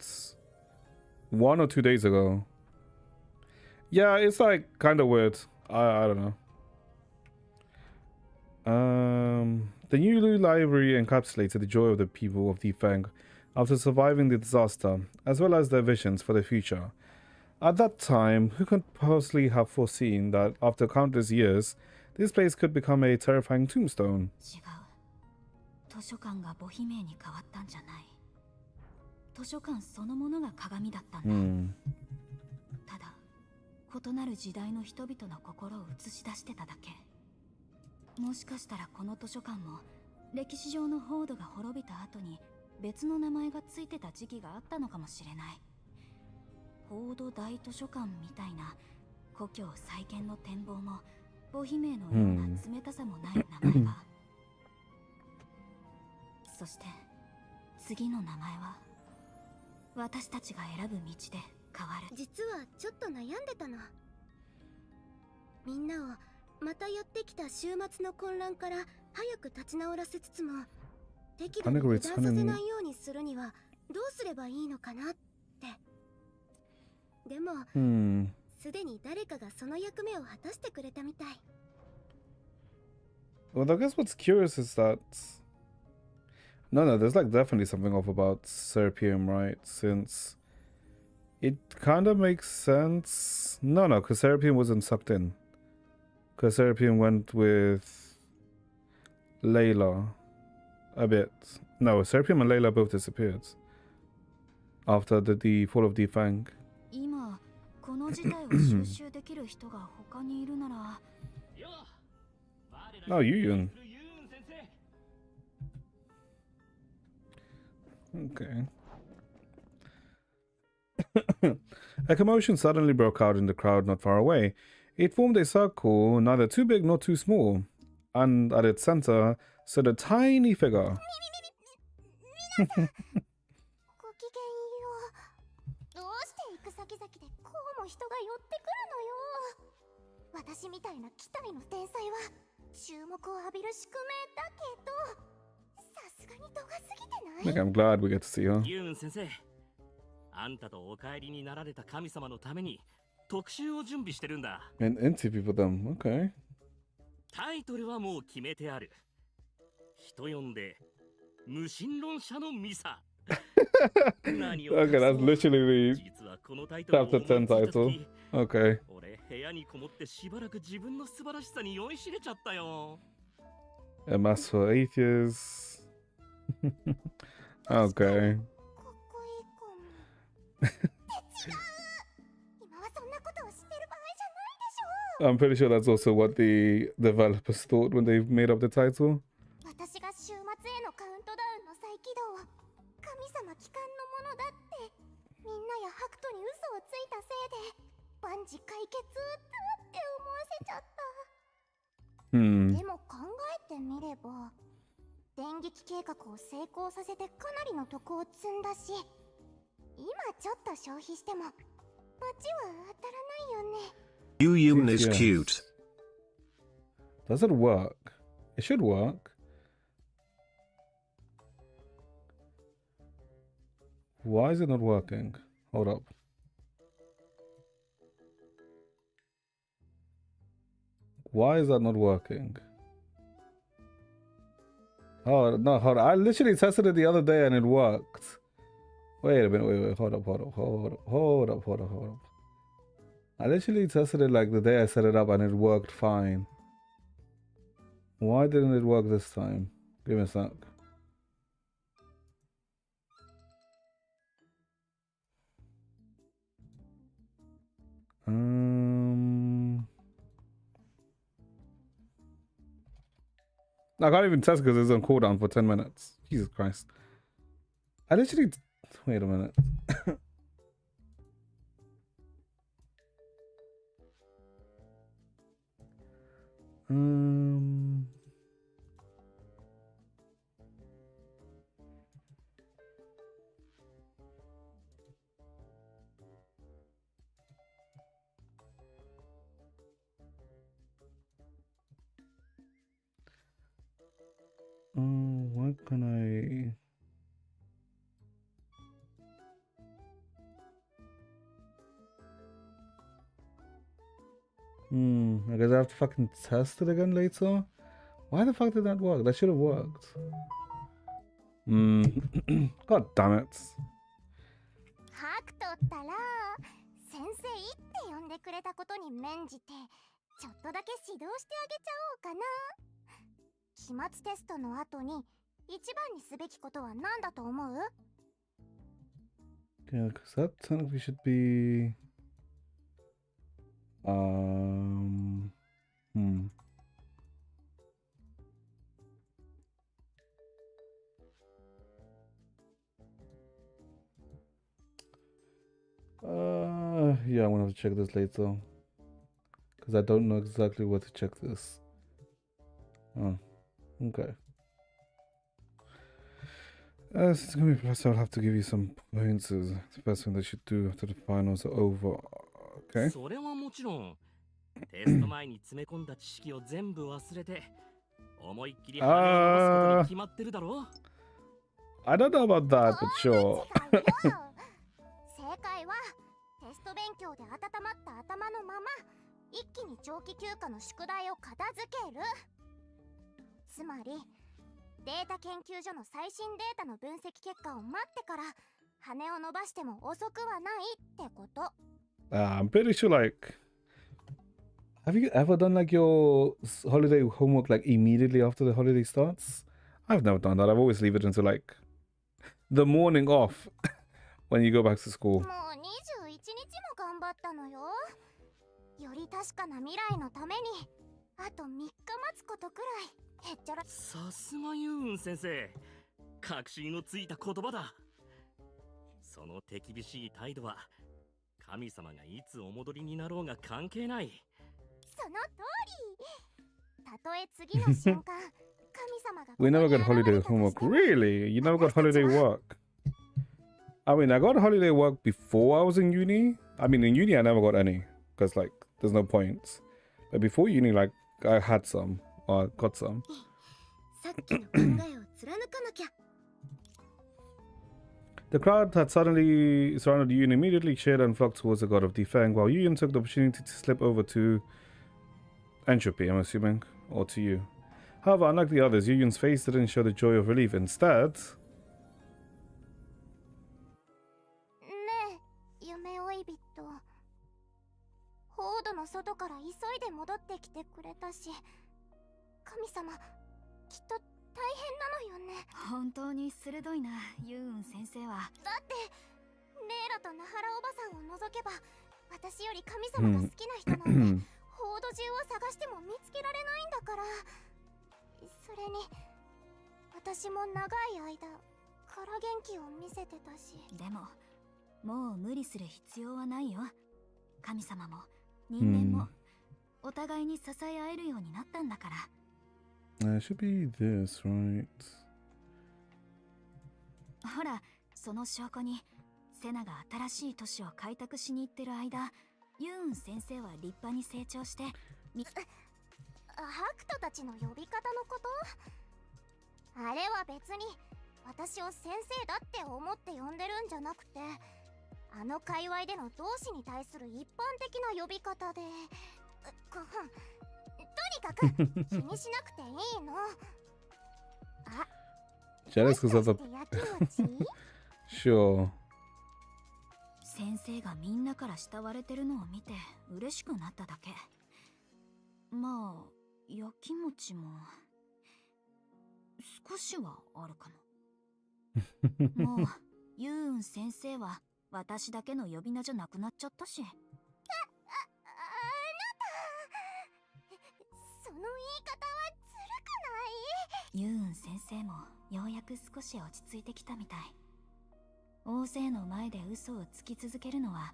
1 or 2 days ago. Yeah, it's like kind of weird. I don't know. The new library encapsulated the joy of the people of Defeng after surviving the disaster, as well as their visions for the future. At that time, who could possibly have foreseen that after countless years, this place could become a terrifying tombstone? 違う。図書館が母姫に変わったんじゃない。図書館そのものが鏡だったんだ。ただ、異なる時代の人々の心を映し出してただけ。もしかしたらこの図書館も歴史上のホードが滅びた後に別の名前がついてた時期があったのかもしれない。ホード大図書館みたいな故郷再建の展望も母姫のような冷たさもない名前が。そして次の名前は私たちが選ぶ道で変わる。実はちょっと悩んでたの。みんなをまたやってきた週末の混乱から早く立ち直らせつつも、適度に油断させないようにするにはどうすればいいのかなって。でも、すでに誰かがその役目を果たしてくれたみたい。Well, I guess what's curious is that no, there's like definitely something off about Serapium, right? Since it kind of makes sense. No, because Serapium wasn't sucked in. Because Serapium went with Layla a bit. No, Serapium and Layla both disappeared after the fall of Defang. 今この事態を収集できる人が他にいるなら。No, Yuyun. Okay. A commotion suddenly broke out in the crowd not far away. It formed a circle, neither too big nor too small, and at its center stood a tiny figure. ごきげんよう。どうして行く先々でこうも人が寄ってくるのよ。私みたいな期待の天才は注目を浴びる宿命だけど、さすがに度が過ぎてない？ Like, I'm glad we get to see her. ユーン先生、あんたとお帰りになられた神様のために特集を準備してるんだ。And interview for them. Okay. タイトルはもう決めてある。人呼んで無神論者のミサ。Okay, that's literally the chapter 10 title. Okay. 俺部屋にこもってしばらく自分の素晴らしさに酔いしれちゃったよ。A mass for atheists. Okay. かっこいいかも。違う。今はそんなことを知ってる場合じゃないでしょ。 I'm pretty sure that's also what the developers thought when they made up the title. 私が週末へのカウントダウンの再起動は神様帰還のものだってみんなやハクトに嘘をついたせいで万事解決って思わせちゃった。でも考えてみれば電撃計画を成功させてかなりの徳を積んだし、今ちょっと消費しても街は当たらないよね。Yuyun is cute. Does it work? It should work. Why is it not working? Hold up. Why is that not working? Oh, no, hold on. I literally tested it the other day and it worked. Wait a minute, wait. Hold up. I literally tested it like the day I set it up and it worked fine. Why didn't it work this time? Give me a sec. I can't even test because it's on cooldown for 10 minutes. Jesus Christ. I literally... Wait a minute. What can I... I guess I have to fucking test it again later. Why the fuck did that work? That should have worked. God damn it. ハクトったら先生って呼んでくれたことに免じてちょっとだけ指導してあげちゃおうかな。期末テストの後に一番にすべきことは何だと思う？ Yeah, because that technically should be... Yeah, I'm gonna have to check this later. Because I don't know exactly where to check this. Oh, okay. It's gonna be plus. I'll have to give you some points as the first thing they should do after the finals are over. Okay. それはもちろん、テスト前に詰め込んだ知識を全部忘れて、思いっきり羽を伸ばすことに決まってるだろ I don't know about that, but sure. 正解はテスト勉強で温まった頭のまま一気に長期休暇の宿題を片付ける。つまりデータ研究所の最新データの分析結果を待ってから羽を伸ばしても遅くはないってこと。I'm pretty sure, like, have you ever done like your holiday homework like immediately after the holiday starts? I've never done that. I've always leave it until like the morning off when you go back to school. もう21日も頑張ったのよ。より確かな未来のためにあと3日待つことくらいへっちゃら。さすがユーン先生、確信のついた言葉だ。その手厳しい態度は神様がいつお戻りになろうが関係ない。その通り。たとえ次の瞬間、神様が We never got holiday homework. Really? You never got holiday work? I mean, I got holiday work before I was in uni. I mean, in uni, I never got any because, like, there's no points. But before uni, like, I had some or got some. さっきの考えを貫かなきゃ。 The crowd had suddenly surrounded Yun, immediately cheered and flocked towards the god of Defang, while Yun took the opportunity to slip over to Entropy, I'm assuming, or to you. However, unlike the others, Yun's face didn't show the joy of relief. Instead, ねえ、夢追い人。ホードの外から急いで戻ってきてくれたし、神様、きっと大変なのよね。本当に鋭いな、ユーン先生は。だってレイラとナハラおばさんを除けば私より神様が好きな人なんてホード中を探しても見つけられないんだから。それに私も長い間空元気を見せてたし。でももう無理する必要はないよ。神様も人間もお互いに支え合えるようになったんだから。it should be this, right? ほら、その証拠にセナが新しい都市を開拓しに行ってる間、ユーン先生は立派に成長して。ハクトたちの呼び方のこと？あれは別に私を先生だって思って呼んでるんじゃなくて、あの界隈での同志に対する一般的な呼び方で。とにかく気にしなくていいの。あ、 Jealous because of the... 焼きもちSure. 先生がみんなから慕われてるのを見て嬉しくなっただけ。まあ焼き餅も少しはあるかも。もうユーン先生は私だけの呼び名じゃなくなっちゃったし。その言い方はずるくない？ユーン先生もようやく少し落ち着いてきたみたい。大勢の前で嘘をつき続けるのは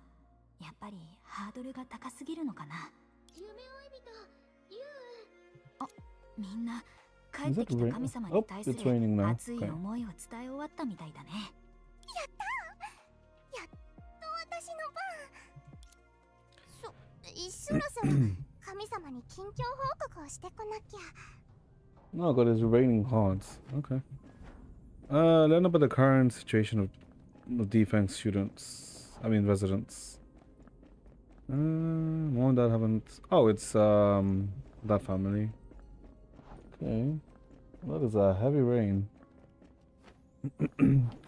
やっぱりハードルが高すぎるのかな。夢追い人ユーン。あ、みんな帰ってきた神様に対する熱い思いを伝え終わったみたいだね。やったー、やっと私の番。そろそろ神様に近況報告をしてこなきゃ。 Oh god, it's raining cards. Okay. Learn about the current situation of defense students. I mean residents. Mom and dad haven't... Oh, it's that family. Okay. That is a heavy rain.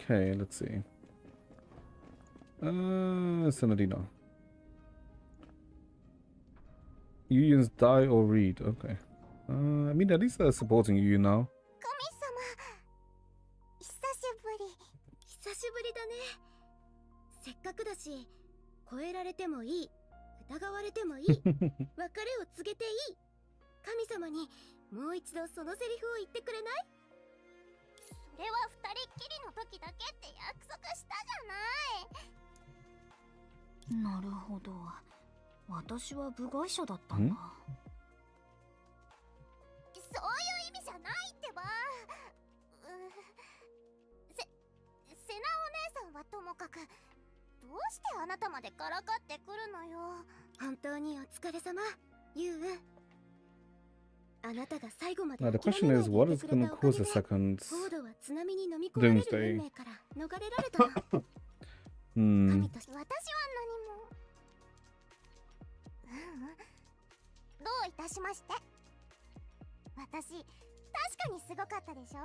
Okay, let's see. Senadina. Unions die or read. Okay. I mean, at least they're supporting you now. 神様、久しぶり。久しぶりだね。せっかくだし、超えられてもいい、疑われてもいい、別れを告げていい。神様にもう一度そのセリフを言ってくれない？それは二人っきりの時だけって約束したじゃない。なるほど。私は部外者だったんだ。そういう意味じゃないってば。んはともかく、どうしてあなたまでからかってくるのよ。本当にお疲れ様、ユウ。あなたが最後まで Now the 諦 question めない is, でい what て is くれ going た to おかげ cause で the second フォードは津波に飲み込まれる運 Doomsday? 命から逃れられたの。Hmm. 神として私は何も。どういたしまして。私、確かにすごかったでしょ。褒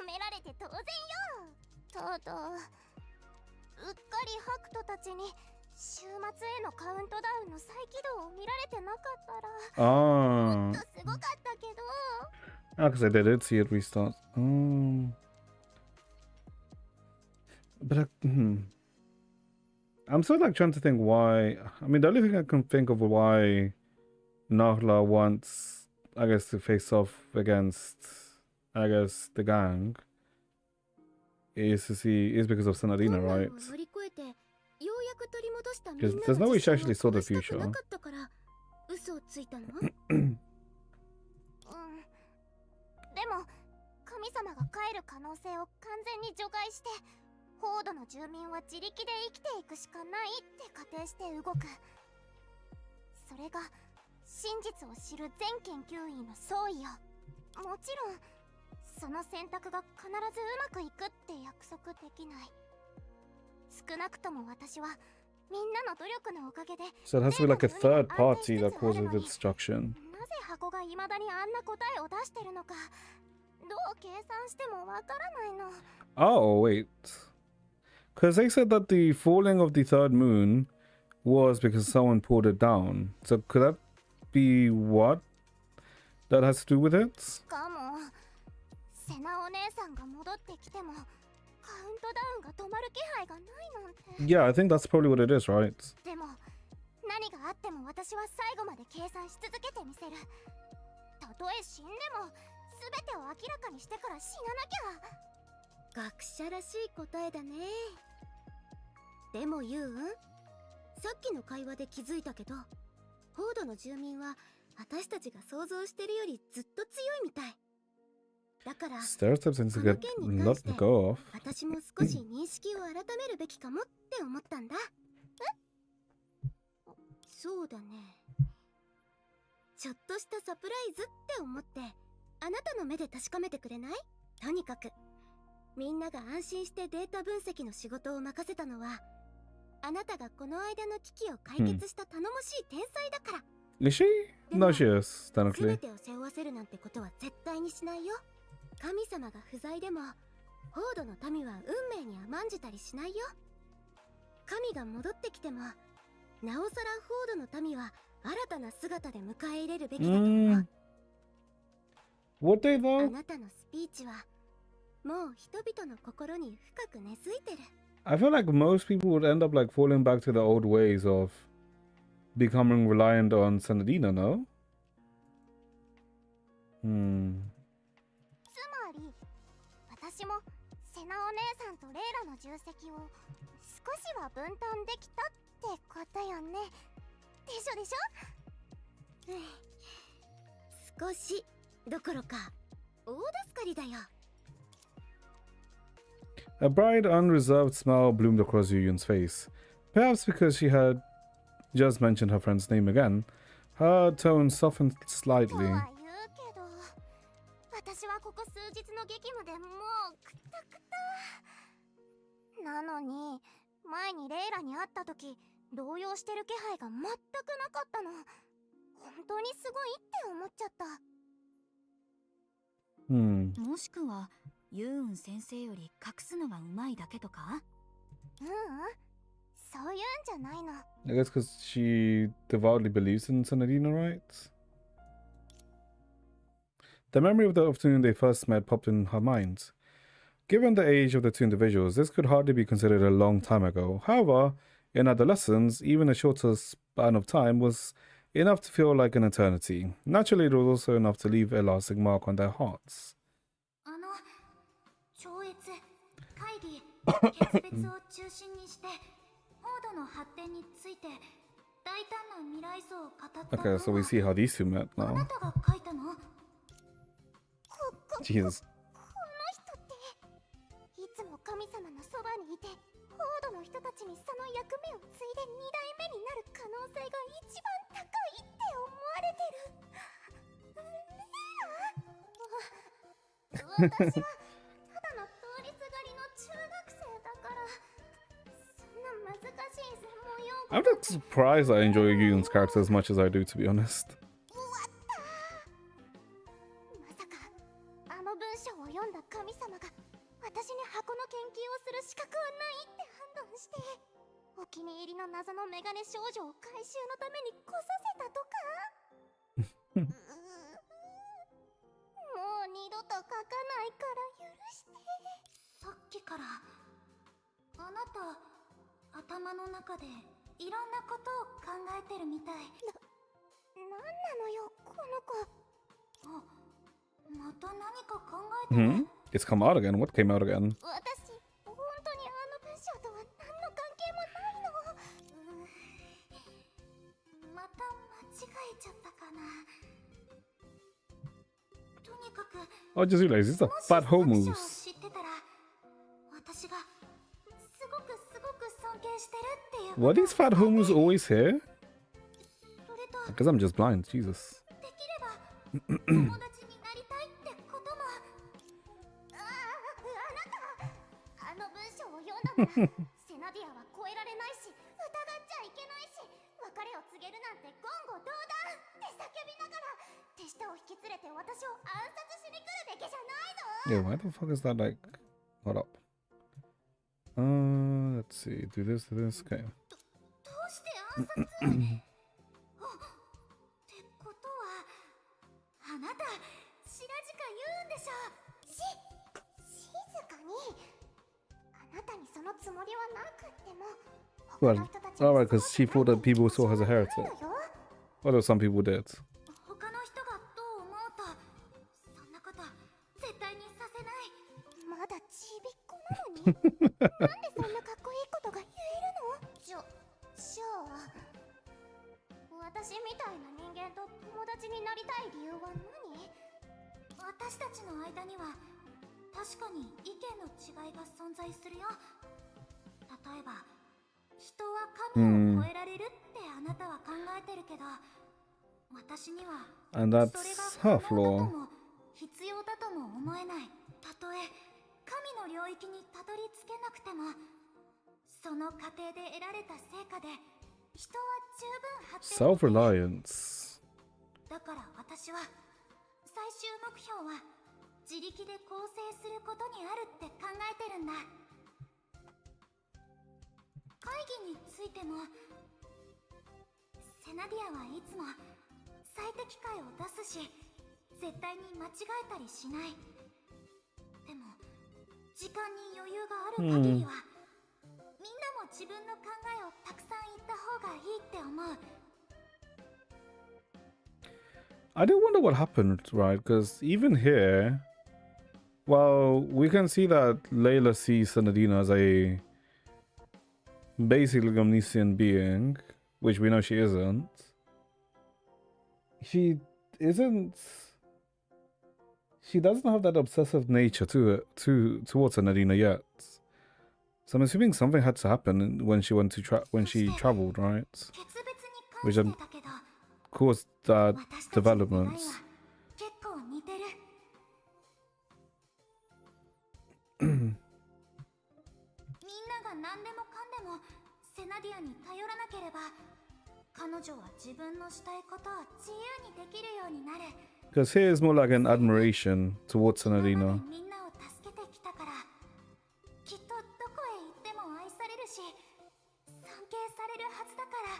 められて当然よ。ただ、うっかりハクトたちに週末へのカウントダウンの再起動を見られてなかったら、もっ Ah. とすごかったけど。Ah, because I did see it restart. But I'm still like trying to think why. I mean, the only thing I can think of why Nahla wants, I guess, to face off against, I guess, the gang is because of Senadina, right? 乗り越えてようやく取り戻したみん Because な there's の no way 自 she 信 actually を saw 壊 the したくな future. かったから嘘をついたの。でも神様が帰る可能性を完全に除外して、フォードの住民は自力で生きていくしかないって仮定して動く。それが真実を知る全研究員の総意よ。もちろんその選択が必ずうまくいくって約束できない。少なくとも私はみんなの努力のおかげで。 So it has to be like a third party that causes the destruction. なぜ箱が未だにあんな答えを出してるのか、どう計算してもわからないの。 Oh, wait. Because they said that the falling of the third moon was because someone pulled it down. So could that be what that has to do with it? しかもセナお姉さんが戻ってきてもカウントダウンが止まる気配がないなんて。 Yeah, I think that's probably what it is, right? でも何があっても私は最後まで計算し続けてみせる。たとえ死んでも全てを明らかにしてから死ななきゃ。学者らしい答えだね。でもユウン、さっきの会話で気づいたけど、フォードの住民は私たちが想像してるよりずっと強いみたい。だから Stereotypes need to この get 件に関して let go of. 私も少し認識を改めるべきかもって思ったんだ。そうだね。ちょっとしたサプライズって思ってあなたの目で確かめてくれない？とにかくみんなが安心してデータ分析の仕事を任せたのはあなたがこの間の危機を解決した頼もしい天才だから。 Is she? No, she is, 全 technically. てを背負わせるなんてことは絶対にしないよ。神様が不在でもフォードの民は運命に甘んじたりしないよ。神が戻ってきてもなおさらフォードの民は新たな姿で迎え入れるべきだと思う。 Would they あ though? なたのスピーチはもう人々の心に深く根付いてる。 I feel like most people would end up like falling back to the old ways of becoming reliant on Senadina, no? つまり私もセナお姉さんとレイラの重責を少しは分担できたってことよね。でしょでしょ。少しどころか大助かりだよ。 A bright, unreserved smile bloomed across Yuyun's face. Perhaps because she had just mentioned her friend's name again, her tone softened と slightly. は言うけど、私はここ数日の激務でもうくたくた。なのに前にレイラに会った時動揺してる気配が全くなかったの。本当にすごいって思っちゃった。もしくはユーン先生より隠すのがうまいだけとか？そういうんじゃないの。 I guess because she devoutly believes in Senadina, right? The memory of the afternoon they first met popped in her mind. Given the age of the two individuals, this could hardly be considered a long time ago. However, in adolescence, even a shorter span of time was enough to feel like an eternity. Naturally, it was also enough to leave a lasting mark on their hearts. 超越会議決別を中心にしてフォードの発展について大胆な未来像を語ったの Okay, so we see how these two met あ now. なたが書いたの？ Jesus. この人っていつつも神様のそばにいてフォードの人たちにその役目を継いで2代目になる可能性が一番高いって思われてる。私はただの通りすがりの中学生だから、そんな難しい専門用語。 I'm not surprised I enjoy Yun's character as much as I do, to be honest. まさかあの文章を読んだ神様が私に箱の研究をする資格はないって判断して、お気に入りの謎のメガネ少女を回収のために来させたとか。もう二度と書かないから許して。さっきからあなた頭の中でいろんなことを考えてるみたい。なんなのよこの子。あ、また何か考えてる。It's come out again. What came out again? 私本当にあの文章とは何の関係もないの。また間違えちゃったかな。とにかく I just realized it's a fat も homus. し知ってたら私がすごく尊敬してるっていう。 Were these fat homus always here? それと Because I'm just blind. Jesus. できれば友達になりたいってことも。あなたあの文章を読んだならセナディアは超えられないし疑っちゃいけないし、別れを告げるなんて言語道断って叫びながら手下を引き連れて私を暗殺しに来るべきじゃないの。 Yeah, why the fuck is that like? Hold up. Let's see. Do this, do this. Okay. どうして暗殺ってことはあなた白々言うんでしょ。静かに。あなたにそのつもりはなくっても Well, alright, because she thought that people saw her as a heretic. Well, some people did. 他の人がどう思うとそんなこと絶対にさせない。まだちびっこなのになんでそんなかっこいいことが言えるの。じゃあ私みたいな人間と友達になりたい理由は何。私たちの間には確かに意見の違いが存在するよ。例えば人は神を超えられるってあなたは考えてるけど、私には And that's それ her が可能だ flaw. とも必要だとも思えない。たとえ神の領域にたどり着けなくてもその過程で得られた成果で人は十分発展できる。 Self-reliance. だから私は最終目標は自力で構成することにあるって考えてるんだ。会議についてもセナディアはいつも最適解を出すし絶対に間違えたりしない。でも時間に余裕がある限りは、みんなも自分の考えをたくさん言った方がいいって思う。 I do wonder what happened, right? Because even here, well, we can see that Layla sees Senadina as a basically omniscient being, which we know she isn't. She isn't. She doesn't have that obsessive nature towards Senadina yet. So I'm assuming something had to happen when she went to when she traveled, right? Which then caused that developments. 結構似てる。みんなが何でもかんでもセナディアに頼らなければ彼女は自分のしたいことを自由にできるようになる。 Because here is more like an admiration towards Senadina. みんなを助けてきたからきっとどこへ行っても愛されるし尊敬されるはずだから。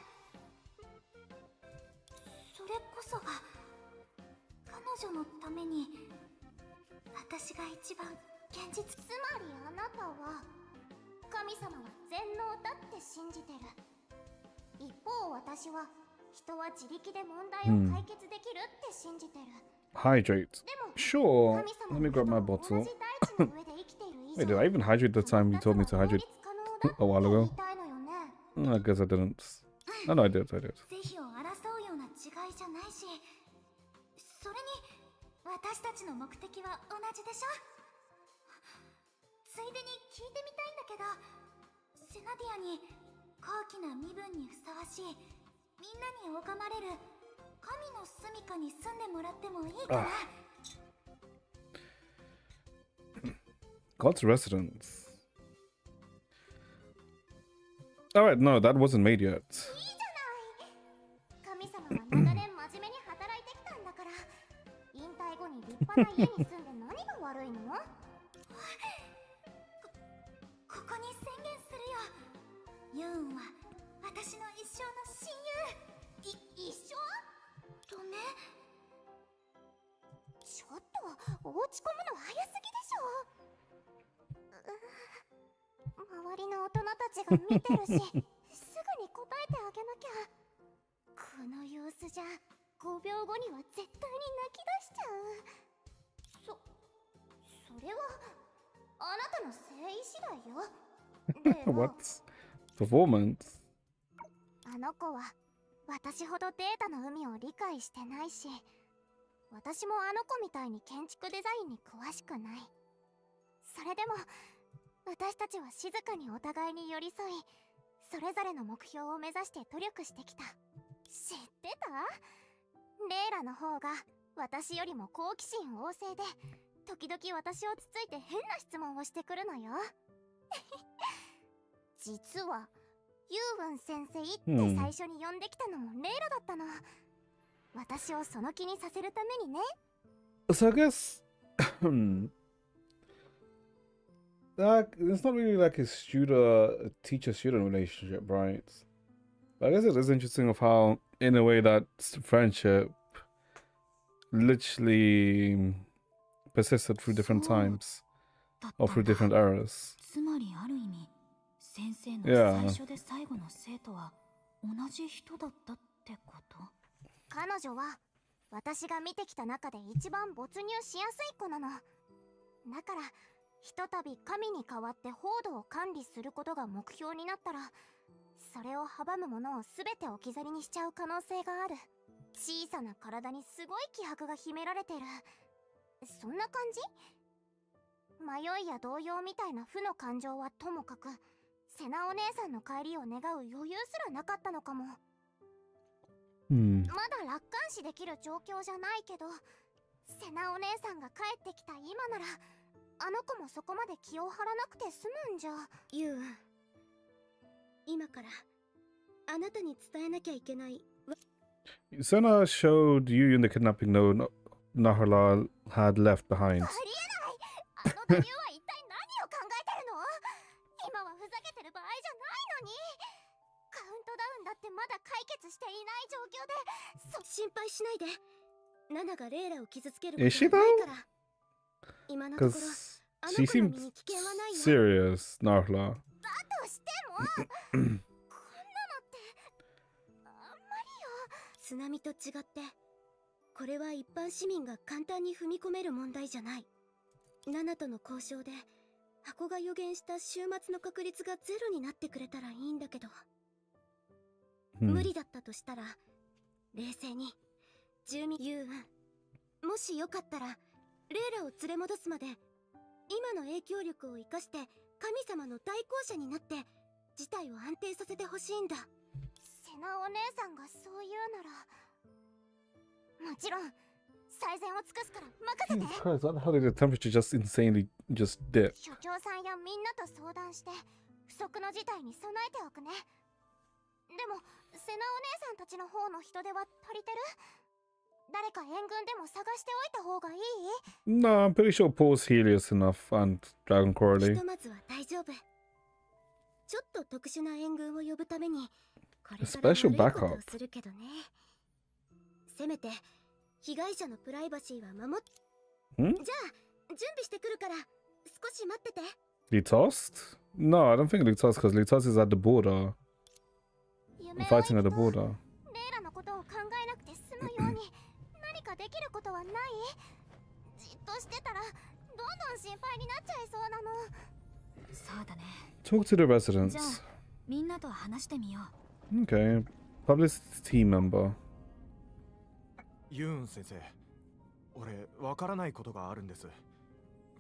それこそが彼女のために私が一番現実。つまりあなたは神様は全能だって信じてる。一方私は人は自力で問題を解決できるって信じてる。 Hydrate. Sure. Let me grab my bottle. Wait, did I even hydrate the time you told me to hydrate a while ago? I guess I didn't. No, I did. 是非を争うような違いじゃないし、それに私たちの目的は同じでしょ。ついでに聞いてみたいんだけど、セナディアに高貴な身分にふさわしい、みんなに拝まれる神の住処に住んでもらってもいいかな。God's residence. Alright, no, that wasn't made yet. いいじゃない。神様は長年真面目に働いてきたんだから、引退後に立派な家に住んで何が悪いの？ここに宣言するよ。ユーンは私の一生の親友。一生？とね。ちょっと落ち込むの早すぎでしょ。周りの大人たちが見てるし、すぐに答えてあげなきゃ。この様子じゃ5秒後には絶対に泣き出しちゃう。それはあなたの誠意次第よ。What? Performance? あの子は私ほどデータの海を理解してないし、私もあの子みたいに建築デザインに詳しくない。それでも私たちは静かにお互いに寄り添い、それぞれの目標を目指して努力してきた。知ってた？レイラの方が私よりも好奇心旺盛で、時々私をつついて変な質問をしてくるのよ。実はユーウン先生って最初に呼んできたのもレイラだったの。私をその気にさせるためにね。So I guess it's not really like a teacher-student relationship, right? But I guess it is interesting of how, in a way, that friendship literally persisted through different times or through different eras. つまりある意味、先生の最初で最後の生徒は同じ人だったってこと？彼女は私が見てきた中で一番没入しやすい子なの。だからひとたび神に代わって報道を管理することが目標になったら、それを阻むものを全て置き去りにしちゃう可能性がある。小さな体にすごい気迫が秘められてる。そんな感じ？迷いや動揺みたいな負の感情はともかく、セナお姉さんの帰りを願う余裕すらなかったのかも。まだ楽観視できる状況じゃないけど、セナお姉さんが帰ってきた今なら、あの子もそこまで気を張らなくて済むんじゃ。ユウン、今からあなたに伝えなきゃいけない。Senna showed you in the kidnapping note Nahala had left behind. ありえない。あのダリューは一体何を考えてるの？今はふざけてる場合じゃないのに。カウントダウンだってまだ解決していない状況で。心配しないで。ナナがレイラを傷つけることはないから。今のところ She seemed serious, Narla. だとしてもこんなのってあんまりよ。津波と違って、これは一般市民が簡単に踏み込める問題じゃない。ナナとの交渉で箱が予言した終末の確率がゼロになってくれたらいいんだけど、無理だったとしたら冷静に住民ユウン、もしよかったらレイラを連れ戻すまで今の影響力を生かして神様の対抗者になって事態を安定させてほしいんだ。セナお姉さんがそう言うなら、もちろん最善を尽くすから任せて。 Jesus Christ, how did the temperature just insanely just dip? 所長さんやみんなと相談して不測の事態に備えておくね。でもセナお姉さんたちの方の人手は足りてる？誰か援軍でも探しておいた方がいい？ No, I'm pretty sure Paul's Helios enough and Dragon Coralie. ひとまずは大丈夫。ちょっと特殊な援軍を呼ぶためにこれから悪いことをするけどね。せめて被害者のプライバシーは守っ。じゃあ準備してくるから少し待ってて。 Lutost? No, I don't think Lutost, because Lutost is at the border. Fighting at the border. レイラのことを考えなくて済むように何かできることはない？じっとしてたらどんどん心配になっちゃいそうなの。そうだね。Talk to the residents. じゃあみんなと話してみよう。Okay. Publicity team member. ユーン先生、俺わからないことがあるんです。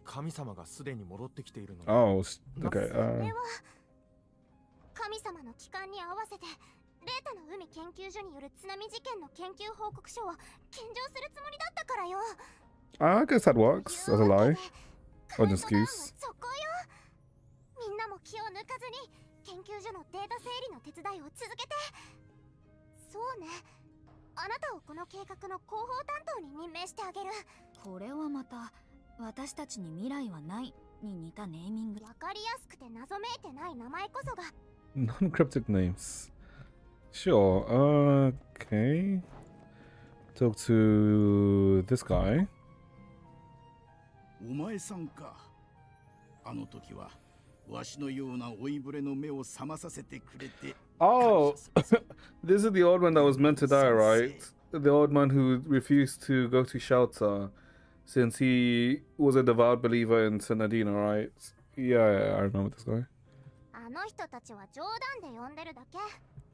神様がすでに戻ってきているの。Oh, okay. それは神様の帰還に合わせてレータの海研究所による津波事件の研究報告書を献上するつもりだったからよ。I guess that works as a lie or an excuse. そこよ。みんなも気を抜かずに研究所のデータ整理の手伝いを続けて。そうね。あなたをこの計画の広報担当に任命してあげる。これはまた私たちに未来はないに似たネーミング。わかりやすくて謎めいてない名前こそが。Non-cryptic names. Sure. Okay. Talk to this guy. お前さんか。あの時はわしのような老いぼれの目を覚まさせてくれて。Oh, this is the old man that was meant to die, right? The old man who refused to go to shelter since he was a devout believer in Senadina, right? Yeah, I remember this guy. あの人たちは冗談で呼んでるだけ。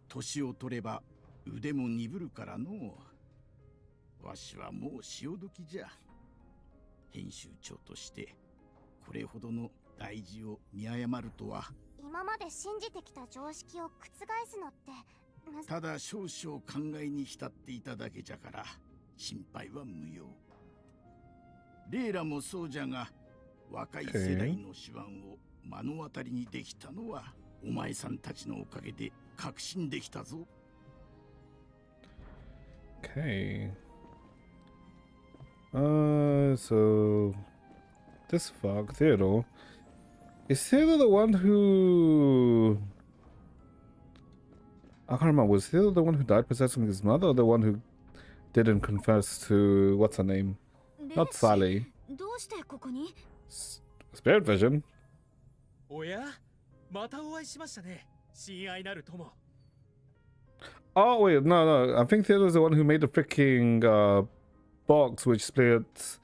年を取れば腕も鈍るからの。わしはもう潮時じゃ。編集長としてこれほどの大事を見誤るとは。今まで信じてきた常識を覆すのってただ少々考えに浸っていただけじゃから心配は無用。レイラもそうじゃが、若い世代の手腕を目の当たりにできたのはお前さんたちのおかげで確信できたぞ。Okay. So this fuck Theodore. Is Theodore the one who I can't remember, was Theodore the one who died possessing his mother or the one who didn't confess to what's her name? Not Sally. どうしてここに？ Spirit vision. おや、またお会いしましたね。親愛なる友。 Oh wait, no. I think Theodore's the one who made the freaking box which split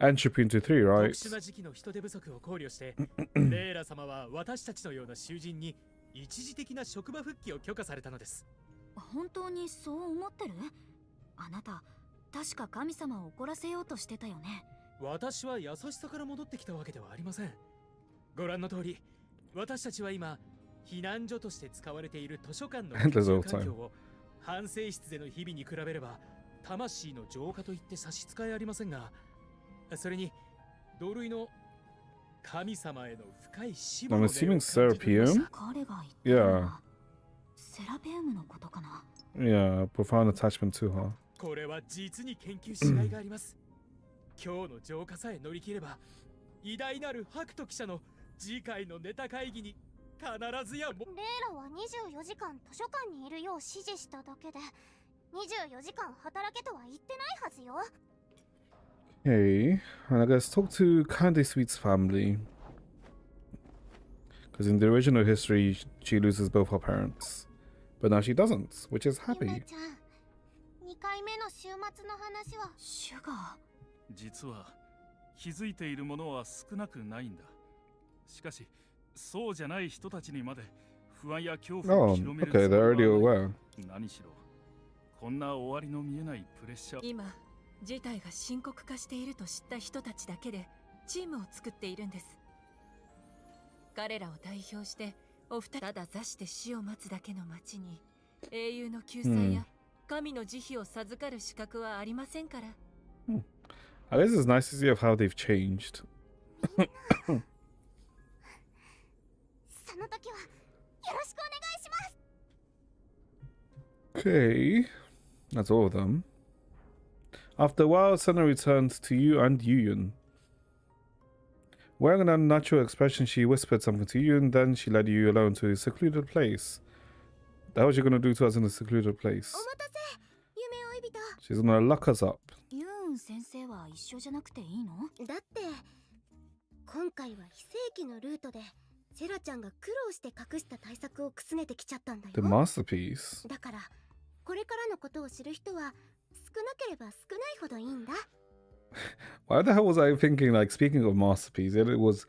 entropy into 3, right? 特殊な時期の人手不足を考慮して、レイラ様は私たちのような囚人に一時的な職場復帰を許可されたのです。本当にそう思ってる？あなた、確か神様を怒らせようとしてたよね。私は優しさから戻ってきたわけではありません。ご覧の通り、私たちは今、避難所として使われている図書館の研究環境を反省室での日々に比べれば、魂の浄化といって差し支えありませんが、それに同類の神様への深い死亡 I'm の assuming Serapeum? 彼が言ったの Yeah. はセラペウムのことかな。Yeah, profound attachment to her. これは実に研究しがいがあります。今日の浄化さえ乗り切れば、偉大なるハクト記者の次回のネタ会議に必ずやも。レイラは24時間図書館にいるよう指示しただけで、24時間働けとは言ってないはずよ。Okay, and I guess talk to Candy Sweet's family. Because in the original history, she loses both her parents. But now she doesn't, which is ゆ happy. めちゃん、2回目の週末の話は。シュガー。実は気づいているものは少なくないんだ。しかし、そうじゃない人たちにまで不安や恐怖を Oh, 広める okay, they're already はない。 aware. 何しろ、こんな終わりの見えないプレッシャー。今、事態が深刻化していると知った人たちだけでチームを作っているんです。彼らを代表してお二人ただ座して死を待つだけの町に英雄の救済や神の慈悲を授かる資格はありませんから。I guess it's nice to see of how they've changed. その時はよろしくお願いします。 Okay, that's all of them. After a while, Senna returned to you and Yuyun. Wearing an unnatural expression, she whispered something to you, and then she led you alone to a secluded place. The hell is she gonna do to us in a secluded place? お待たせ、夢追い人。 She's gonna lock us up. ユーン先生は一緒じゃなくていいの？だって今回は非正規のルートでセラちゃんが苦労して隠した対策をくすねてきちゃったんだよ。 The masterpiece. だからこれからのことを知る人は少なければ少ないほどいいんだ。 Why the hell was I thinking, like, speaking of masterpiece, it was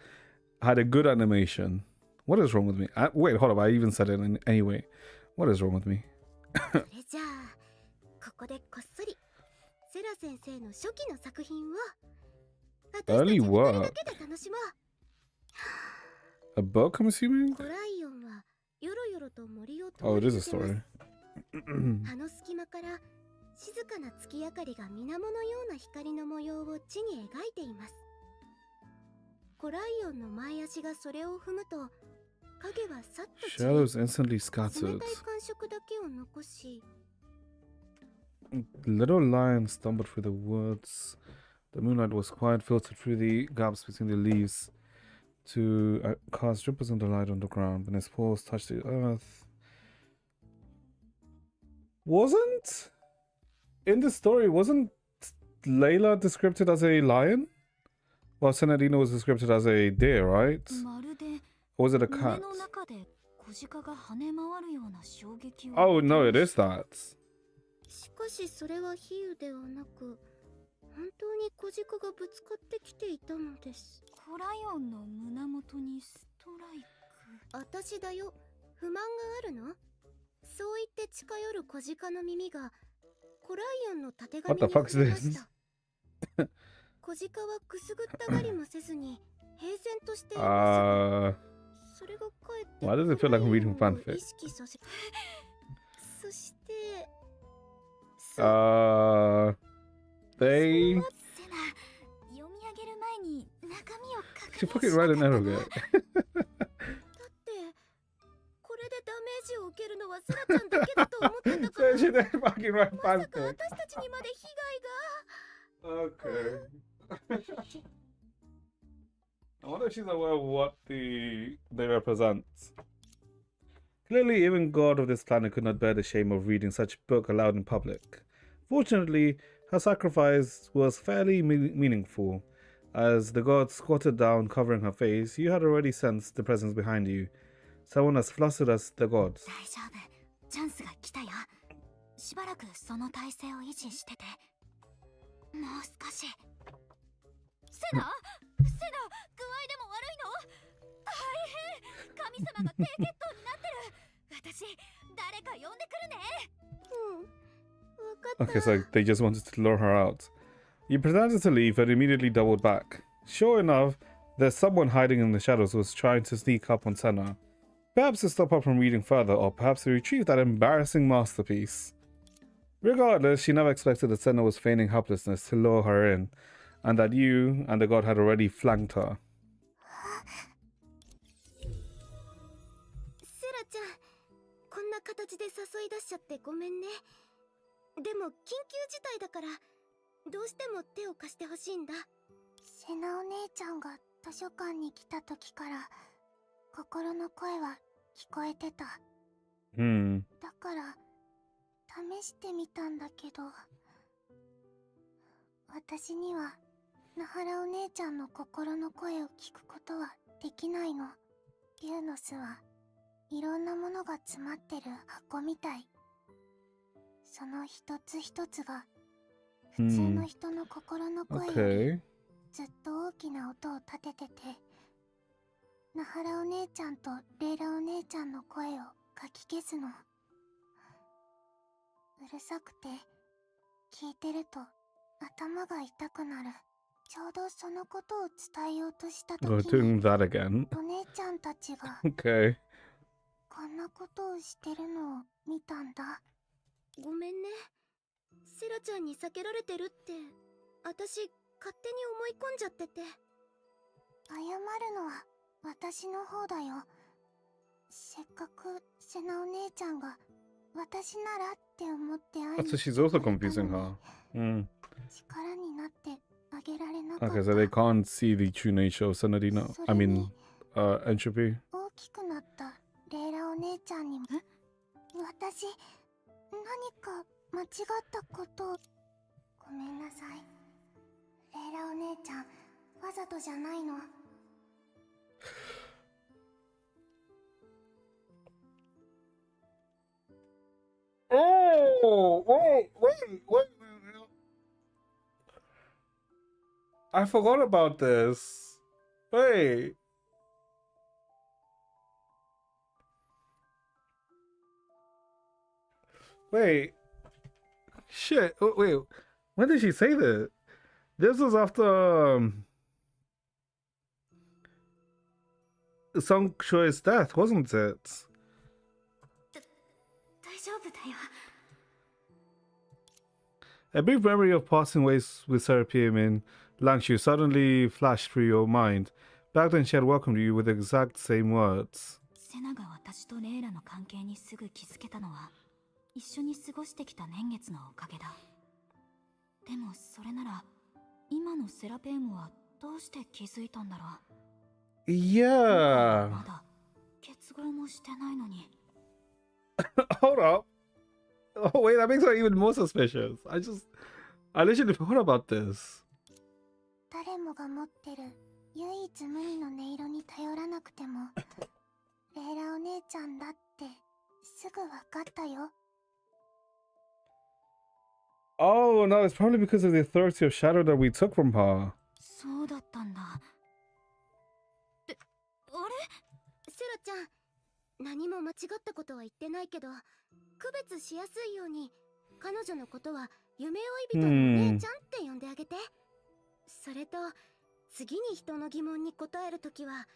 had a good animation. What is wrong with me? Wait, hold up, I even said it anyway. What is wrong with me? それじゃあここでこっそりセラ先生の初期の作品を Early work. A book, I'm assuming? コライオンはよろよろと森を通 Oh, it り is a 抜けます。 story. 葉の隙間から静かな月明かりが水面のような光の模様を地に描いています。コライオンの前足がそれを踏むと影はさっと散り、 Shadows instantly 冷 scattered. たい感触だけを残し、 Little lion stumbled through the woods. The moonlight was quiet, filtered through the gaps between the leaves to cast ripples of the light on the ground. When his paws touched the earth. In the story, wasn't Layla described as a lion? Well, Senadina was described as a deer, right? まるで Or was it a 胸 cat? の中で小鹿が跳ね回るような衝撃を Oh, no, it is that. しかしそれは比喩ではなく、本当に小鹿がぶつかってきていたのです。コライオンの胸元にストライク。私だよ。不満があるの？そう言って近寄る小鹿の耳がコライオンのたてがみに What the fuck is 触れまし this? た。小鹿はくすぐったがりもせずに平然としています。それがかえって Why does it feel like I'm reading コライオンを fanfic? 意識させそして They... セナ、読み上げる前に中身を確 She 認 fucking しな write か an ったな。 arrogant. だってこれでダメージを受けるのはセラちゃんだけだと思ってたから So she didn't fucking write まさか fanfic. 私たちにまで被害が Okay. I wonder if she's aware of what they represent. Clearly, even God of this planet could not bear the shame of reading such a book aloud in public. Fortunately, her sacrifice was fairly meaningful. As the god squatted down, covering her face, you had already sensed the presence behind you. Someone as flustered as the gods. 大丈夫。チャンスが来たよ。しばらくその体勢を維持してて。もう少し。セナ、具合でも悪いの？大変。神様が低血糖になってる。私、誰か呼んでくるね。わかった。 Okay, so they just wanted to lure her out. You pretended to leave, but immediately doubled back. Sure enough, there's someone hiding in the shadows who was trying to sneak up on Senna. Perhaps to stop her from reading further, or perhaps to retrieve that embarrassing masterpiece. Regardless, she never expected that Senna was feigning helplessness to lure her in, and that you and the god had already flanked her. セラちゃん、こんな形で誘い出しちゃってごめんね。でも緊急事態だからどうしても手を貸してほしいんだ。セナお姉ちゃんが図書館に来た時から心の声は聞こえてた。だから試してみたんだけど、私にはナハラお姉ちゃんの心の声を聞くことはできないの。リューノスはいろんなものが詰まってる箱みたい。その一つ一つが普通の人の心の声よりずっと大きな音を立ててて、ナハラお姉ちゃんとレイラお姉ちゃんの声をかき消すの。うるさくて聞いてると頭が痛くなる。ちょうどそのことを伝えようとした時 Doing に that again. お姉ちゃんたちが Okay. こんなことをしてるのを見たんだ。ごめんね。セラちゃんに避けられてるって私勝手に思い込んじゃってて。謝るのは私の方だよ。せっかくセナお姉ちゃんが私ならって思って会いに So she's also confusing her. 力になってあげられなかった。 Okay, so they can't see the true nature of Senadina. I mean, entropy. 大きくなったレイラお姉ちゃんにも私何か間違ったことを。ごめんなさい。レイラお姉ちゃんわざとじゃないの。Oh, wait. I forgot about this. Wait. Wait. Shit. Wait. When did she say that? This was after Song Shue's death, wasn't it? 大丈夫だよ。 A brief memory of passing ways with Serapium in Langshu suddenly flashed through your mind. Back then she had welcomed you with the exact same words. セナが私とレイラの関係にすぐ気づけたのは一緒に過ごしてきた年月のおかげだ。でもそれなら今のセラペームはどうして気づいたんだろう。 Yeah. まだ結合もしてないのに。 Hold up. Oh wait, that makes her even more suspicious. I literally forgot about this. 誰もが持ってる唯一無二の音色に頼らなくてもレイラお姉ちゃんだってすぐ分かったよ。 Oh no, it's probably because of the authority of shadow that we took from her. そうだったんだ。あれ？セラちゃん、何も間違ったことは言ってないけど、区別しやすいように彼女のことは夢追い人のお姉ちゃんって呼んであげて。それと次に人の疑問に答えるときは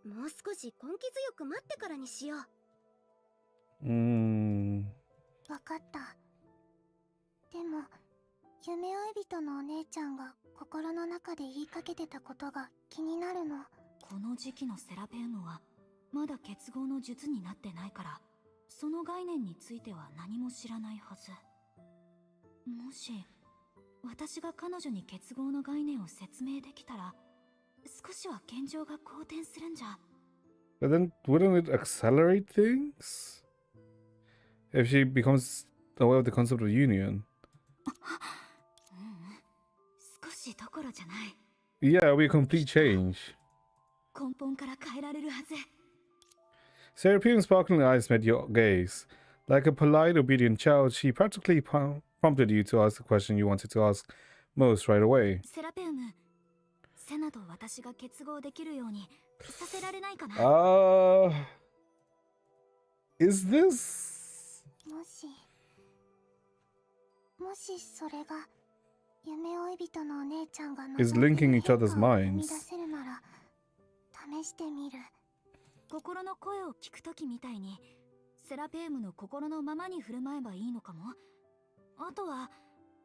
もう少し根気強く待ってからにしよう。分かった。でも夢追い人のお姉ちゃんが心の中で言いかけてたことが気になるの。この時期のセラペームはまだ結合の術になってないからその概念については何も知らないはず。もし私が彼女に結合の概念を説明できたら少しは現状が好転するんじゃ。 But then wouldn't it accelerate things? If she becomes aware of the concept of union? 少しどころじゃない。 Yeah, it'll be a complete change. 根本から変えられるはず。 Serapium's sparkling eyes met your gaze. Like a polite, obedient child, she practically prompted you to ask the question you wanted to ask most right away. セラペウム、セナと私が結合できるようにさせられないかな。Is this? もしそれが夢追い人のお姉ちゃんが Is linking each other's minds. 出せるなら試してみる。心の声を聞くときみたいにセラペームの心のままに振る舞えばいいのかも。あとは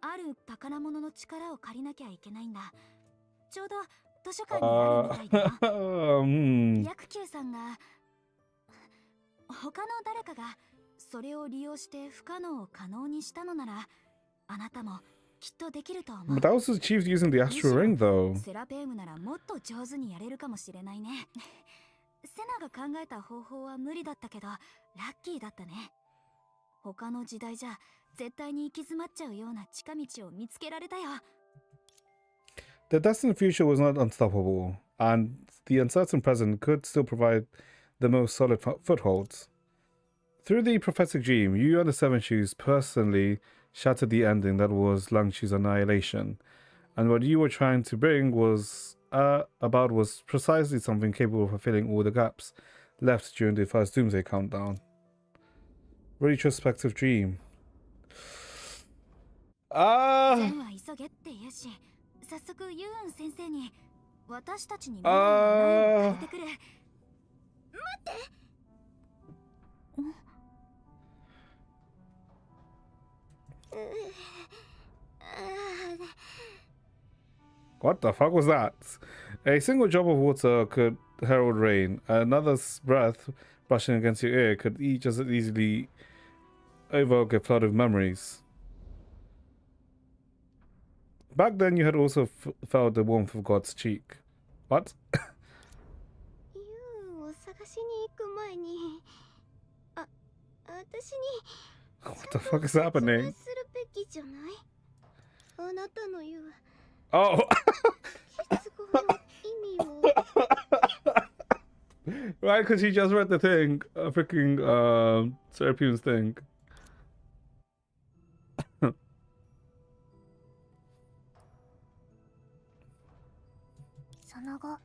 ある宝物の力を借りなきゃいけないんだ。ちょうど図書館にあるみたいだな。ヤクキューさんが他の誰かがそれを利用して不可能を可能にしたのならあなたもきっとできると思う。 But that was achieved using the astral ring, though. セラペームならもっと上手にやれるかもしれないね。セナが考えた方法は無理だったけどラッキーだったね。他の時代じゃ絶対に行き詰まっちゃうような近道を見つけられたよ。 The destined future was not unstoppable, and the uncertain present could still provide the most solid footholds. Through the prophetic dream, you and the Seven Shoes personally shattered the ending that was Langshu's annihilation, and what you were trying to bring was precisely something capable of fulfilling all the gaps left during the first Doomsday countdown. Retrospective dream. 早速ユーン先生に私たちに未来の苗を借りてくる。待って。What the fuck was that? A single drop of water could herald rain. Another's breath brushing against your ear could just as easily evoke a flood of memories. Back then, you had also felt the warmth of God's cheek. What? ユーンを探しに行く前に、私に What the fuck is happening? するべきじゃない？あなたの言う Oh! 結合の意味を Right, because he just read the thing, freaking Serapium's thing. その後、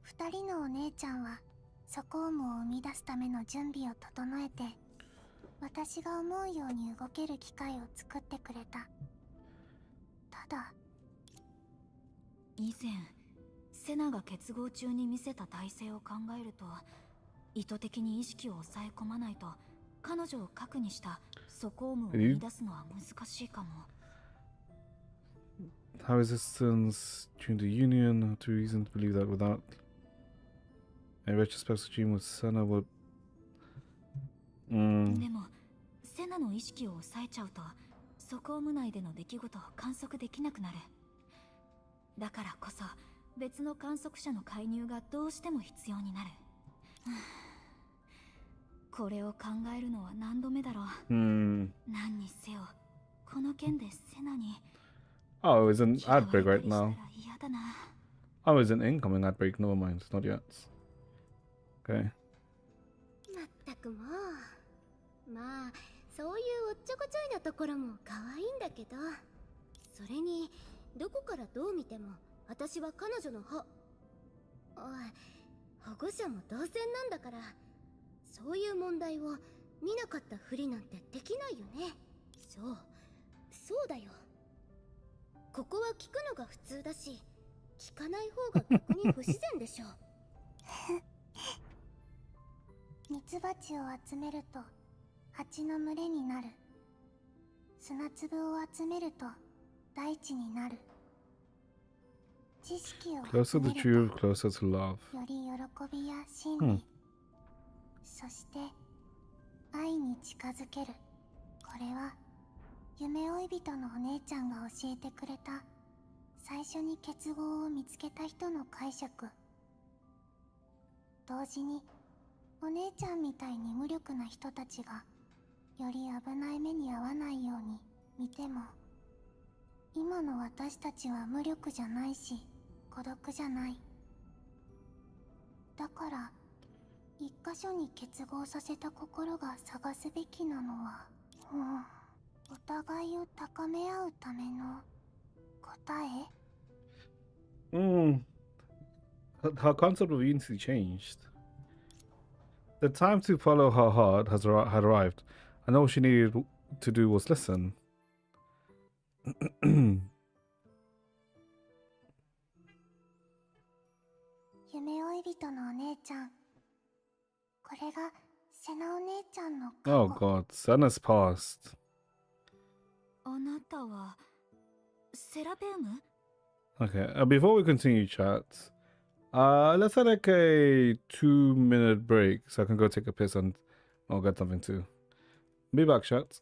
二人のお姉ちゃんはソコームを生み出すための準備を整えて、私が思うように動ける機械を作ってくれた。ただ、以前セナが結合中に見せた体勢を考えると意図的に意識を抑え込まないと彼女を核にした素行務を生み出すのは難しいかも。How resistance during the Union to reason to believe that without a retrospective stream with Senna would でもセナの意識を抑えちゃうと素行務内での出来事を観測できなくなる。だからこそ別の観測者の介入がどうしても必要になる。これを考えるのは何度目だろう。何にせよこの件でセナに Oh, it's an ad break right now. Oh, it's an incoming ad break. Never mind, it's not yet. Okay. まったくもう。まあ、そういうおっちょこちょいなところも可愛いんだけど、それにどこからどう見ても私は彼女のおい、保護者も同然なんだから、そういう問題を見なかったふりなんてできないよね。そうだよ。ここは聞くのが普通だし、聞かない方が逆に不自然でしょ。ミツバチを集めると蜂の群れになる。砂粒を集めると大地になる。知識を Closer to truth, closer to love. より喜びや真理、そして愛に近づける。これは夢追い人のお姉ちゃんが教えてくれた、最初に結合を見つけた人の解釈。同時にお姉ちゃんみたいに無力な人たちがより危ない目に遭わないように見ても、今の私たちは無力じゃないし孤独じゃない。だから一箇所に結合させた心が探すべきなのは、お互いを高め合うための答え。Her concept of unity changed. The time to follow her heart had arrived, and all she needed to do was listen. 夢追い人のお姉ちゃん、これがセナお姉ちゃんの過去。 Oh god, Senna's past. あなたはセラペウム？ Okay, before we continue, chat, let's have like a 2-minute break so I can go take a piss and I'll get something too. Be back, chat.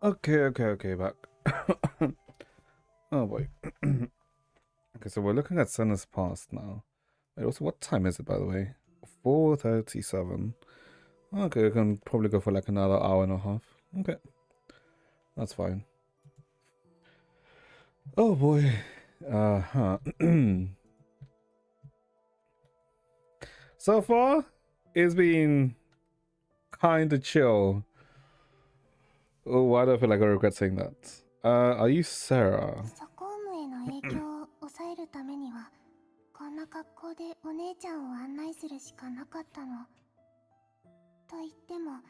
Okay, back. Oh boy. Okay, so we're looking at Senna's past now. Wait, also, what time is it, by the way? 4:37. Okay, we can probably go for like another hour and a half. Okay, that's fine. Oh boy. Uh-huh. So far, it's been kind of chill. Oh, why do I feel like I regret saying that? Are you Sarah? ソコームへの影響を抑えるためにはこんな格好でお姉ちゃんを案内するしかなかったの。と言っても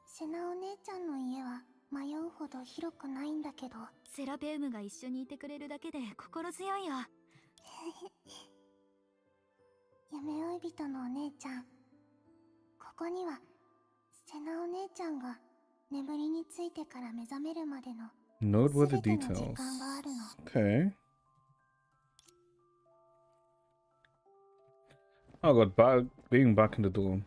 セナお姉ちゃんの家は迷うほど広くないんだけど。セラペウムが一緒にいてくれるだけで心強いよ。夢追い人のお姉ちゃん、ここにはセナお姉ちゃんが眠りについてから目覚めるまでの Noteworthy 全ての details. 時間があるの。 Okay. Oh god, being back in the dorm.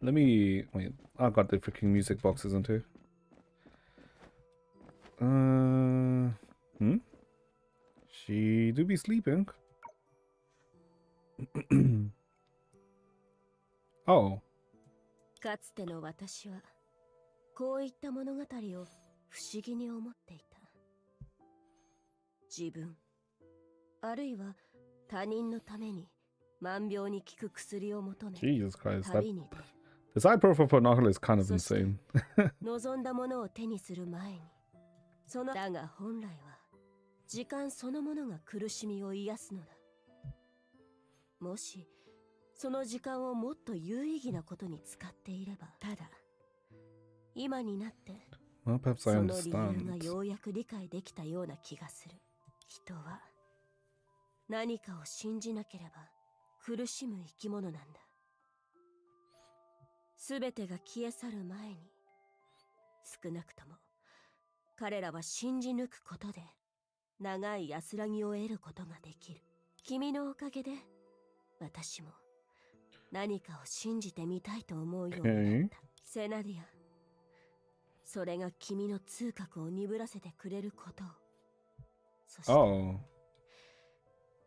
Let me wait. I got the freaking music box, isn't it? She do be sleeping. Oh. かつての私はこういった物語を不思議に思っていた。自分あるいは他人のために万病に効く薬を求め Jesus Christ, 旅に出る。 the side profile for Nahal is kind of insane. 望んだものを手にする前にそのだが本来は時間そのものが苦しみを癒すのだ。もしその時間をもっと有意義なことに使っていれば、ただ今になって Well, perhaps そ I の理由が understand. ようやく理解できたような気がする。人は何かを信じなければ苦しむ生き物なんだ。すべてが消え去る前に、少なくとも彼らは信じ抜くことで長い安らぎを得ることができる。君のおかげで私も何かを信じてみたいと思うようになった。セナディア、それが君の痛覚を鈍らせてくれることを。そして、Oh.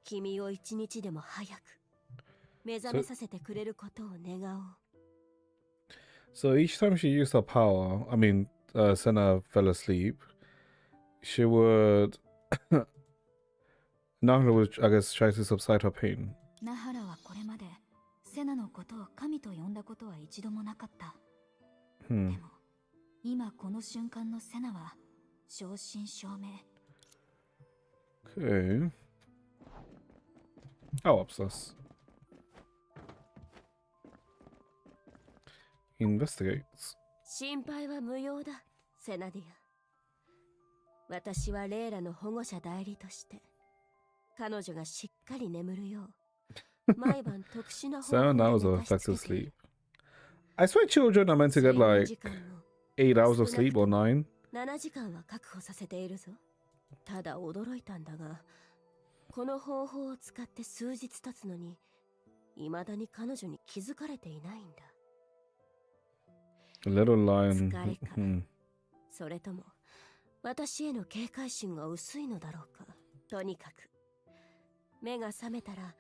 君を一日でも早く目覚めさせてくれることを願おう。So each time she used her power, I mean, Senna fell asleep, she would. Nahla would, I guess, try to subside her pain. ナハラはこれまでセナのことを神と呼んだことは一度もなかった。でも今この瞬間のセナは正真正銘。Okay. Oh, upstairs. Investigates. 心配は無用だ、セナディア。私はレイラの保護者代理として彼女がしっかり眠るよう毎晩特殊な方法 7 hours で of 寝かしつけ effective ている。 sleep. I swear children are meant to get like 8 hours of sleep or 9. 7時間は確保させているぞ。ただ驚いたんだが、この方法を使って数日経つのに未だに彼女に気づかれていないんだ。 A little lion. 疲れか、それとも私への警戒心が薄いのだろうか。とにかく目が覚めたら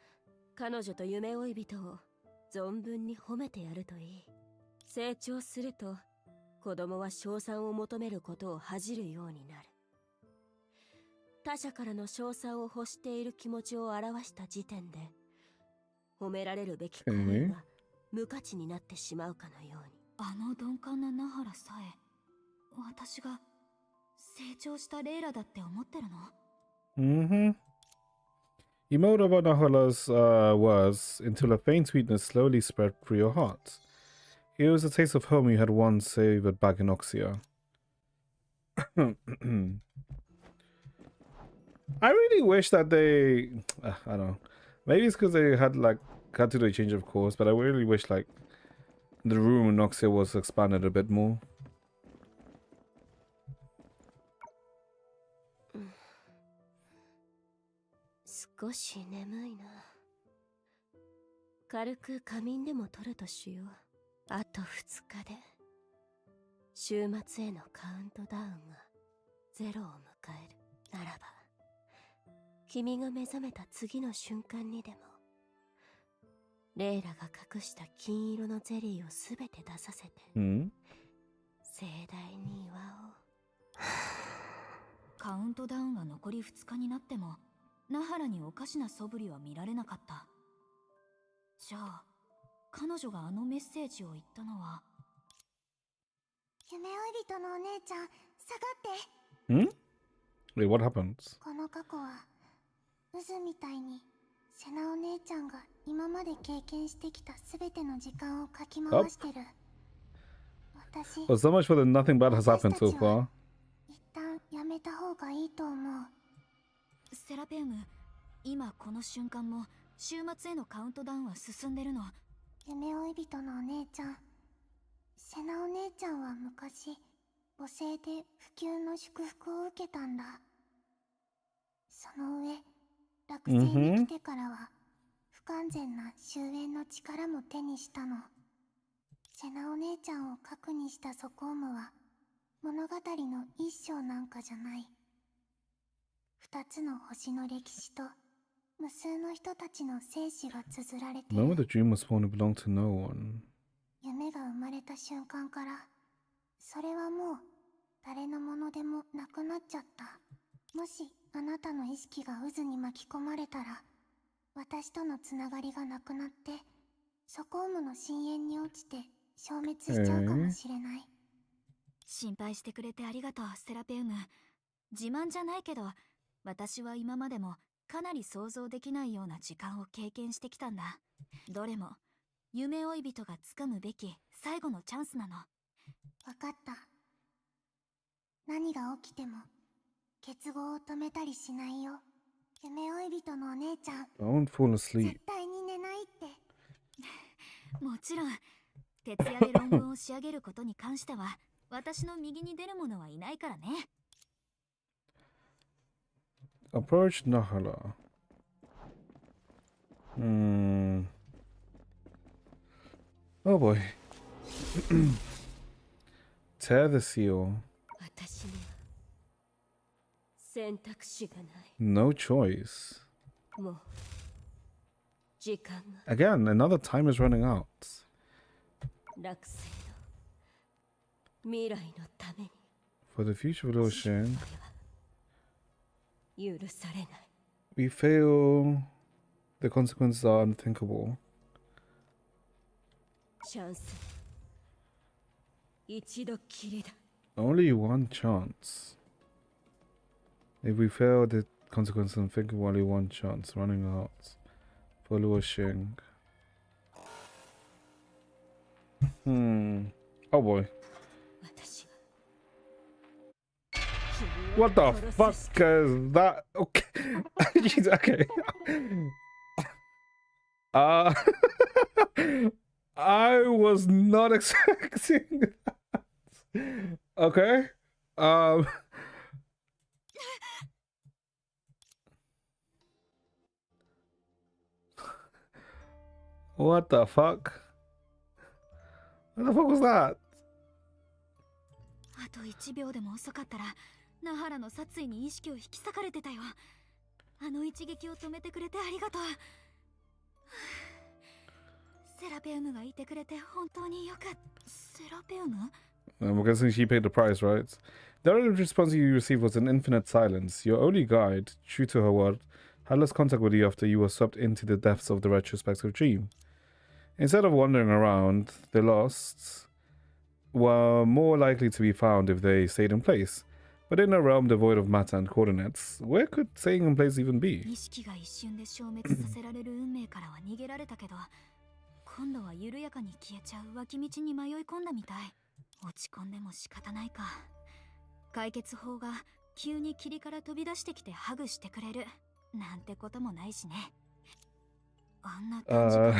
彼女と夢追い人を存分に褒めてやるといい。成長すると子供は称賛を求めることを恥じるようになる。他者からの称賛を欲している気持ちを表した時点で褒められるべき行為が無価値になってしまうかのように。あの鈍感なナハラさえ私が成長したレイラだって思ってるの？ Mm-hmm. You mulled over Nahala's words until a faint sweetness slowly spread through your heart. It was a taste of home you had once savored back in Oxia. I really wish that they, I don't know, maybe it's because they had to do a change of course, but I really wish like the room in Oxia was expanded a bit more. 少し眠いな。軽く仮眠でも取るとしよう。あと2日で週末へのカウントダウンが0を迎えるならば、君が目覚めた次の瞬間にでもレイラが隠した金色のゼリーをすべて出させて、Hmm? 盛大に祝おう。カウントダウンが残り2日になってもナハラにおかしな素振りは見られなかった。じゃあ彼女があのメッセージを言ったのは、夢追い人のお姉ちゃん、下がって。 Hmm? Wait, what happens? この過去は渦みたいにセナお姉ちゃんが今まで経験してきたすべての時間をかき回してる。私、 Well, so much for the nothing bad has happened so far. 一旦やめた方がいいと思う。セラペウム、今この瞬間も週末へのカウントダウンは進んでるの。夢追い人のお姉ちゃん、セナお姉ちゃんは昔母性で不朽の祝福を受けたんだ。その上、落星に来てからは不完全な終焉の力も手にしたの。セナお姉ちゃんを核にしたソコームは物語の一章なんかじゃない。二つの星の歴史と無数の人たちの生死が綴られて The る。 moment the dream was born, it belonged to no one. 夢が生まれた瞬間からそれはもう誰のものでもなくなっちゃった。もしあなたの意識が渦に巻き込まれたら、私とのつながりがなくなってソコームの深淵に落ちて消滅しちゃうかもしれない。心配してくれてありがとう、セラペウム。自慢じゃないけど、私は今までもかなり想像できないような時間を経験してきたんだ。どれも夢追い人が掴むべき最後のチャンスなの。わかった。何が起きても結合を止めたりしないよ。夢追い人のお姉ちゃん、 Don't fall asleep. 絶対に寝ないって。もちろん、徹夜で論文を仕上げることに関しては私の右に出る者はいないからね。Approach Nahala. Oh boy. Tear the seal. 私には選択肢がない。 No choice. もう時間が Again, another time is running out. 落星の未来のために For the future of Ocean, 許されない。 we fail. The consequences are unthinkable. チャンス一度きりだ。 Only one chance. If we fail, the consequences are unthinkable. Only one chance. Running out. For Luoxing. Oh boy. 私は What the fuck is that? Okay. Jeez, okay. I was not expecting that. Okay. What the fuck? What the fuck was that? あと1秒でも遅かったらナハラの殺意に意識を引き裂かれてたよ。あの一撃を止めてくれてありがとう。セラペウムがいてくれて本当によかった。セラペウム？ I'm guessing she paid the price, right? The only response you received was an infinite silence. Your only guide, true to her word, had lost contact with you after you were swept into the depths of the retrospective dream. Instead of wandering around, the lost were more likely to be found if they stayed in place. But in a realm devoid of matter and coordinates, where could staying in place even be? 意識が一瞬で消滅させられる運命からは逃げられたけど、今度は緩やかに消えちゃう脇道に迷い込んだみたい。落ち込んでも仕方ないか。解決法が急に霧から飛び出してきてハグしてくれるなんてこともないしね。あんな短時間で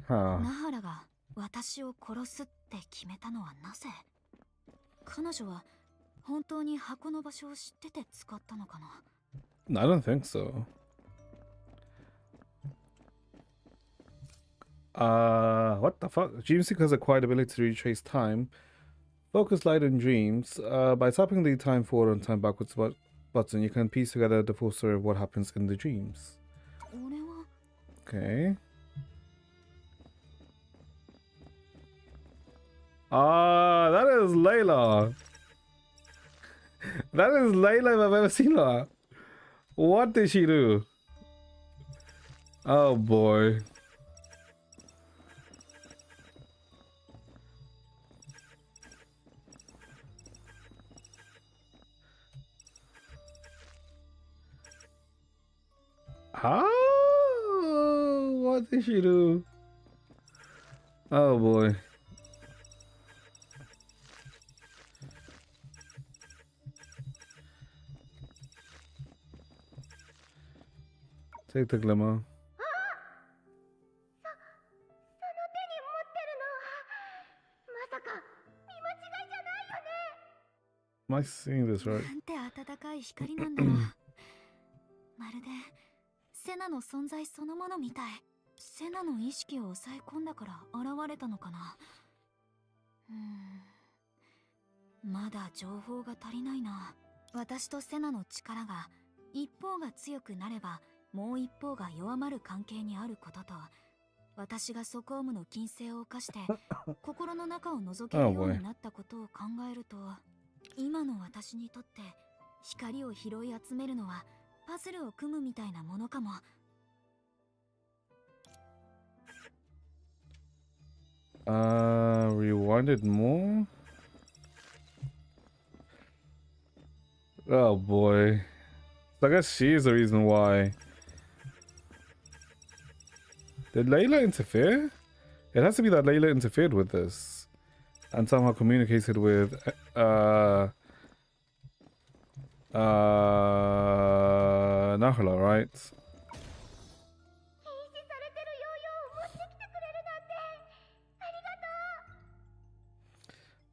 ナハラが私を殺すって決めたのはなぜ？彼女は本当に箱の場所を知ってて使ったのかな？ I don't think so. What the fuck? Dreamseeker has acquired ability to retrace time Focus light in dreams. By tapping the time forward and time backwards button, you can piece together the full story of what happens in the dreams. Okay. Ah, that is Layla. That is Layla if I've ever seen her. What did she do? Oh boy. Huh? What did she do? Oh boy. Take the glimmer. Am I seeing this right? なんて暖かい光なんだろう。まるでセナの存在そのものみたい。セナの意識を抑え込んだから現れたのかな。まだ情報が足りないな。私とセナの力が一方が強くなればもう一方が弱まる関係にあることと、私がソコームの禁制を犯して心の中を覗けるようになったことを考えると、今の私にとって光を拾い集めるのはパズルを組むみたいなものかも。Rewind it more? Oh boy. So I guess she is the reason why. Did Layla interfere? It has to be that Layla interfered with this and somehow communicated with Nahla, right?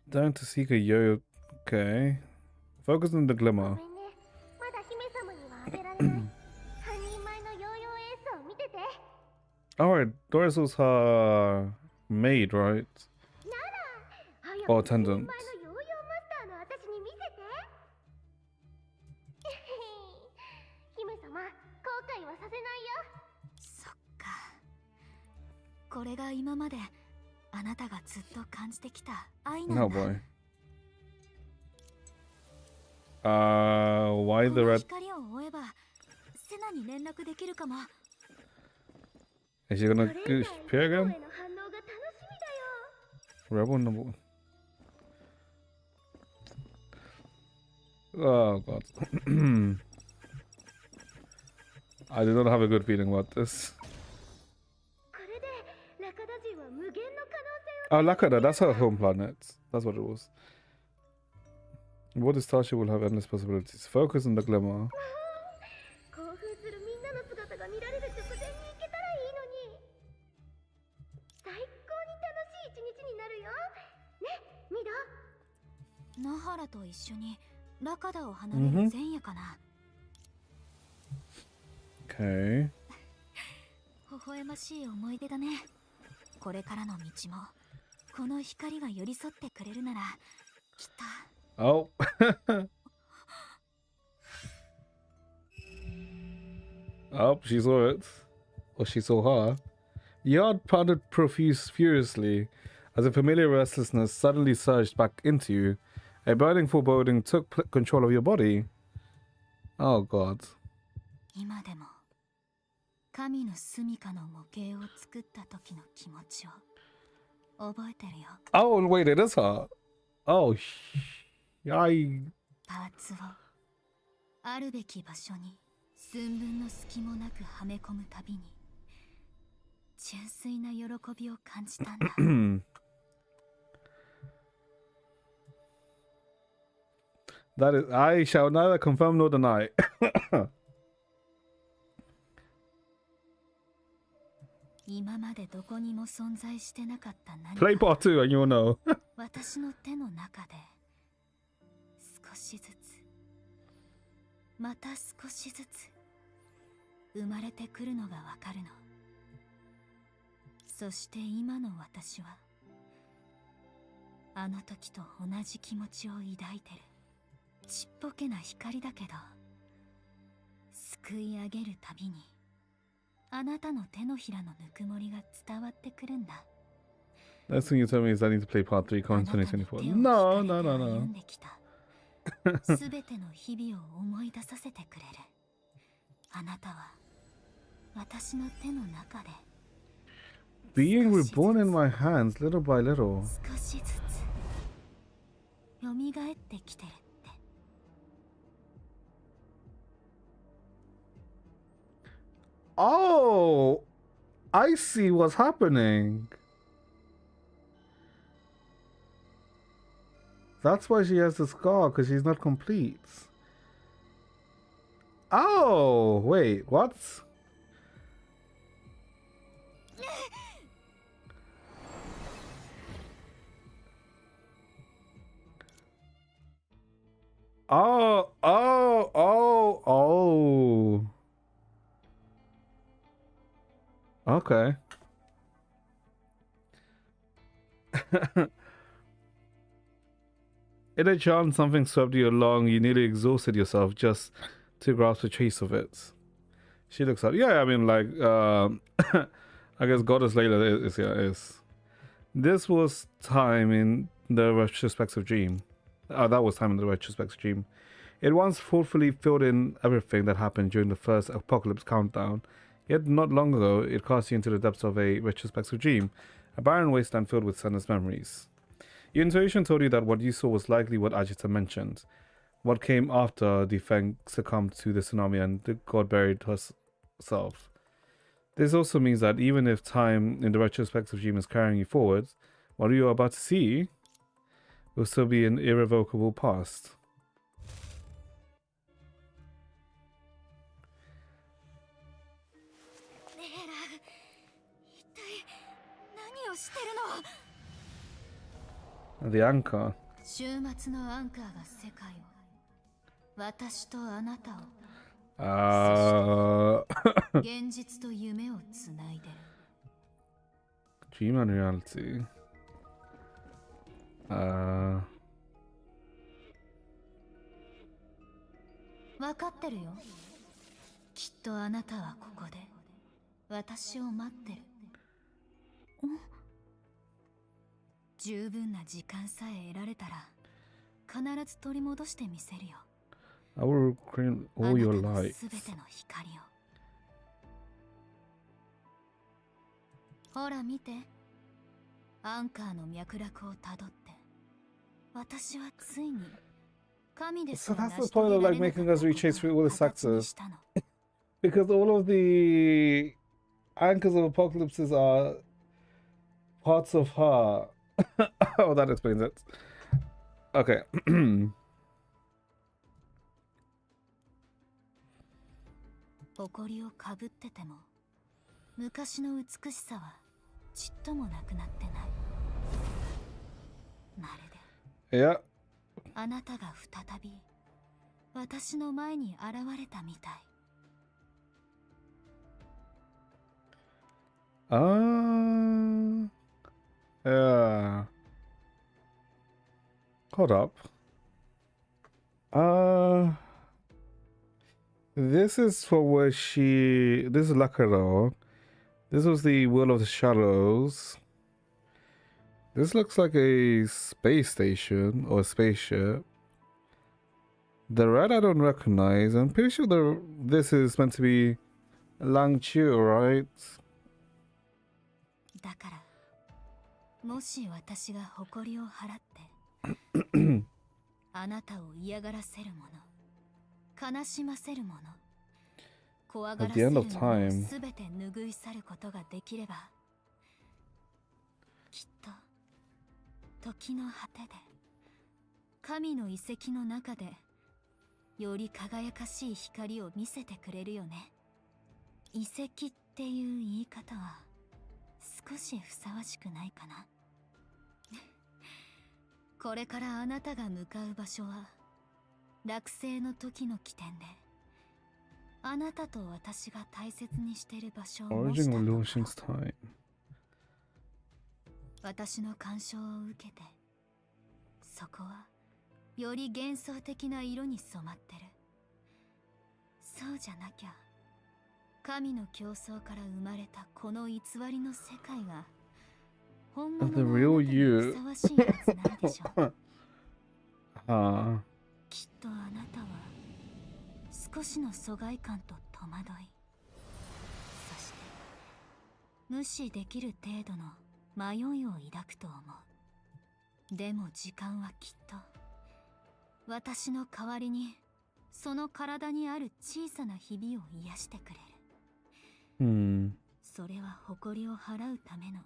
Down to seek a yo. Okay. Focus on the glimmer. Alright, Doris was her maid, right? Or attendant. Oh boy. Why the red? Is she gonna appear again? Rebel number 1. Oh god. I do not have a good feeling about this. Oh, Lakada, that's her home planet. That's what it was. What is Starship will have endless possibilities. Focus on the glimmer. Okay. 微笑ましい思い出だね。これからの道もこの光が寄り添ってくれるならきっと。Oh. Oh, she saw it. Or she saw her. Yard pounded furiously as a familiar restlessness suddenly surged back into you. A burning foreboding took control of your body. Oh god. 今でも神の住処の模型を作った時の気持ちを覚えてるよ。Oh, wait, it is her. Oh, I... パーツをあるべき場所に寸分の隙もなくはめ込むたびに純粋な喜びを感じたんだ。That is, I shall neither confirm nor deny. 今までどこにも存在してなかった何か Play part 2 and you'll know. 私の手の中で少しずつまた少しずつ生まれてくるのがわかるの。そして今の私はあの時と同じ気持ちを抱いてる。ちっぽけな光だけど、救い上げるたびにあなたの手のひらのぬくもりが伝わってくるんだ。 Last thing you told me is I need to play part 3 coming 2024. No, no, no, no. すべての日々を思い出させてくれる。あなたは私の手の中で Being reborn in my hands, little by little. 少しずつ蘇ってきてるって。 Oh, I see what's happening. That's why she has the scar, because she's not complete. Oh, wait, what? Oh, oh, oh, oh. Okay. In a chance something swept you along, you nearly exhausted yourself just to grasp a trace of it. She looks up. Yeah, I mean, like, I guess Goddess Layla is. This was time in the retrospective dream. That was time in the retrospective dream. It once thoughtfully filled in everything that happened during the first apocalypse countdown. Yet not long ago, it cast you into the depths of a retrospective dream, a barren wasteland filled with senseless memories. Your intuition told you that what you saw was likely what Ajita mentioned. What came after the Feng succumbed to the tsunami and the god buried herself. This also means that even if time in the retrospective dream is carrying you forward, what you are about to see will still be an irrevocable past. The anchor. 週末のアンカーが世界を、私とあなたを、現実と夢をつないでる。 Dream and reality. わかってるよ。きっとあなたはここで私を待ってる。十分な時間さえ得られたら必ず取り戻してみせるよ。 I will reclaim all your light. すべての光を。ほら見て。アンカーの脈絡をたどって、私はついに神です So that's the point of like making us rechase through all the sectors. Because all of the anchors of apocalypses are parts of her. Oh, that explains it. Okay. 誇りをかぶってても昔の美しさはちっともなくなってない。まるで Yeah. あなたが再び私の前に現れたみたい。Yeah. Hold up. This is for where this is Lakaro. This was the World of the Shadows. This looks like a space station or a spaceship. The red I don't recognize. I'm pretty sure this is meant to be Langchu, right? だからもし私が誇りを払ってあなたを嫌がらせるもの、悲しませるもの、怖がらせるものをすべて拭い去ることができれば、きっと時の果てで神の遺跡の中でより輝かしい光を見せてくれるよね。遺跡っていう言い方は少しふさわしくないかな。これからあなたが向かう場所は落成の時の起点で、あなたと私が大切にしている場所を模したところ。私の干渉を受けてそこはより幻想的な色に染まってる。そうじゃなきゃ神の競争から生まれたこの偽りの世界が本物 The のあ real なたに you. ふさわしいはずないでしょ。きっとあなたは少しの疎外感と戸惑い、そして無視できる程度の迷いを抱くと思う。でも時間はきっと私の代わりにその体にある小さなひびを癒してくれる。それは誇りを払うための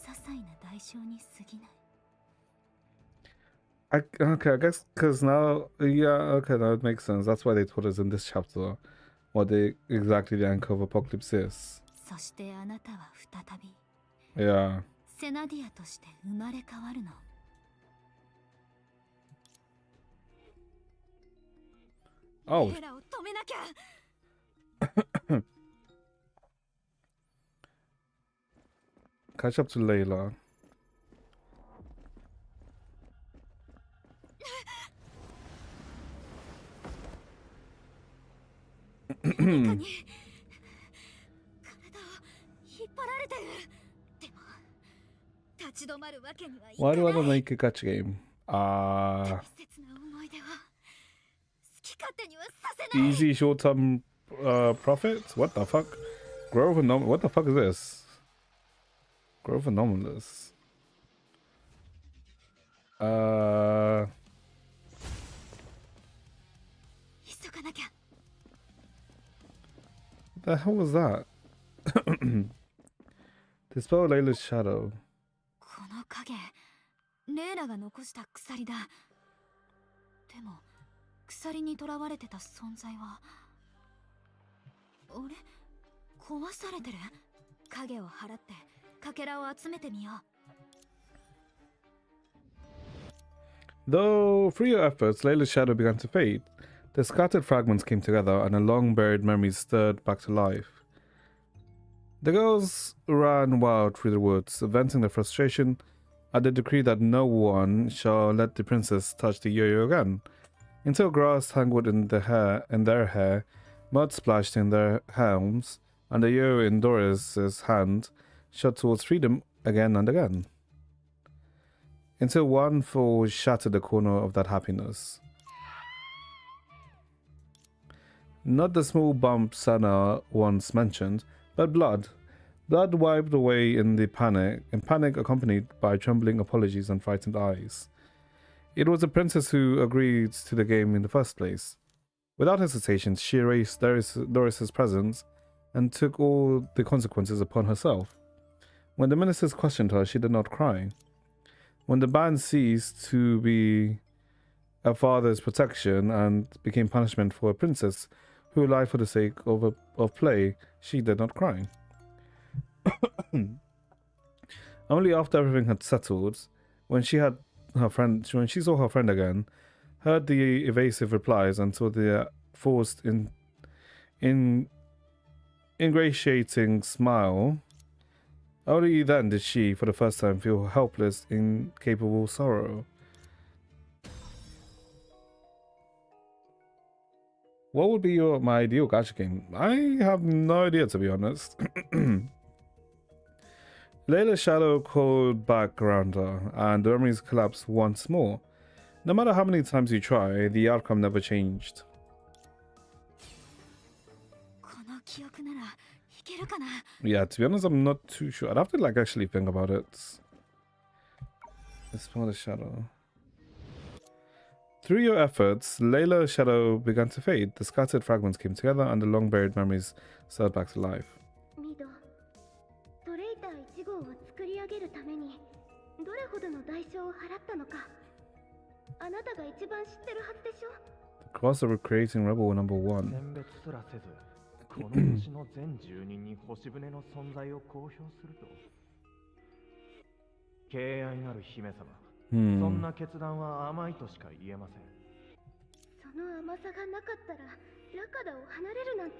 些細な代償に過ぎない。Okay, I guess because now, yeah, okay, that makes sense. That's why they told us in this chapter what exactly the anchor of Apocalypse is. そしてあなたは再び Yeah. セナディアとして生まれ変わるの。Oh. レイラを止めなきゃ。Catch up to Layla. 何かに体を引っ張られてる。でも立ち止まるわけにはいかない。 Why do I not make a gacha game? 大切な思い出は好き勝手にはさせない。 Easy short-term profits? What the fuck? Growth anomalous. What the fuck is this? Growth anomalous. The hell was that? Dispel Layla's shadow. この影、レイラが残した鎖だ。でも鎖にとらわれてた存在はあれ、壊されてる。影を払ってかけらを集めてみよう。 Though through your efforts, Layla's shadow began to fade. The scattered fragments came together, and a long-buried memory stirred back to life. The girls ran wild through the woods, venting their frustration at the decree that no one shall let the princess touch the yo-yo again, until grass tangled in their hair, mud splashed in their helms, and the yo in Doris's hand shot towards freedom again and again, until one fall shattered the corner of that happiness. Not the small bump Sana once mentioned, but blood. Blood wiped away in panic accompanied by trembling apologies and frightened eyes. It was the princess who agreed to the game in the first place. Without hesitation, she erased Doris's presence and took all the consequences upon herself. When the ministers questioned her, she did not cry. When the ban ceased to be a father's protection and became punishment for a princess who lied for the sake of play, she did not cry. Only after everything had settled, when she saw her friend again, heard the evasive replies, and saw the forced ingratiating smile, only then did she, for the first time, feel helpless, incapable sorrow. What would be my ideal gacha game? I have no idea, to be honest. Layla's shadow called back around her, and the memories collapsed once more. No matter how many times you try, the outcome never changed. Yeah, to be honest, I'm not too sure. I'd have to actually think about it. Dispel the shadow. Through your efforts, Layla's shadow began to fade. The scattered fragments came together, and the long-buried memories stirred back to life. トレイター1号を作り上げるためにどれほどの代償を払ったのか、あなたが一番知ってるはずでしょ。 The cost of creating Rebel number 1. 選別すらせず、この星の全住人に星船の存在を公表すると。敬愛なる姫様、そんな決断は甘いとしか言えません。その甘さがなかったらラカダを離れるなんて。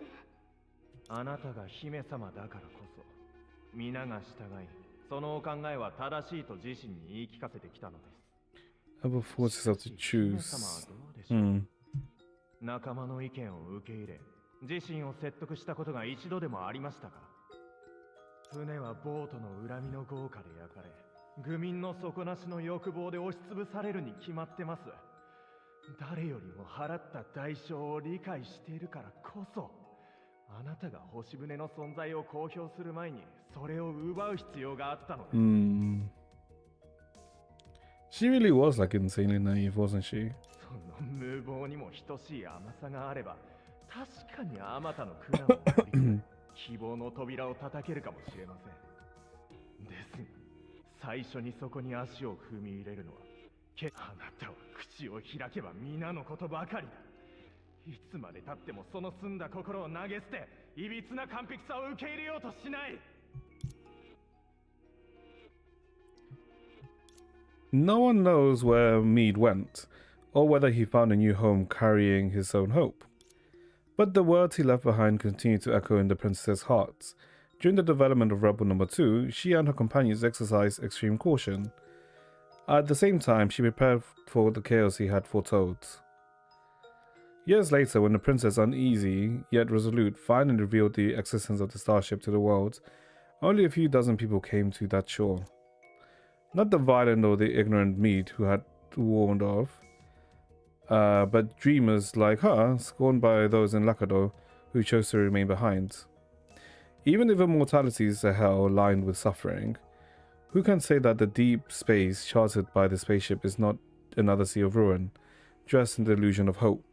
あなたが姫様だからこそ、皆が従い、そのお考えは正しいと自身に言い聞かせてきたのです。Ever force yourself to choose. Hmm. 仲間の意見を受け入れ、自身を説得したことが一度でもありましたか？船はボートの恨みの豪華で焼かれ、愚民の底なしの欲望で押しつぶされるに決まってます。誰よりも払った代償を理解しているからこそ、あなたが星船の存在を公表する前にそれを奪う必要があったのです。She really was like insanely naive, wasn't she? その無謀にも等しい甘さがあれば、確かにあまたの苦難を乗り越え希望の扉を叩けるかもしれません。ですが、最初にそこに足を踏み入れるのは、あなたは口を開けば皆のことばかりだ。いつまで経ってもその澄んだ心を投げ捨て、いびつな完璧さを受け入れようとしない。No one knows where Mead went, or whether he found a new home carrying his own hope. But the words he left behind continued to echo in the princess's heart. During the development of Rebel No. 2, she and her companions exercised extreme caution. At the same time, she prepared for the chaos he had foretold. Years later, when the princess, uneasy yet resolute, finally revealed the existence of the starship to the world, only a few dozen people came to that shore. Not the violent or the ignorant Mead who had warned of, but dreamers like her, scorned by those in Lakado who chose to remain behind. Even if immortality is a hell lined with suffering, who can say that the deep space charted by the spaceship is not another sea of ruin, dressed in the illusion of hope?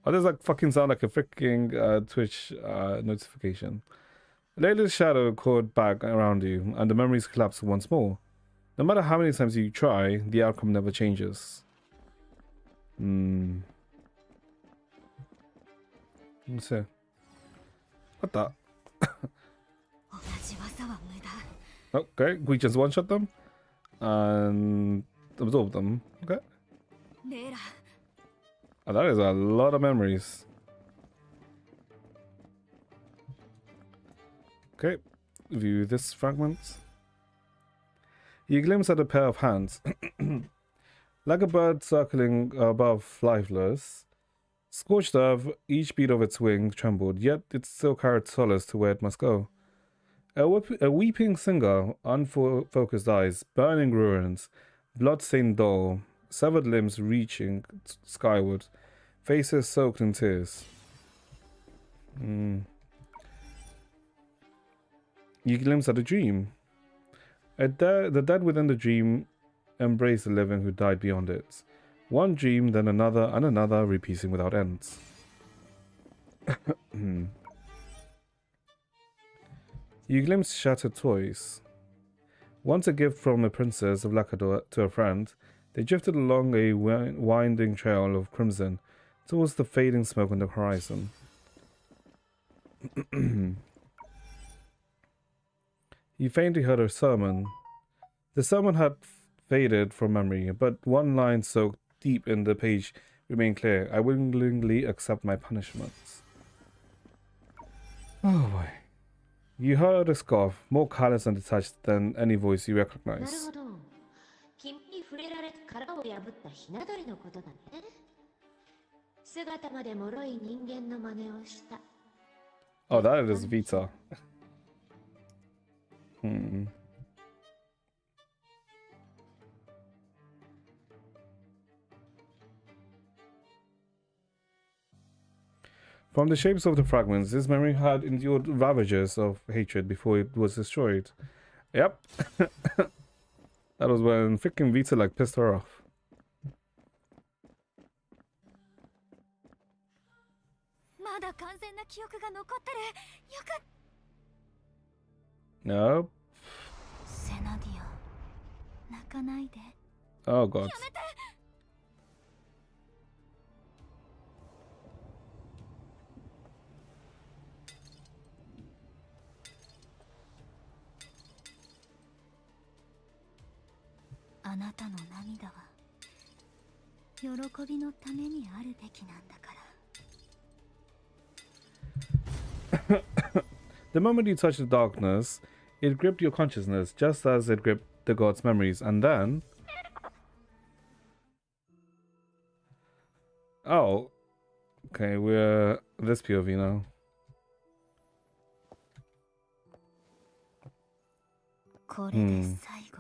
Oh, does that fucking sound like a freaking Twitch notification? Layla's shadow caught back around you, and the memories collapse once more. No matter how many times you try, the outcome never changes. Let's see. What the? Okay, we just one-shot them and absorb them. Okay. Oh, that is a lot of memories. Okay, view this fragment. You glimpse at a pair of hands. Like a bird circling above lifeless, scorched earth, each beat of its wing trembled, yet it still carried solace to where it must go. A weeping singer, unfocused eyes, burning ruins, blood-stained doll, severed limbs reaching skyward, faces soaked in tears. You glimpse at a dream. The dead within the dream embrace the living who died beyond it. One dream, then another, and another, repeating without ends. You glimpse shattered toys. Once a gift from a princess of Lakador to a friend, they drifted along a winding trail of crimson towards the fading smoke on the horizon. You faintly heard a sermon. The sermon had faded from memory, but one line soaked deep in the page remained clear. I willingly accept my punishments. Oh boy. You heard a scoff, more callous and detached than any voice you recognize. Oh, that is Vita. From the shapes of the fragments, this memory had endured ravages of hatred before it was destroyed. Yep. That was when freaking Vita like pissed her off. Nope. Oh god. The moment you touched the darkness, it gripped your consciousness just as it gripped the god's memories, and then... Oh. Okay, we're this POV now. これで最後、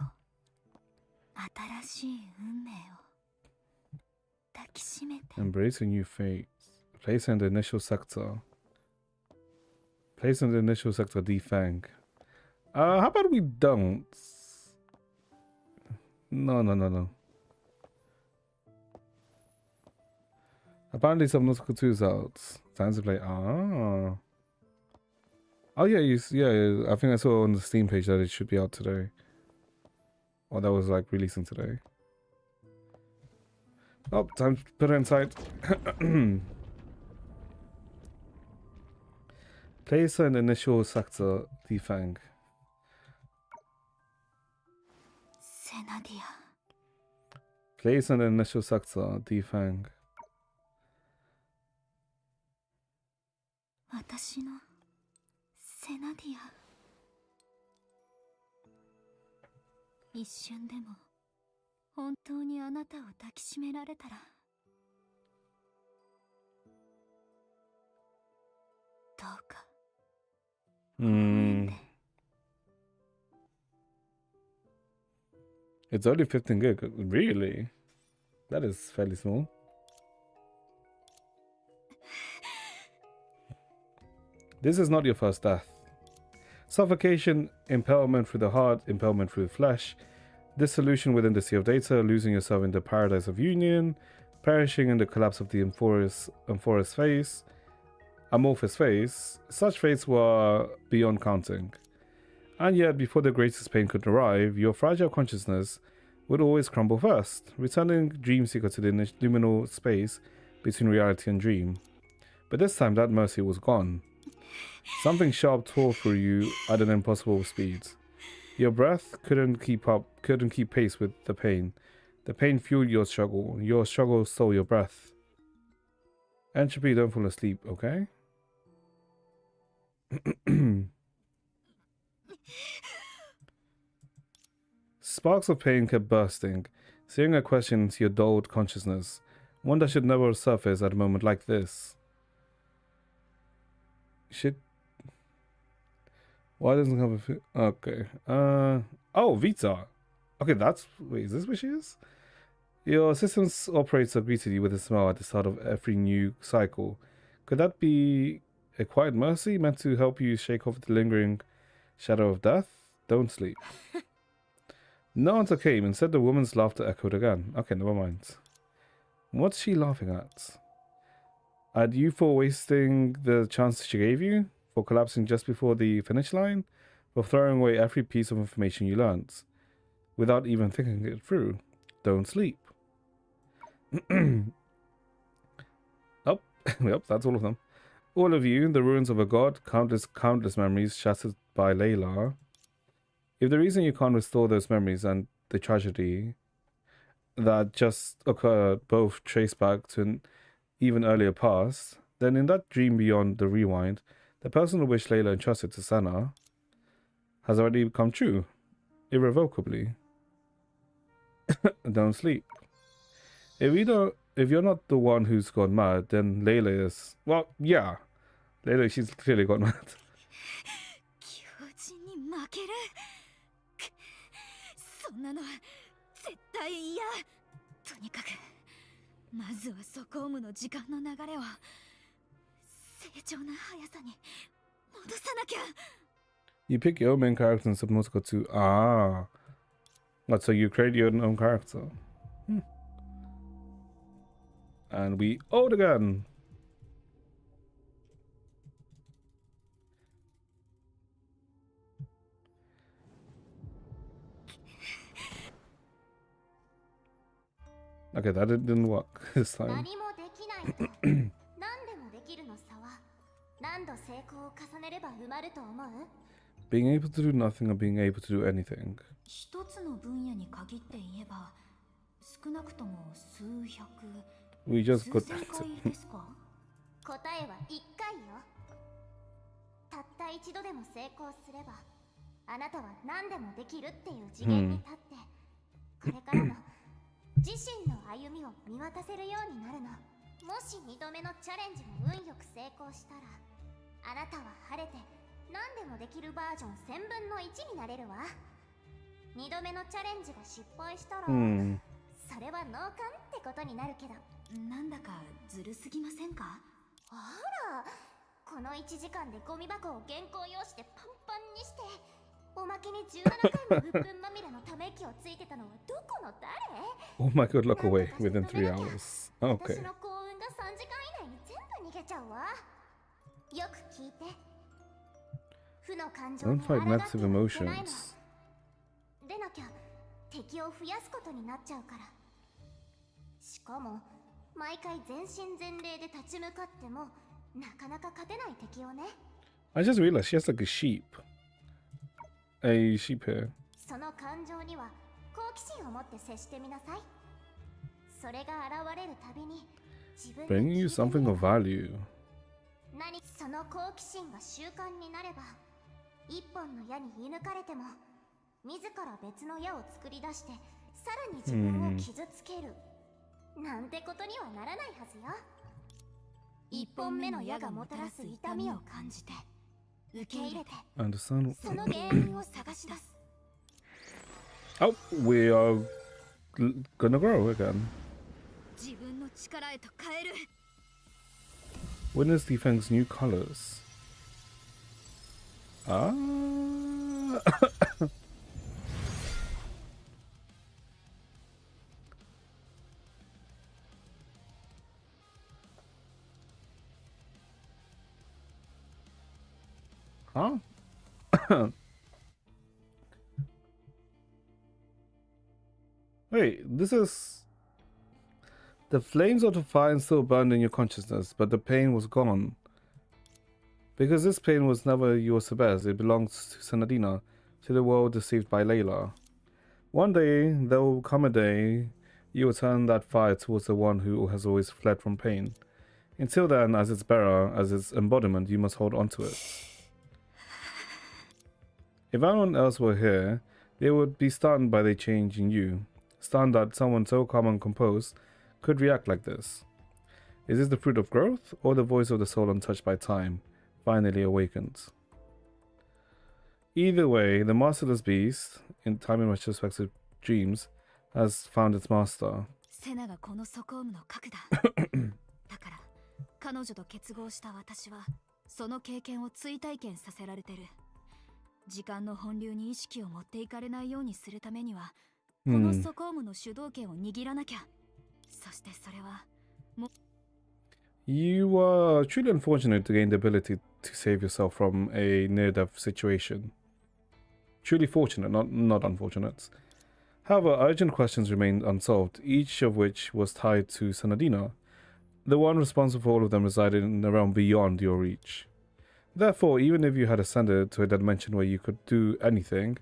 新しい運命を抱きしめて。 Embrace a new fate. Place in the initial sector. Place in the initial sector defang. How about we don't? No. Apparently Subnautica 2 is out. Time to play. Oh yeah, yeah. I think I saw on the Steam page that it should be out today. Or that was like releasing today. Oh, time to put it inside. Place an initial sector defang. Senadina. Place an initial sector defang. 私のセナディア。一瞬でも本当にあなたを抱きしめられたら、どうか。It's only 15 gig. Really? That is fairly small. This is not your first death. Suffocation, impalement through the heart, impalement through the flesh, dissolution within the sea of data, losing yourself in the paradise of union, perishing in the collapse of the amorphous face. Such fates were beyond counting. And yet, before the greatest pain could arrive, your fragile consciousness would always crumble first, returning Dreamseeker to the liminal space between reality and dream. But this time, that mercy was gone. Something sharp tore through you at an impossible speed. Your breath couldn't keep pace with the pain. The pain fueled your struggle stole your breath. Entropy, don't fall asleep, okay? Sparks of pain kept bursting, searing a question into your dulled consciousness, one that should never surface at a moment like this. Shit. Why doesn't have a... Okay. Oh, Vita. Okay, that's... Wait, is this where she is? Your system's operator greeted you with a smile at the start of every new cycle. Could that be a quiet mercy meant to help you shake off the lingering shadow of death? Don't sleep. No answer came. Instead, the woman's laughter echoed again. Okay, never mind. What's she laughing at? At you for wasting the chance she gave you? For collapsing just before the finish line? For throwing away every piece of information you learnt? Without even thinking it through? Don't sleep. Oh, yep, that's all of them. All of you, the ruins of a god, countless memories shattered by Layla. If the reason you can't restore those memories and the tragedy that just occurred both trace back to an even earlier past, then in that dream beyond the rewind, the personal wish Layla entrusted to Sana has already come true, irrevocably. Don't sleep. If you're not the one who's gone mad, then Layla is. Well, yeah, Layla, she's clearly gone mad. そんなの絶対嫌。とにかくまずはソコームの時間の流れを正常な速さに戻さなきゃ。You pick your own main character in Subnautica 2. Ah. What, so you create your own character? And we ode again. Okay, that didn't work this time. 何もできないと何でもできるの差は何度成功を重ねれば埋まると思う？ Being able to do nothing or being able to do anything. 一つの分野に限って言えば少なくとも数百 We just got 数千 that. 回ですか？答えは1回よ。たった一度でも成功すればあなたは何でもできるっていう次元に立って、これからの自身の歩みを見渡せるようになるの。もし2度目のチャレンジも運よく成功したら、あなたは晴れて何でもできるバージョン1000分の1になれるわ。2度目のチャレンジが失敗したら、それは脳幹ってことになるけど。なんだかずるすぎませんか？あら、この1時間でゴミ箱を原稿用紙でパンパンにして、おまけに17回も鬱憤まみれのため息をついてたのはどこの誰？ Oh my god, look away within 3 hours. 私 Okay. の幸運が3時間以内に全部逃げちゃうわ。よく聞いて。負の感情 Don't に fight 抗ってはいけ negative ないの。 emotions. でなきゃ敵を増やすことになっちゃうから。しかも毎回全身全霊で立ち向かってもなかなか勝てない敵をね。 I just realized she has like a sheep. A sheep here. その感情には好奇心を持って接してみなさい。それが現れるたびに自分で Bringing you something of value. その好奇心が習慣になれば、一本の矢に射抜かれても自ら別の矢を作り出してさらに自分を傷つける、なんてことにはならないはずよ。一本目の矢がもたらす痛みを感じて受け入れて、 Understand? その原因を探し出す。 Oh, we are gonna grow again. 自分の力へと変える。 Witness Defeng's new colors. Ah. Huh? Wait, this is... The flames of the fire still burned in your consciousness, but the pain was gone. Because this pain was never yours to bear, it belongs to Senadina, to the world deceived by Layla. One day, there will come a day, you will turn that fire towards the one who has always fled from pain. Until then, as its bearer, as its embodiment, you must hold on to it. If anyone else were here, they would be stunned by the change in you. Stunned that someone so calm and composed could react like this. Is this the fruit of growth, or the voice of the soul untouched by time, finally awakened? Either way, the masterless beast, in time and retrospective dreams, has found its master. セナがこのソコームの核だ。だから彼女と結合した私はその経験を追体験させられてる。時間の本流に意識を持っていかれないようにするためには、このソコームの主導権を握らなきゃ。そしてそれはも You were truly unfortunate to gain the ability to save yourself from a near-death situation. Truly fortunate, not unfortunate. However, urgent questions remained unsolved, each of which was tied to Senadina. The one responsible for all of them resided in a realm beyond your reach. Therefore, even if you had ascended to a dimension where you could do anything,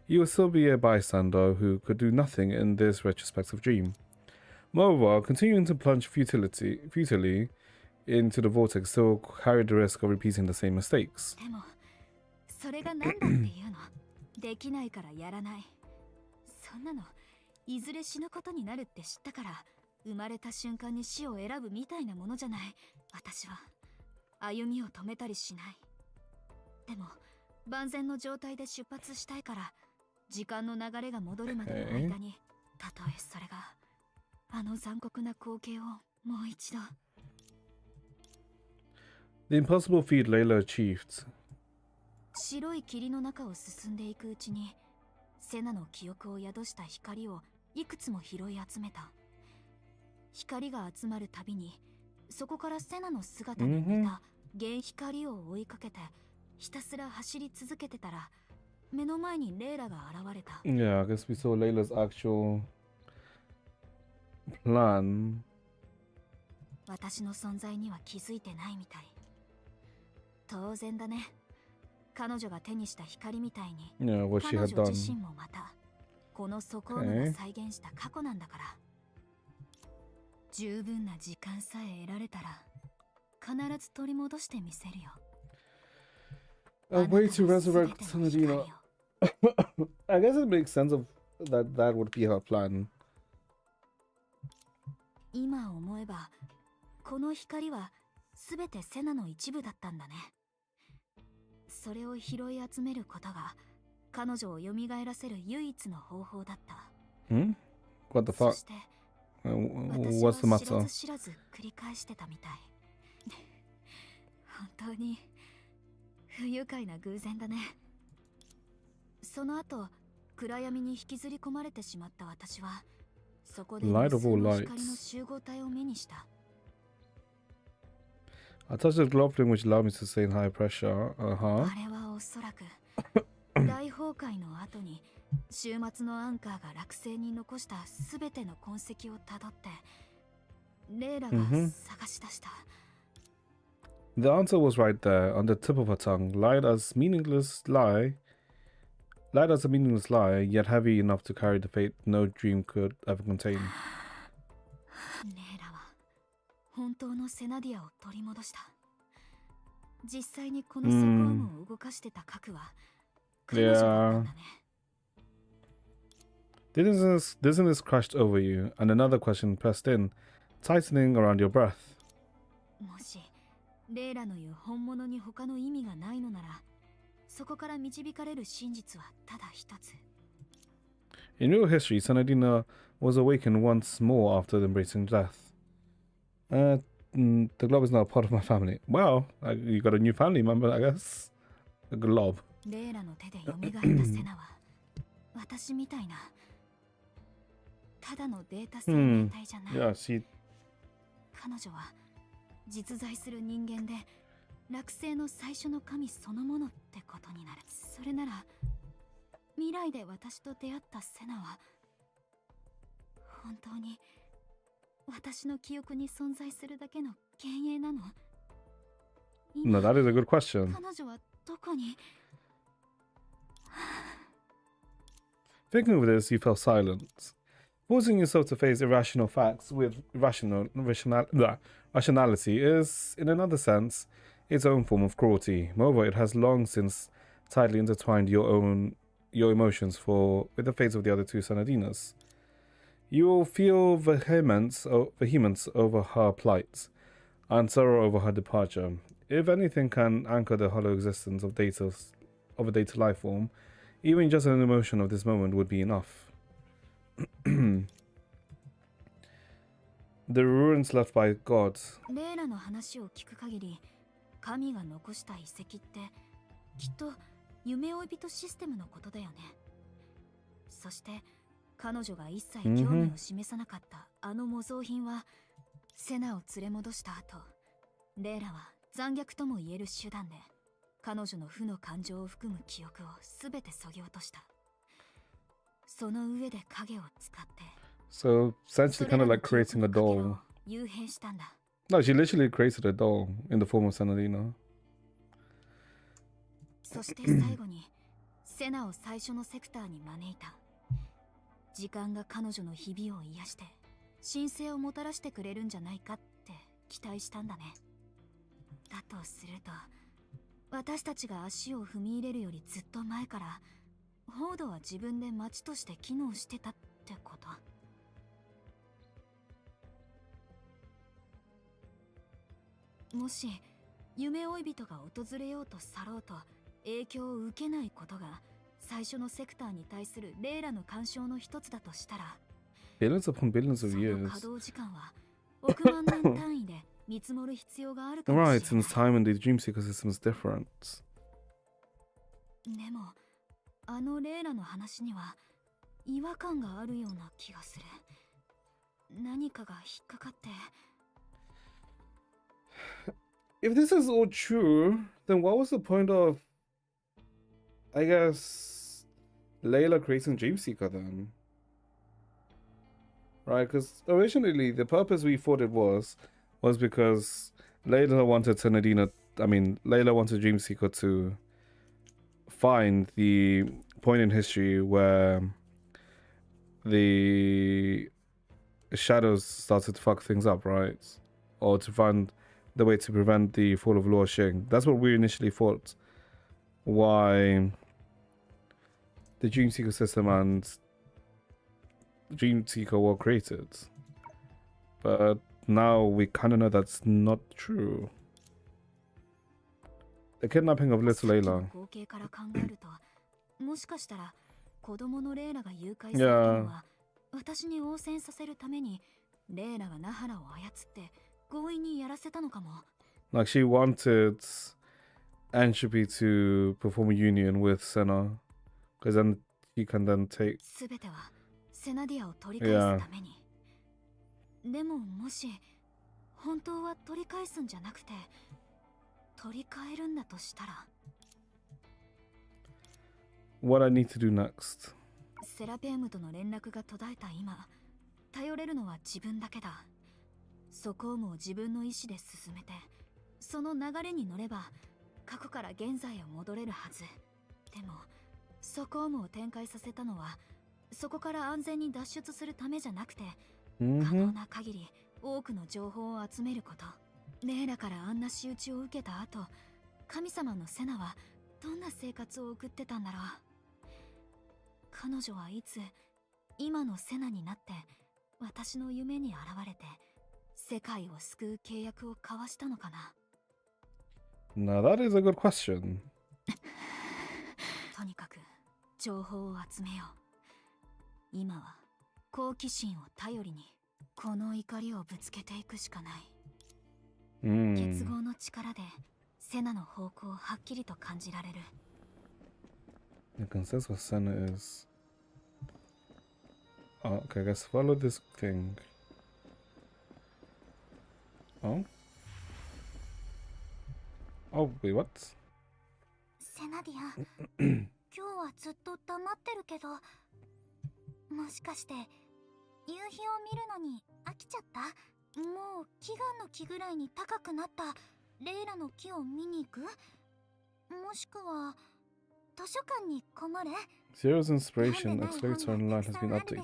you would still be a bystander who could do nothing in this retrospective dream. Moreover, continuing to plunge futilely into the vortex still carried the risk of repeating the same mistakes. でもそれが何だっていうの。できないからやらない。そんなのいずれ死ぬことになるって知ったから生まれた瞬間に死を選ぶみたいなものじゃない。私は歩みを止めたりしない。でも万全の状態で出発したいから時間の流れが戻るまでの間に、たとえそれがあの残酷な光景をもう一度。 The impossible feat Layla achieved. 白い霧の中を進んでいくうちにセナの記憶を宿した光をいくつも拾い集めた。光が集まるたびにそこからセナの姿に似た原光を追いかけてひたすら走り続けてたら目の前にレイラが現れた。 Yeah, I guess we saw Layla's actual plan. 私の存在には気づいてないみたい。当然だね。彼女が手にした光みたいに、Yeah, what she 彼 had 女 done. 自身もまたこのソコームが再現した過去なんだから。十分な時間さえ得られたら必ず取り戻してみせるよ。 A way to resurrect Senadina. I guess it makes sense of that would be her plan. 今思えばこの光は全てセナの一部だったんだね。それを拾い集めることが彼女を蘇らせる唯一の方法だった。What the fuck? そして What's the 私は知ら matter? ず知らず繰り返してたみたい。本当に不愉快な偶然だね。その後暗闇に引きずり込まれてしまった私はそこで無 Light of 数 all の lights. 光の集合体を目にした。 I touched the glove flame which allowed me to stay in high pressure. あれはおそらく大崩壊の後に終末のアンカーが落星に残したすべての痕跡をたどってレイラが探し出した。 The answer was right there, on the tip of her tongue. Light as a meaningless lie, yet heavy enough to carry the fate no dream could ever contain. レイラは本当のセナディアを取り戻した。実際にこのスコームを動かしてた核は彼女だったんだね。Didn't this crashed over you? And another question pressed in, tightening around your breath. もしレイラの言う本物に他の意味がないのなら、そこから導かれる真実はただ一つ。 In real history, Senadina was awakened once more after embracing death. The glob is now a part of my family. Well, you got a new family member, I guess. A glob. レイラの手で蘇ったセナは私みたいなただのデータ生命体じゃない。Yeah, she... 彼女は実在する人間で落星の最初の神そのものってことになる。それなら未来で私と出会ったセナは本当に私の記憶に存在するだけの幻影なの？ No, that is a good question. 彼女はどこに？ Thinking of this, you fell silent, forcing yourself to face irrational facts with rationality is, in another sense, its own form of cruelty. Moreover, it has long since tightly intertwined your emotions with the fates of the other two Senadinas. You will feel vehemence over her plight, and sorrow over her departure. If anything can anchor the hollow existence of a data life form, even just an emotion of this moment would be enough. The ruins left by God. レイラの話を聞く限り、神が残した遺跡ってきっと夢追い人システムのことだよね。そして彼女が一切興味を示さなかったあの模造品はセナを連れ戻した後、レイラは残虐とも言える手段で彼女の負の感情を含む記憶をすべて削ぎ落とした。その上で影を使って So essentially kind of like creating a doll. 幽閉したんだ。 No, she literally created a doll in the form of Senadina. そして最後にセナを最初のセクターに招いた。時間が彼女の日々を癒して神聖をもたらしてくれるんじゃないかって期待したんだね。だとすると私たちが足を踏み入れるよりずっと前からホードは自分で町として機能してたってこと。もし夢追い人が訪れようと去ろうと影響を受けないことが最初のセクターに対するレイラの干渉の一つだとしたら、 Billions upon billions of その years. 稼働時間は億万年単位で見積もる必要があるかもしれない。 Right, since time in the dream seeker system is different. でもあのレイラの話には違和感があるような気がする。何かが引っかかって。 If this is all true, then what was the point of, I guess, Layla creating Dreamseeker then? Right, because originally the purpose we thought it was because Layla wanted Layla wanted Dreamseeker to find the point in history where the shadows started to fuck things up, right? Or to find the way to prevent the fall of Luo Xing. That's what we initially thought. Why the Dream Seeker system and Dream Seeker were created. But now we kind of know that's not true. The kidnapping of little Layla. 合計から考えると、もしかしたら子供のレイラが誘拐されたのは、私に応戦させるためにレイラがナハラを操って強引にやらせたのかも。Like she wanted Entropy to perform a union with Senna, because then he can then take. すべてはセナディアを取り返すために。でももし本当は取り返すんじゃなくて取り替えるんだとしたら。What I need to do next? セラペウムとの連絡が途絶えた今、頼れるのは自分だけだ。ソコームを自分の意志で進めて、その流れに乗れば過去から現在へ戻れるはず。でもソコームを展開させたのはそこから安全に脱出するためじゃなくて、可能な限り多くの情報を集めること。レイラからあんな仕打ちを受けた後、神様のセナはどんな生活を送ってたんだろう。彼女はいつ今のセナになって私の夢に現れて世界を救う契約を交わしたのかな。Now that is a good question. とにかく情報を集めよう。今は好奇心を頼りにこの怒りをぶつけていくしかない。結合の力でセナの方向をはっきりと感じられる。You can sense what Senna is. Oh, okay, I guess follow this thing. Oh? Oh, wait, what? セナディア、今日はずっと黙ってるけど、もしかして夕日を見るのに飽きちゃった？もう祈願の木ぐらいに高くなったレイラの木を見に行く？もしくは図書館にこもる？ Zero's inspiration accelerator and light has been updated.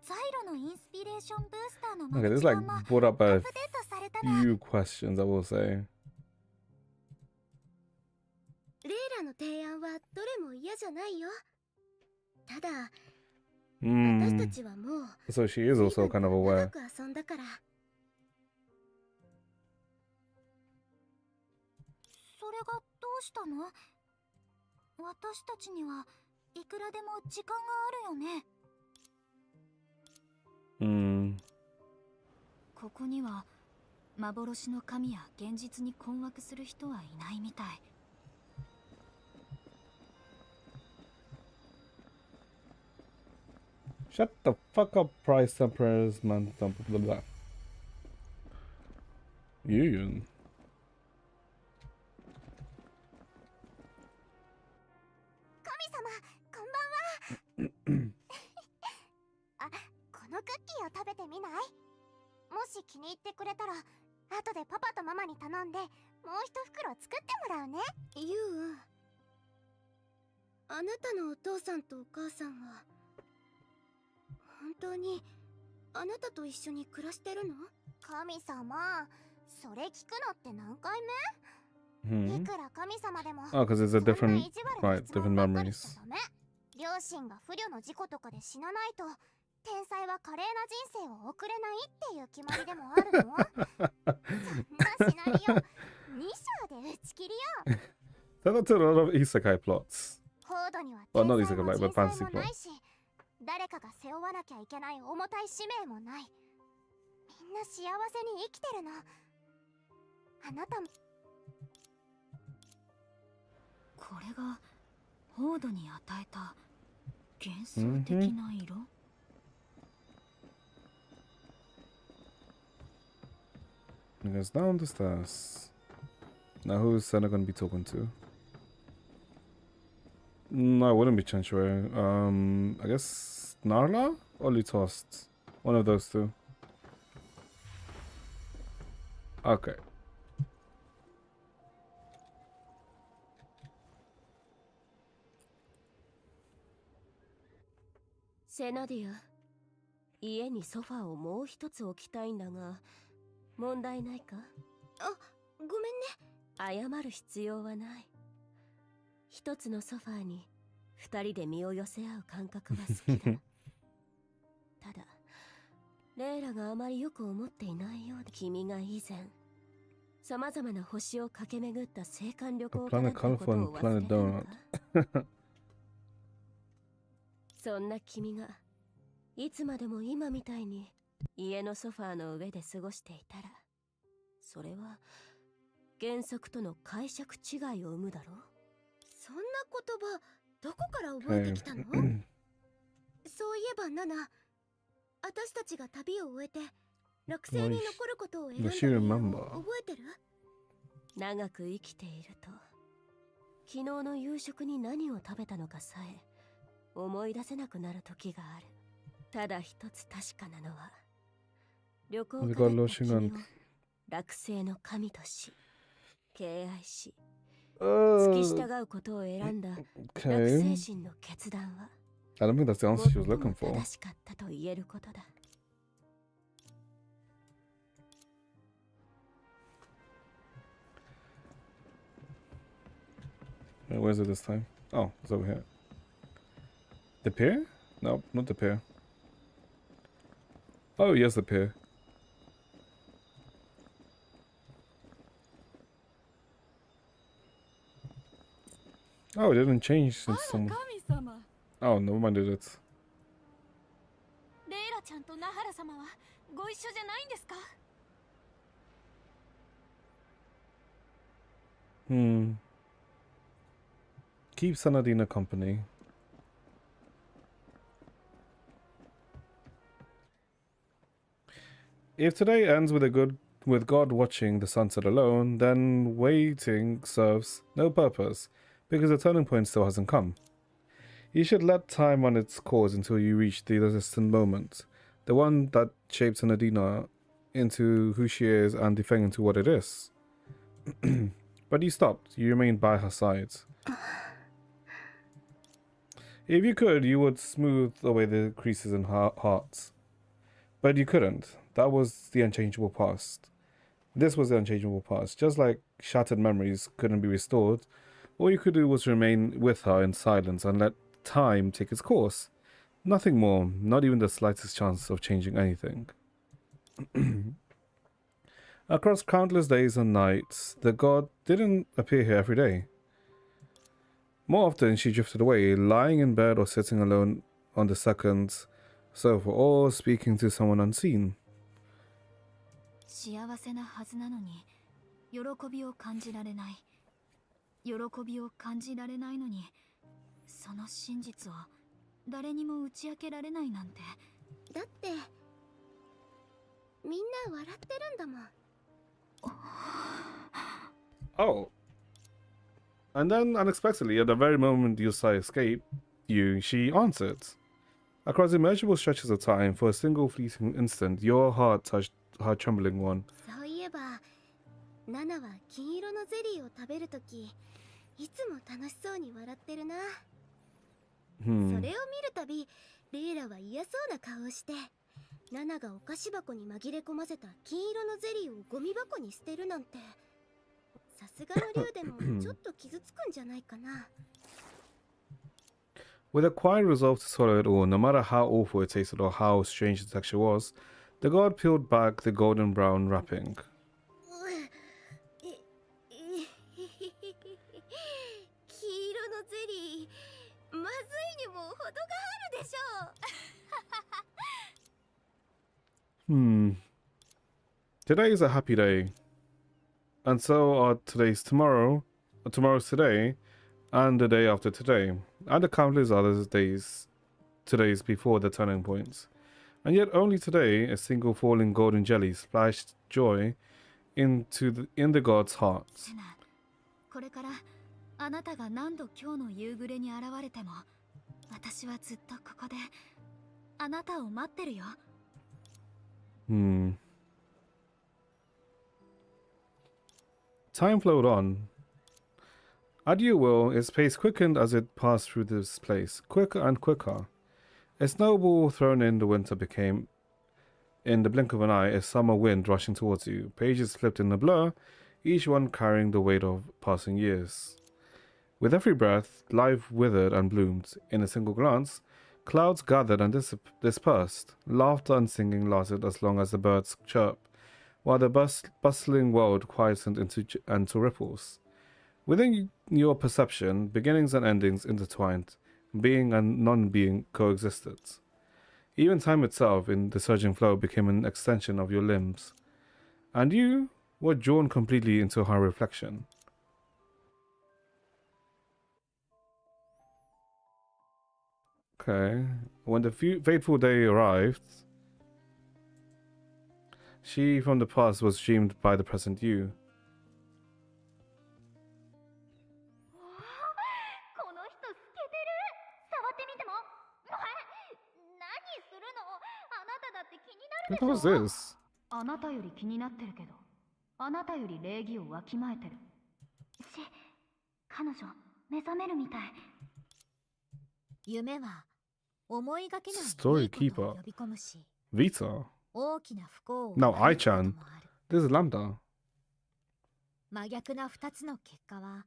ザイロのインスピレーションブースターの Okay, this like brought up a few questions, I will say. レイラの提案はどれも嫌じゃないよ。ただ、私たちはもう So she is also kind of aware. 長く遊んだから。それがどうしたの？私たちにはいくらでも時間があるよね。ここには幻の神や現実に困惑する人はいないみたい。Shut the fuck up, Price Temperers, man. Blah blah blah. Union. 神様、こんばんは。あ、このクッキーを食べてみない？もし気に入ってくれたら後でパパとママに頼んでもう一袋作ってもらうね。ユウ、あなたのお父さんとお母さんは本当にあなたと一緒に暮らしてるの？神様、それ聞くのって何回目？いくら神様でも Oh, because it's a different, right, different memories. 両親が不慮の事故とかで死なないと天才は華麗な人生を送れないっていう決まりでもあるの？そんなシナリオ2章で打ち切りよ。That's a lot of isekai plots. フォードには Well, 天 not 才 isekai, も but 人 fantasy 生もない plots. し、誰かが背負わなきゃいけない重たい使命もない。みんな幸せに生きてるの。あなたも。これがフォードに与えた幻想的な色？He goes down the stairs. Now who's Senna gonna be talking to? No, I wouldn't be Chenchue. I guess Narla or Lutost. One of those two. Okay. Senadina, 家にソファーをもう一つ置きたいんだが、問題ないか？あ、ごめんね。謝る必要はない。一つのソファーに二人で身を寄せ合う感覚は好きだ。ただレイラがあまりよく思っていないようで、君が以前さまざまな星を駆け巡った青函旅行家だったことを忘れたのか。そんな君がいつまでも今みたいに家のソファーの上で過ごしていたら、それは原則との解釈違いを生むだろう。そんな言葉どこから覚えてきたの？そういえばナナ、私たちが旅を終えて惑星に残ることを選んだ理由を覚えてる？長く生きていると昨日の夕食に何を食べたのかさえ思い出せなくなる時がある。ただ一つ確かなのは、旅行家だった君を落星の神とし敬愛し付き従うことを選んだ落星神の決断は I don't think that's the answer she was looking for. 正しかったと言えることだ。Where is it this time? Oh, it's over here. The pier? No, not the pier. Oh, yes, the pier. Oh, it didn't change since someone... Oh, never mind it. レイラちゃんとナハラ様はご一緒じゃないんですか？ Keep Senadina company. If today ends with God watching the sunset alone, then waiting serves no purpose, because the turning point still hasn't come. You should let time run its course until you reach the distant moment, the one that shapes Senadina into who she is and the thing into what it is. But you stopped. You remained by her side. If you could, you would smooth away the creases in her heart. But you couldn't. That was the unchangeable past. This was the unchangeable past. Just like shattered memories couldn't be restored, all you could do was remain with her in silence and let time take its course. Nothing more, not even the slightest chance of changing anything. Across countless days and nights, the god didn't appear here every day. More often, she drifted away, lying in bed or sitting alone on the second sofa, or speaking to someone unseen. 幸せなはずなのに喜びを感じられない。喜びを感じられないのに、その真実を誰にも打ち明けられないなんて。だってみんな笑ってるんだもん。Oh. And then, unexpectedly, at the very moment Yusai escaped you, she answered. Across immeasurable stretches of time, for a single fleeting instant, your heart touched her trembling one. そういえば、ナナは金色のゼリーを食べるとき、いつも楽しそうに笑ってるな。それを見るたび、レイラは嫌そうな顔をして、ナナがお菓子箱に紛れ込ませた金色のゼリーをゴミ箱に捨てるなんて、さすがの竜でもちょっと傷つくんじゃないかな。With a quiet resolve to swallow it all, no matter how awful it tasted or how strange the texture was, the god peeled back the golden brown wrapping. 黄色のゼリー、まずいにも程があるでしょう。Today is a happy day. And so are tomorrow's today, and the day after today, and the countless other today's before the turning points. And yet only today, a single falling golden jelly splashed joy in the god's heart. これからあなたが何度今日の夕暮れに現れても、私はずっとここであなたを待ってるよ。Time flowed on. At your will, its pace quickened as it passed through this place, quicker and quicker. A snowball thrown in the winter became, in the blink of an eye, a summer wind rushing towards you. Pages slipped in a blur, each one carrying the weight of passing years. With every breath, life withered and bloomed. In a single glance, clouds gathered and dispersed. Laughter and singing lasted as long as the birds chirp, while the bustling world quietened into ripples. Within your perception, beginnings and endings intertwined, being and non-being coexisted. Even time itself, in the surging flow, became an extension of your limbs, and you were drawn completely into her reflection. Okay. When the fateful day arrived, she from the past was dreamed by the present you. この人透けてる。触ってみても。何するの。あなただって気になるでし What ょ。 was this? あなたより気になってるけど、あなたより礼儀をわきまえてる。彼女目覚めるみたい。夢は思いがけない Story いいことを keeper. 呼び込むし、 Vita. 大きな不幸を Now 招くこと I-chan. もある。 This is Lambda. 真逆な2つの結果は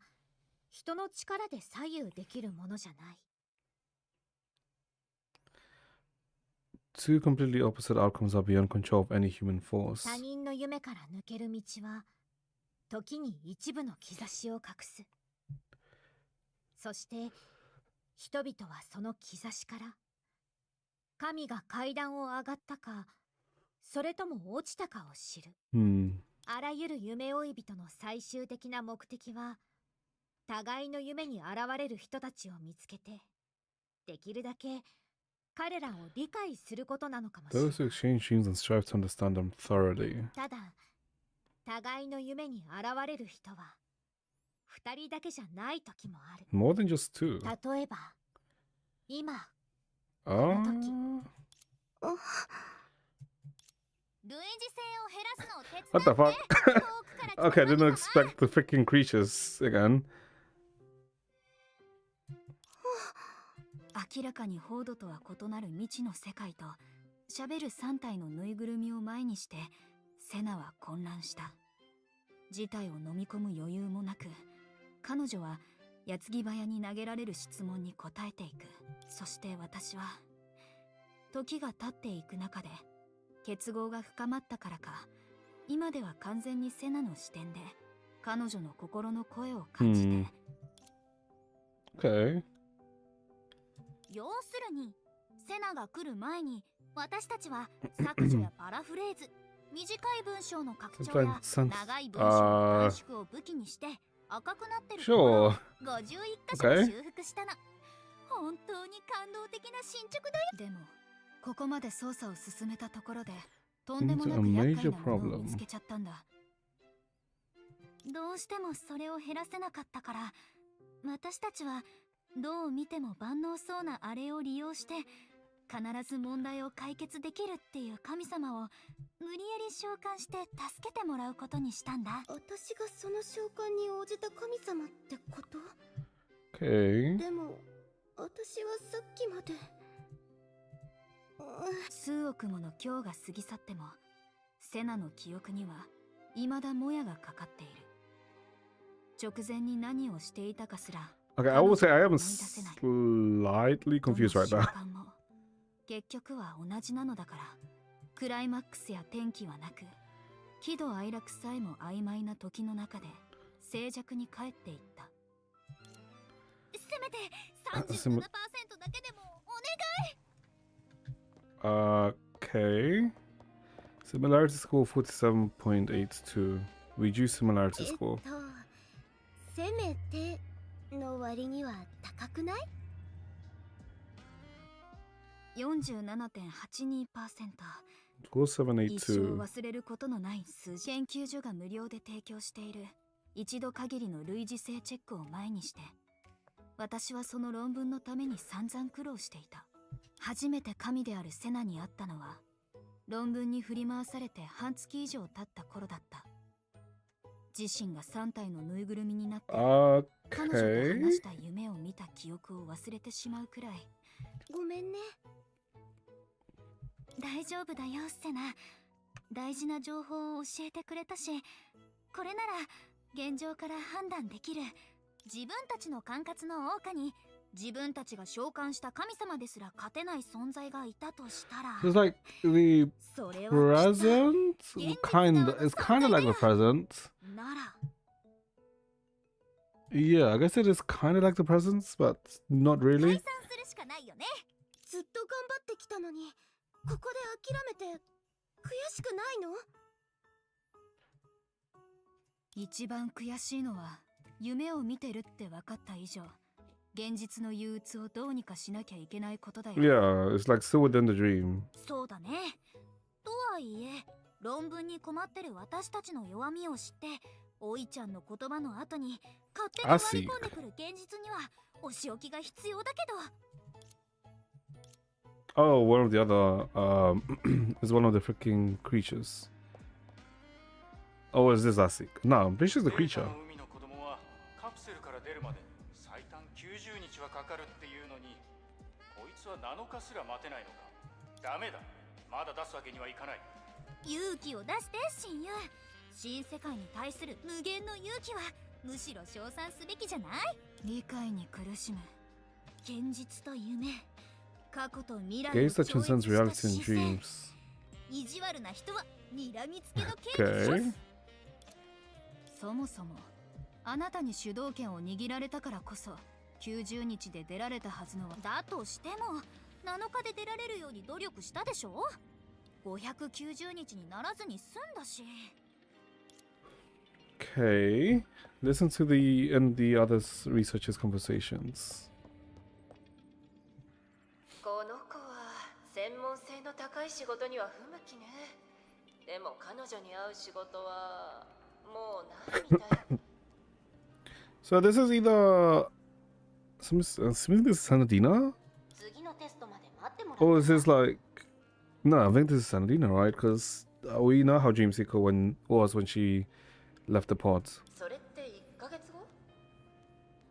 人の力で左右できるものじゃない。 Two completely opposite outcomes are beyond control of any human force. 他人の夢から抜ける道は時に一部の兆しを隠す。そして人々はその兆しから神が階段を上がったかそれとも落ちたかを知る。あらゆる夢追い人の最終的な目的は互いの夢に現れる人たちを見つけてできるだけ彼らを理解することなのかもしれない。 Those who exchange dreams and strive to understand them thoroughly. ただ互いの夢に現れる人は二人だけじゃない時もある。 More than just two. 例えば今 Ah. 類似性を減らすのを手伝って。 What the fuck? Okay, I didn't expect the freaking creatures again. 明らかに報道とは異なる未知の世界と喋る3体のぬいぐるみを前にしてセナは混乱した。事態を飲み込む余裕もなく彼女は矢継ぎ早に投げられる質問に答えていく。そして私は時が経っていく中で結合が深まったからか今では完全にセナの視点で彼女の心の声を感じて、Okay. 要するにセナが来る前に私たちは削除やパラフレーズ短い文章の拡張や長い文章の短縮を武器にして赤くなってるところを51箇所で修復したの。本当に感動的な進捗だよ。でもここまで捜査を進めたところでとんでもなく厄介なものを見つけちゃったんだ。どうしてもそれを減らせなかったから私たちはどう見ても万能そうなあれを利用して必ず問題を解決できるっていう神様を無理やり召喚して助けてもらうことにしたんだ。私がその召喚に応じた神様ってこと？ Okay. でも私はさっきまで数億もの今日が過ぎ去ってもセナの記憶には未だもやがかかっている。直前に何をしていたかすら Okay, I will say I am slightly confused right now. 結局は同じなのだからクライマックスや転機はなく喜怒哀楽さえも曖昧な時の中で静寂に帰っていった。せめて 37% だけでもお願い。 Okay. Similarity score 47.82. Reduce similarity score. せめての割には高くない？ 47.82%。 Score 一生782. 忘れることのない数字。研究所が無料で提供している一度限りの類似性チェックを前にして私はその論文のために散々苦労していた。初めて神であるセナに会ったのは論文に振り回されて半月以上経った頃だった。自身が3体のぬいぐるみになって彼女と話した夢を見た記憶を忘れてしまうくらい。ごめんね。大丈夫だよセナ。大事な情報を教えてくれたしこれなら現状から判断できる。自分たちの管轄の王家に自分たちが召喚した神様ですら勝てない存在がいたとしたら、 So it's like the それはきっと present? It's kind of like the present. なら Yeah, I guess it is kind of like the present, but not 解 really. 散するしかないよね。ずっと頑張ってきたのに、ここで諦めて悔しくないの？一番悔しいのは夢を見てるって分かった以上、現実の憂鬱をどうにかしなきゃいけないことだよ。 Yeah, it's like still within the dream. そうだね。とはいえ、論文に困ってる私たちの弱みを知って、おいちゃんの言葉の後に勝手に割り込んでくる現実にはお仕置きが必要だけど。 Oh, one of the other is one of the freaking creatures. Oh, is this Asik? No, I'm pretty sure it's the creature. 海の子供はカプセルから出るまで最短90日はかかるっていうのに、こいつは7日すら待てないのか。ダメだ。まだ出すわけにはいかない。勇気を出して親友。新世界に対する無限の勇気はむしろ称賛すべきじゃない？理解に苦しむ現実と夢、過去と未来を Gaze that 超越 transcends した reality and 視線。 dreams. 意地悪な人は睨みつけの権利 Okay. そもそもあなたに主導権を握られたからこそ90日で出られたはずの。だとしても7日で出られるように努力したでしょ。590日にならずに済んだし。 Okay. Listen to the other researchers' conversations. この子は専門性の高い仕事には不向きね。でも彼女に合う仕事はもうないみたい。 So this is either assuming this is Senadina? 次のテストまで待ってもら Or is this like no, I think this is Senadina, right? Because we know how Dreamseeker was when she left the pod. それって1ヶ月後？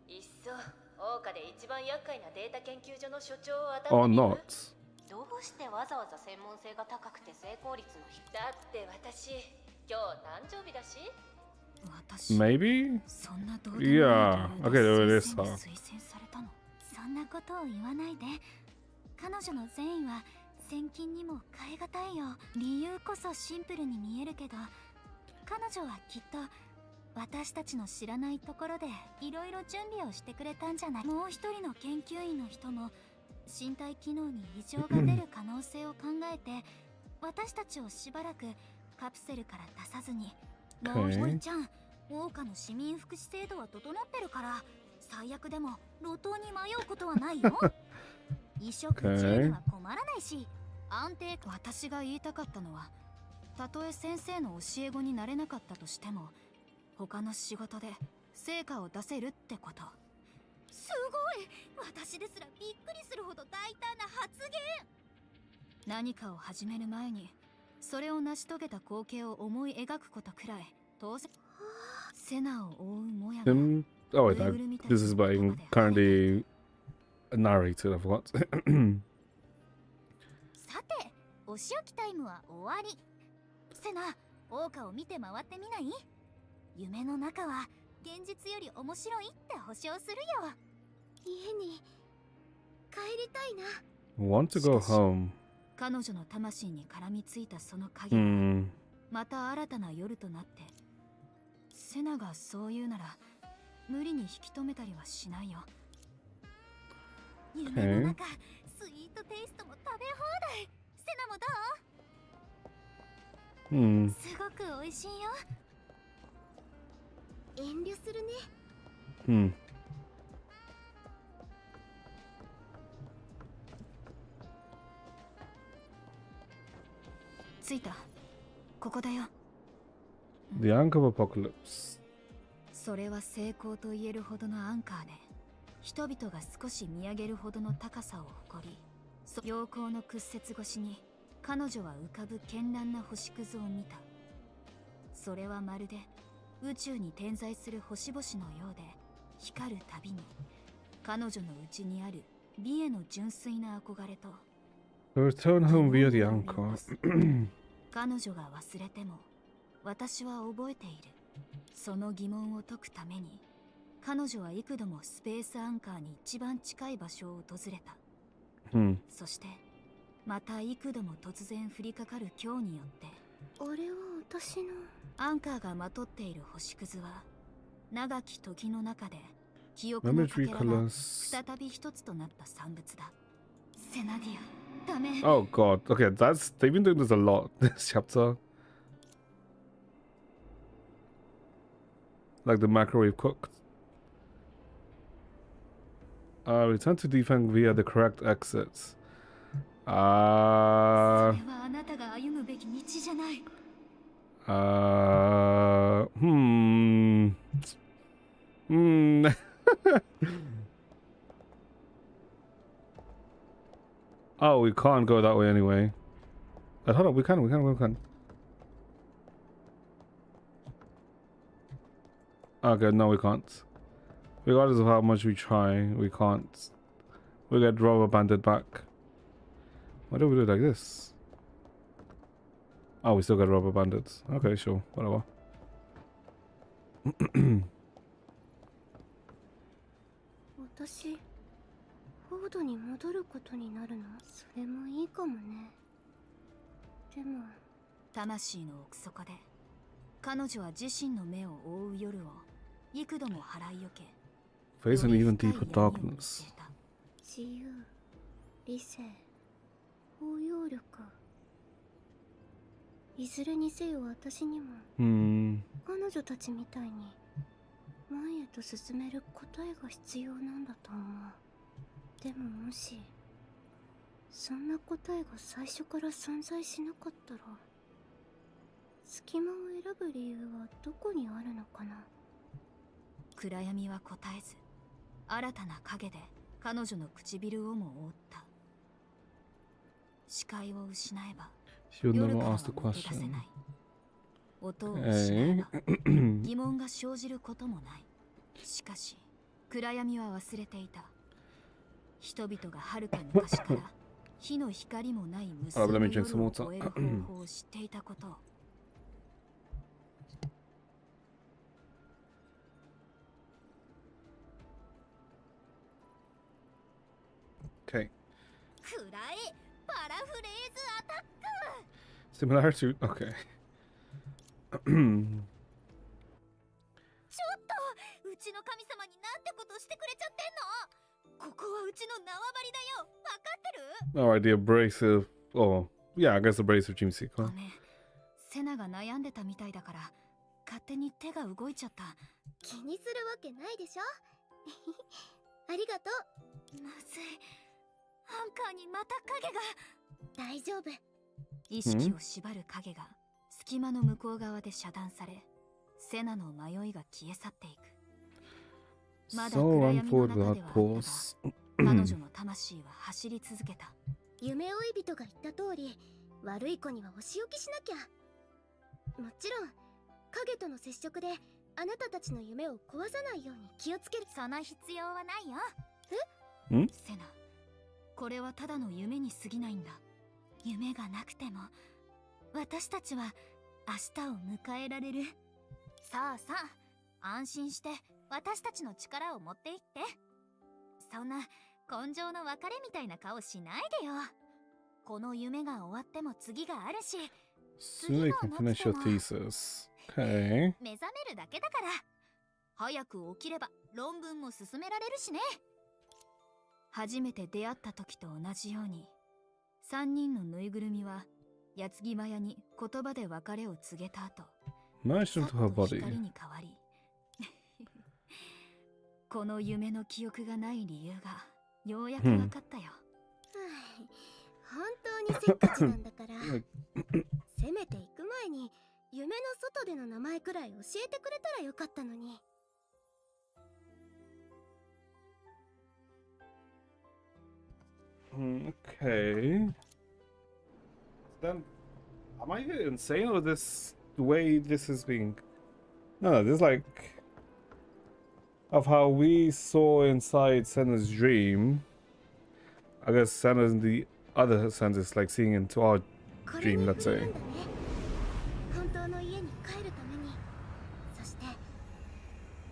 いっそ桜花で一番厄介なデータ研究所の所長を当た Or ってみる？ not. どうしてわざわざ専門性が高くて成功率の低い？だって私今日誕生日だし。 Maybe? そんなどうでもいい Yeah. 理由で Okay, there it is. 推薦 Huh? されたの。そんなことを言わないで。彼女の善意は千金にも代え難いよ。理由こそシンプルに見えるけど、彼女はきっと私たちの知らないところでいろいろ準備をしてくれたんじゃない？もう一人の研究員の人も身体機能に異常が出る可能性を考えて私たちをしばらくカプセルから出さずに、もう一人ちゃん、桜花の市民福祉制度は整ってるから最悪でも路頭に迷うことはないよ。衣食住には困らないし安定。私が言いたかったのは、たとえ先生の教え子になれなかったとしても他の仕事で成果を出せるってこと。すごい、私ですらびっくりするほど大胆な発言。何かを始める前にそれを成し遂げた光景を思い描くことくらい当然。セナを追うもやが Oh, wait, this is being currently narrated, I forgot. さて、お仕置きタイムは終わり。セナ、桜花を見て回ってみない？夢の中は現実より面白いって保証するよ。家に帰りたいな。 Want to go home. 彼女の魂に絡みついたその影は、また新たな夜となって、セナがそう言うなら無理に引き止めたりはしないよ。夢の中、スイートテイストも食べ放題。セナもどう？すごく美味しいよ。遠慮するね。着いた。ここだよ。 The Anchor of Apocalypse. それは成功と言えるほどのアンカーで、人々が少し見上げるほどの高さを誇り、陽光の屈折越しに彼女は浮かぶ絢爛な星屑を見た。それはまるで宇宙に点在する星々のようで、光るたびに彼女の内にある美への純粋な憧れと Return home via the Anchor. 彼女が忘れても私は覚えている。その疑問を解くために彼女は幾度もスペースアンカーに一番近い場所を訪れた。そしてまた幾度も突然降りかかる今日によって、あれは私のアンカーがまとっている星屑は長き時の中で記憶のかけらが再び一つとなった産物だ。セナディア、ダメ。 Oh god. Okay, they've been doing this a lot this chapter. Like the microwave cooked. Return to defang via the correct exits. それはあなたが歩むべき道じゃない。Oh, we can't go that way anyway. Hold on, we can. Okay, no, we can't. Regardless of how much we try, we can't. We get rubber banded back. Why do we do it like this? Oh, we still get rubber banded. Okay, sure, whatever. 私、フォードに戻ることになるの？それもいいかもね。でも、魂の奥底で彼女は自身の目を覆う夜を幾度も払いよけ、 Face an even deeper darkness. 自由、理性、包容力。いずれにせよ私にも、彼女たちみたいに前へと進める答えが必要なんだと思う。でももしそんな答えが最初から存在しなかったら、隙間を選ぶ理由はどこにあるのかな。暗闇は答えず、新たな影で彼女の唇をも覆った。視界を失えば She would never ask the question. 音を失えば疑問が生じることもない。しかし暗闇は忘れていた。人々がはるか昔から火の光もない無数の夜を越える方法を知っていたことを。Okay. 暗いパラフレーズアタック。 Similar to okay. ちょっと、うちの神様になんてことしてくれちゃってんの？ここはうちの縄張りだよ。わかってる？ Alright, the abrasive. Oh, yeah, I guess abrasive Dream Seeker. ごめん、セナが悩んでたみたいだから勝手に手が動いちゃった。気にするわけないでしょ。ありがとう。まずい、ハンカーにまた影が。大丈夫。意識を縛る影が隙間の向こう側で遮断され、セナの迷いが消え去っていく。まだ暗闇の中ではあったが、彼女の魂は走り続けた。夢追い人が言った通り、悪い子にはお仕置きしなきゃ。もちろん影との接触であなたたちの夢を壊さないように気をつける。その必要はないよ。え？セナ、これはただの夢に過ぎないんだ。夢がなくても私たちは明日を迎えられる。さあさあ、安心して私たちの力を持っていって。そんな根性の別れみたいな顔しないでよ。この夢が終わっても次があるし、 Soon you can finish your thesis. Okay. 目覚めるだけだから。早く起きれば論文も進められるしね。初めて出会った時と同じように、3人のぬいぐるみは矢継ぎ早に言葉で別れを告げた後、 Merged into her body. 光に変わりこの夢の記憶がない理由がようやく分かったよ。本当にせっかちなんだから、せめて行く前に夢の外での名前くらい教えてくれたらよかったのに。Okay. Then, am I insane or this the way this is being? No, this is like of how we saw inside Senna's dream. I guess Senna's in the other sense is like seeing into our dream, let's say. 本当の家に帰るために、そして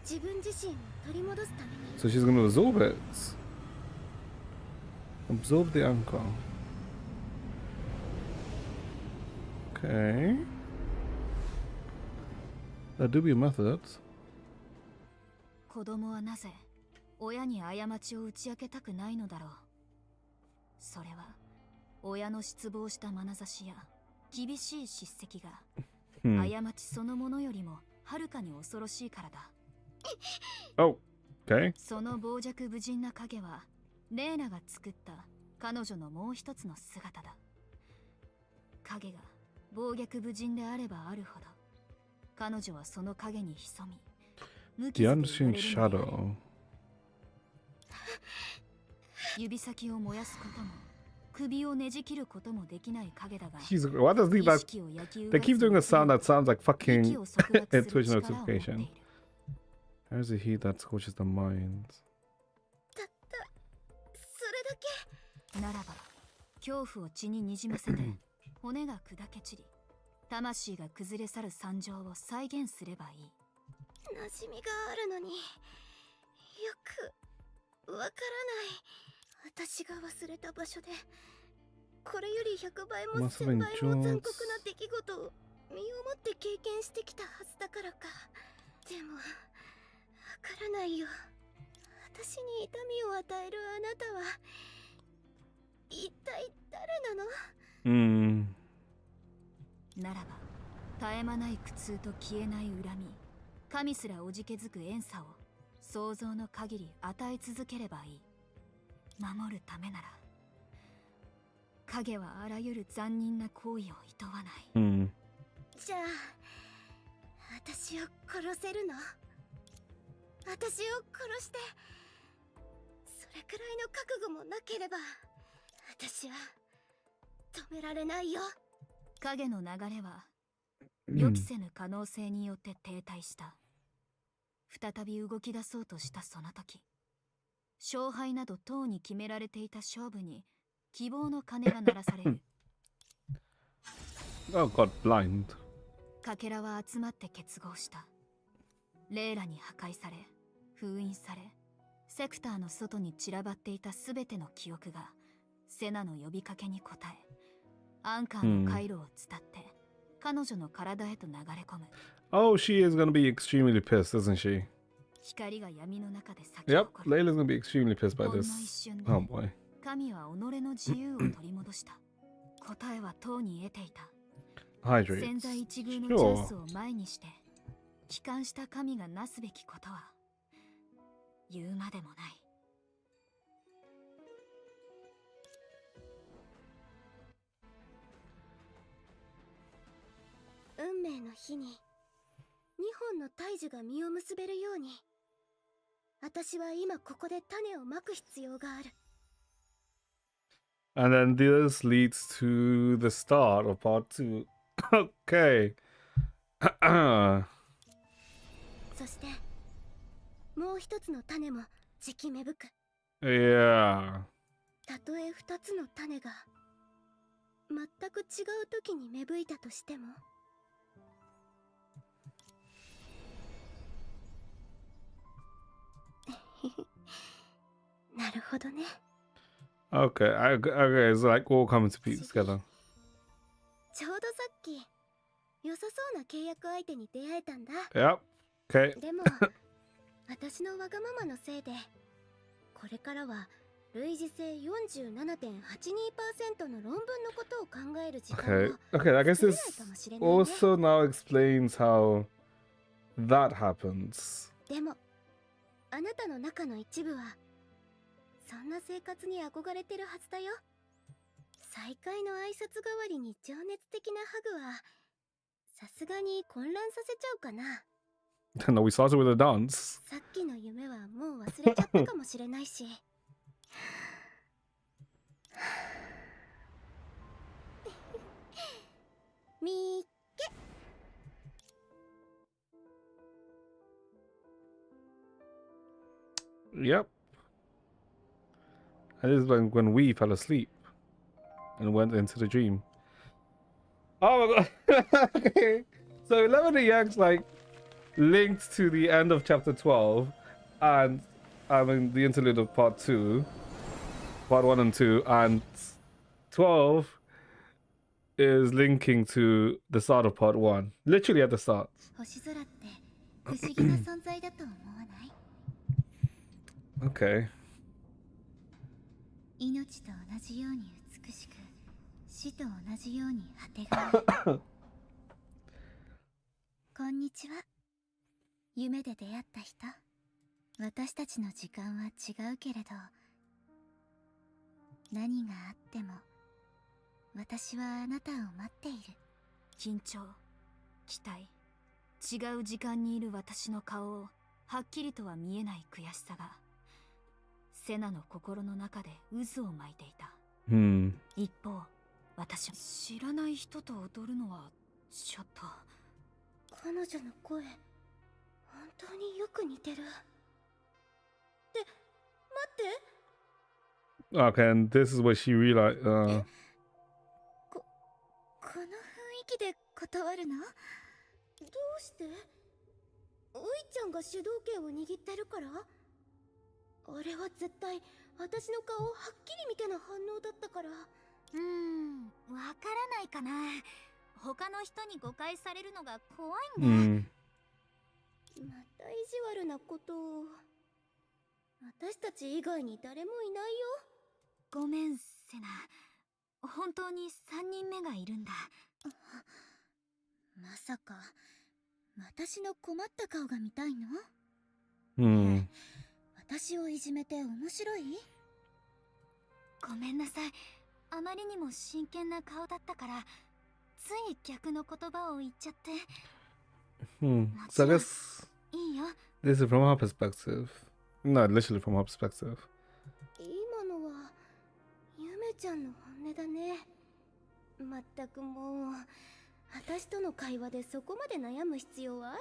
自自分自身を取り戻すために。 So she's gonna absorb it. Absorb the anchor. Okay. That do be a method. 子供はなぜ親に過ちを打ち明けたくないのだろう。それは親の失望した眼差しや厳しい叱責が過ちそのものよりもはるかに恐ろしいからだ。Oh, okay. その傍若無人な影はレーナが作った彼女のもう一つの姿だ。影が暴虐無人であればあるほど彼女はその影に潜み無 The 傷で unseen 揺れるのである。 shadow. 指先を燃やすことも首をねじ切ることもできない影だが She's. Why does he like? They keep doing a sound that sounds like fucking a Twitch notification. There's a heat that scorches the mind. たったそれだけ。ならば恐怖を血ににじませて骨が砕け散り魂が崩れ去る惨状を再現すればいい。馴染みがあるのによくわからない。私が忘れた場所でこれより100倍も1000倍も残酷な出来事を身をもって経験してきたはずだからか。でもわからないよ。私に痛みを与えるあなたは一体誰なの？ならば絶え間ない苦痛と消えない恨み、神すらおじけづく怨嗟を想像の限り与え続ければいい。守るためなら影はあらゆる残忍な行為をいとわない。じゃあ私を殺せるの？私を殺してそれくらいの覚悟もなければ私は止められないよ。影の流れは予期せぬ可能性によって停滞した。再び動き出そうとしたその時、勝敗などとうに決められていた勝負に希望の鐘が鳴らされる。Oh God, blind. かけらは集まって結合した。レイラに破壊され封印され、セクターの外に散らばっていたすべての記憶がセナの呼びかけに応え、アンカーの回路を伝って彼女の体へと流れ込む。Oh, she is gonna be extremely pissed, isn't she? 光が闇の中で咲き Yep, 誇る。 Layla's gonna be extremely pissed by ほんの this. 一瞬で Oh boy. 神は己の自由を取り戻した。答えはとうに得ていた。 Hydrate. 千載一遇のチャンスを前にして帰還した神がなすべきことは言うまでもない。運命の日に2本の大樹が実を結べるように私は今ここで種をまく必要がある。 And then this leads to the start of part 2. Okay. そしてもう一つの種もじき芽吹く。 Yeah. たとえ2つの種が全く違う時に芽吹いたとしてもなるほどね。 Okay, okay, it's like all coming to peace together. ちょうどさっき良さそうな契約相手に出会えたんだ。 Yep. Okay. でも私のわがままのせいでこれからは類似性 47.82% の論文のことを考える時間 Okay. を Okay, I guess 作れ this ないかもしれないね。 also now explains how that happens. でもあなたの中の一部はそんな生活に憧れてるはずだよ。再会の挨拶代わりに情熱的なハグはさすがに混乱させちゃうかな。 No, we started with a dance. さっきの夢はもう忘れちゃったかもしれないしみーけ。 Yep. And this is when we fell asleep and went into the dream. Oh my god. Okay. So 11 EX, like, linked to the end of chapter 12, and I mean the interlude of part 2, part 1 and 2, and 12 is linking to the start of part 1, literally at the start. 星空って不思議な存在だと思わない？ Okay. 命と同じように美しく、死と同じように果てがない。こんにちは。夢で出会った人。私たちの時間は違うけれど、何があっても私はあなたを待っている。緊張、期待、違う時間にいる私の顔をはっきりとは見えない悔しさがセナの心の中で渦を巻いていた。一方、私は知らない人と踊るのはちょっと。彼女の声、本当によく似てる。って、待って。 Okay, and this is what she realized. この雰囲気で断るの？どうして？おいちゃんが主導権を握ってるから？あれは絶対私の顔をはっきり見ての反応だったから。わからないかな。他の人に誤解されるのが怖いんだ。また意地悪なことを。私たち以外に誰もいないよ。ごめん、セナ。本当に3人目がいるんだ。まさか私の困った顔が見たいの？私をいじめて面白い？ごめんなさい。あまりにも真剣な顔だったからつい逆の言葉を言っちゃって。So I guess いいよ。 this is from her perspective. No, literally from her perspective. 今のはゆめちゃんの本音だね。まったくもう私との会話でそこまで悩む必要はある？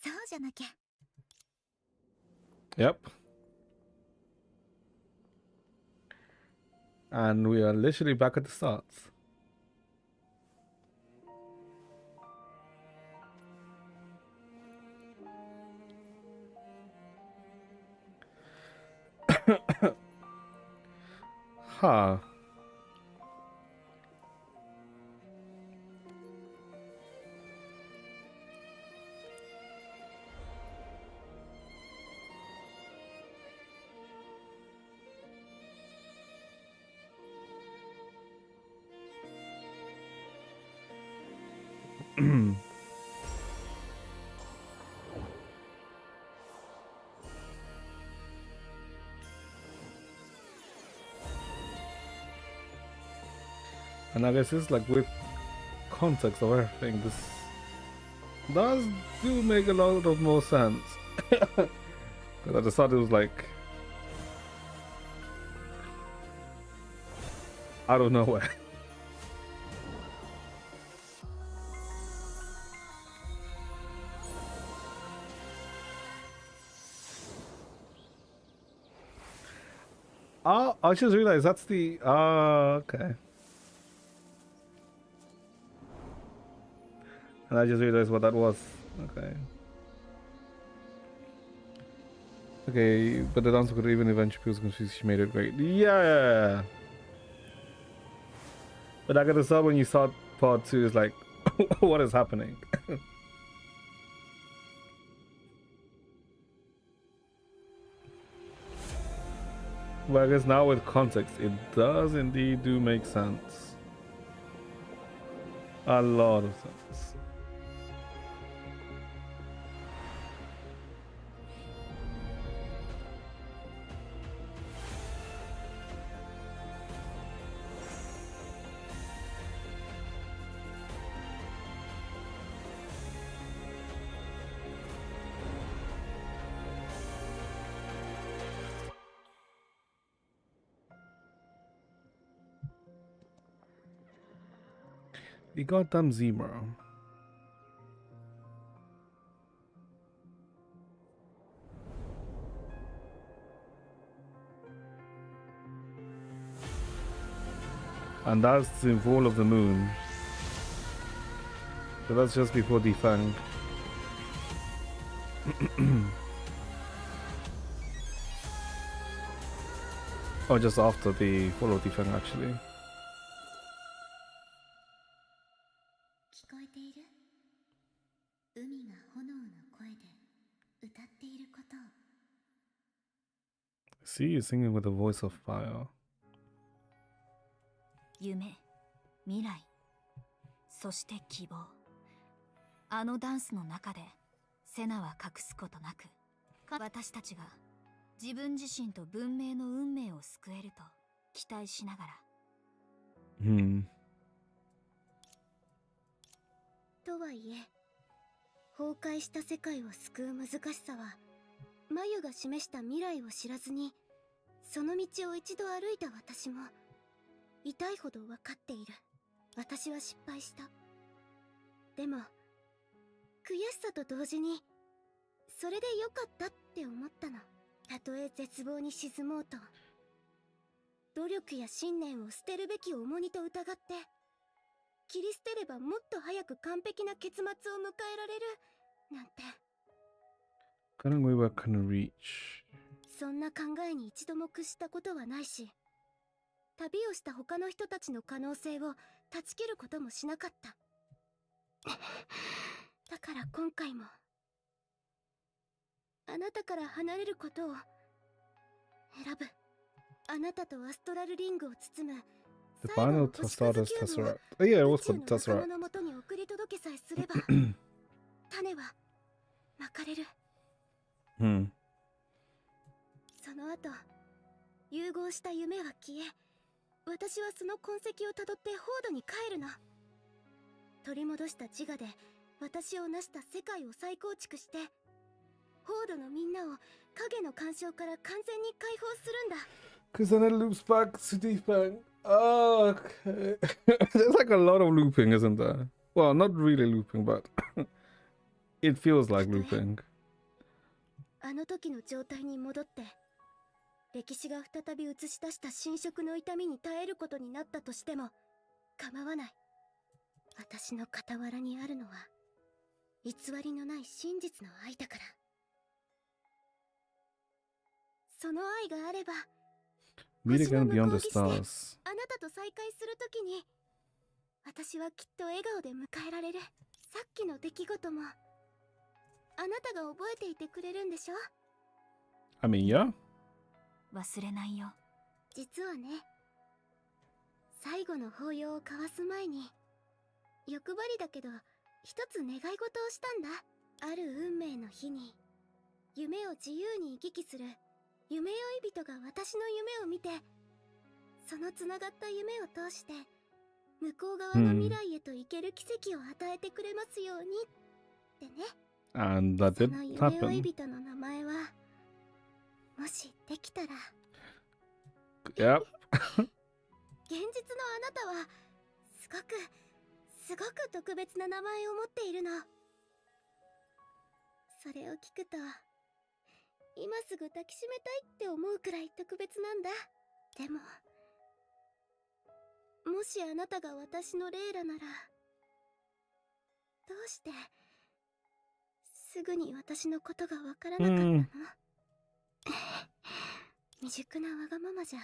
そうじゃなきゃ。 Yep. And we are literally back at the start. Huh. And I guess it's like with context of everything, this does do make a lot of more sense. Because at the start it was like out of nowhere. Oh, I just realized that's the okay. And I just realized what that was. Okay. Okay, but the dancer could even eventually feel confused. She made it great. Yeah. But I gotta start when you start part 2 is like, what is happening? Well, I guess now with context, it does indeed do make sense. A lot of sense. The goddamn zebra. And that's the symbol of the moon. So that's just before Defang. Oh, just after the follow Defang actually. 聞こえている？海が炎の声で歌っていることを。 See, you're singing with the voice of fire. 夢、未来、そして希望。あのダンスの中でセナは隠すことなく、私たちが自分自身と文明の運命を救えると期待しながら。とはいえ、崩壊した世界を救う難しさは、眉が示した未来を知らずにその道を一度歩いた私も痛いほど分かっている。私は失敗した。でも悔しさと同時にそれでよかったって思ったの。たとえ絶望に沈もうと、努力や信念を捨てるべき重荷と疑って切り捨てればもっと早く完璧な結末を迎えられるなんて。 Current we were can reach. そんな考えに一度も屈したことはないし、旅をした他の人たちの可能性を断ち切ることもしなかった。だから今回もあなたから離れることを選ぶ。あなたとアストラルリングを包む The final Stardust Tesseract. Oh yeah, it was called Tesseract. の元に送り届けさえすれば種はまかれる。その後融合した夢は消え、私はその痕跡をたどってホードに帰るの。取り戻した自我で私を成した世界を再構築して、ホードのみんなを影の干渉から完全に解放するんだ。 Because then it loops back to Defang. Oh, okay. There's like a lot of looping, isn't there? Well, not really looping, but it feels like looping. あの時の状態に戻って歴史が再び映し出した侵食の痛みに耐えることになったとしても構わない。私の傍らにあるのは偽りのない真実の愛だから。その愛があれば Meet again beyond the 星の向こう岸で stars. あなたと再会するときに私はきっと笑顔で迎えられる。さっきの出来事もあなたが覚えていてくれるんでしょ？ I mean, yeah. 忘れないよ。実はね、最後の抱擁を交わす前に欲張りだけど一つ願い事をしたんだ。ある運命の日に夢を自由に行き来する夢追い人が私の夢を見て、そのつながった夢を通して向こう側の未来へと行ける奇跡を与えてくれますようにってね。 And that そ did の夢追い happen. 人の名前はもしできたら Yep. 現実のあなたはすごく特別な名前を持っているの。それを聞くと今すぐ抱きしめたいって思うくらい特別なんだ。でももしあなたが私のレイラならどうしてすぐに私のことがわからなかったの？未熟なわがままじゃ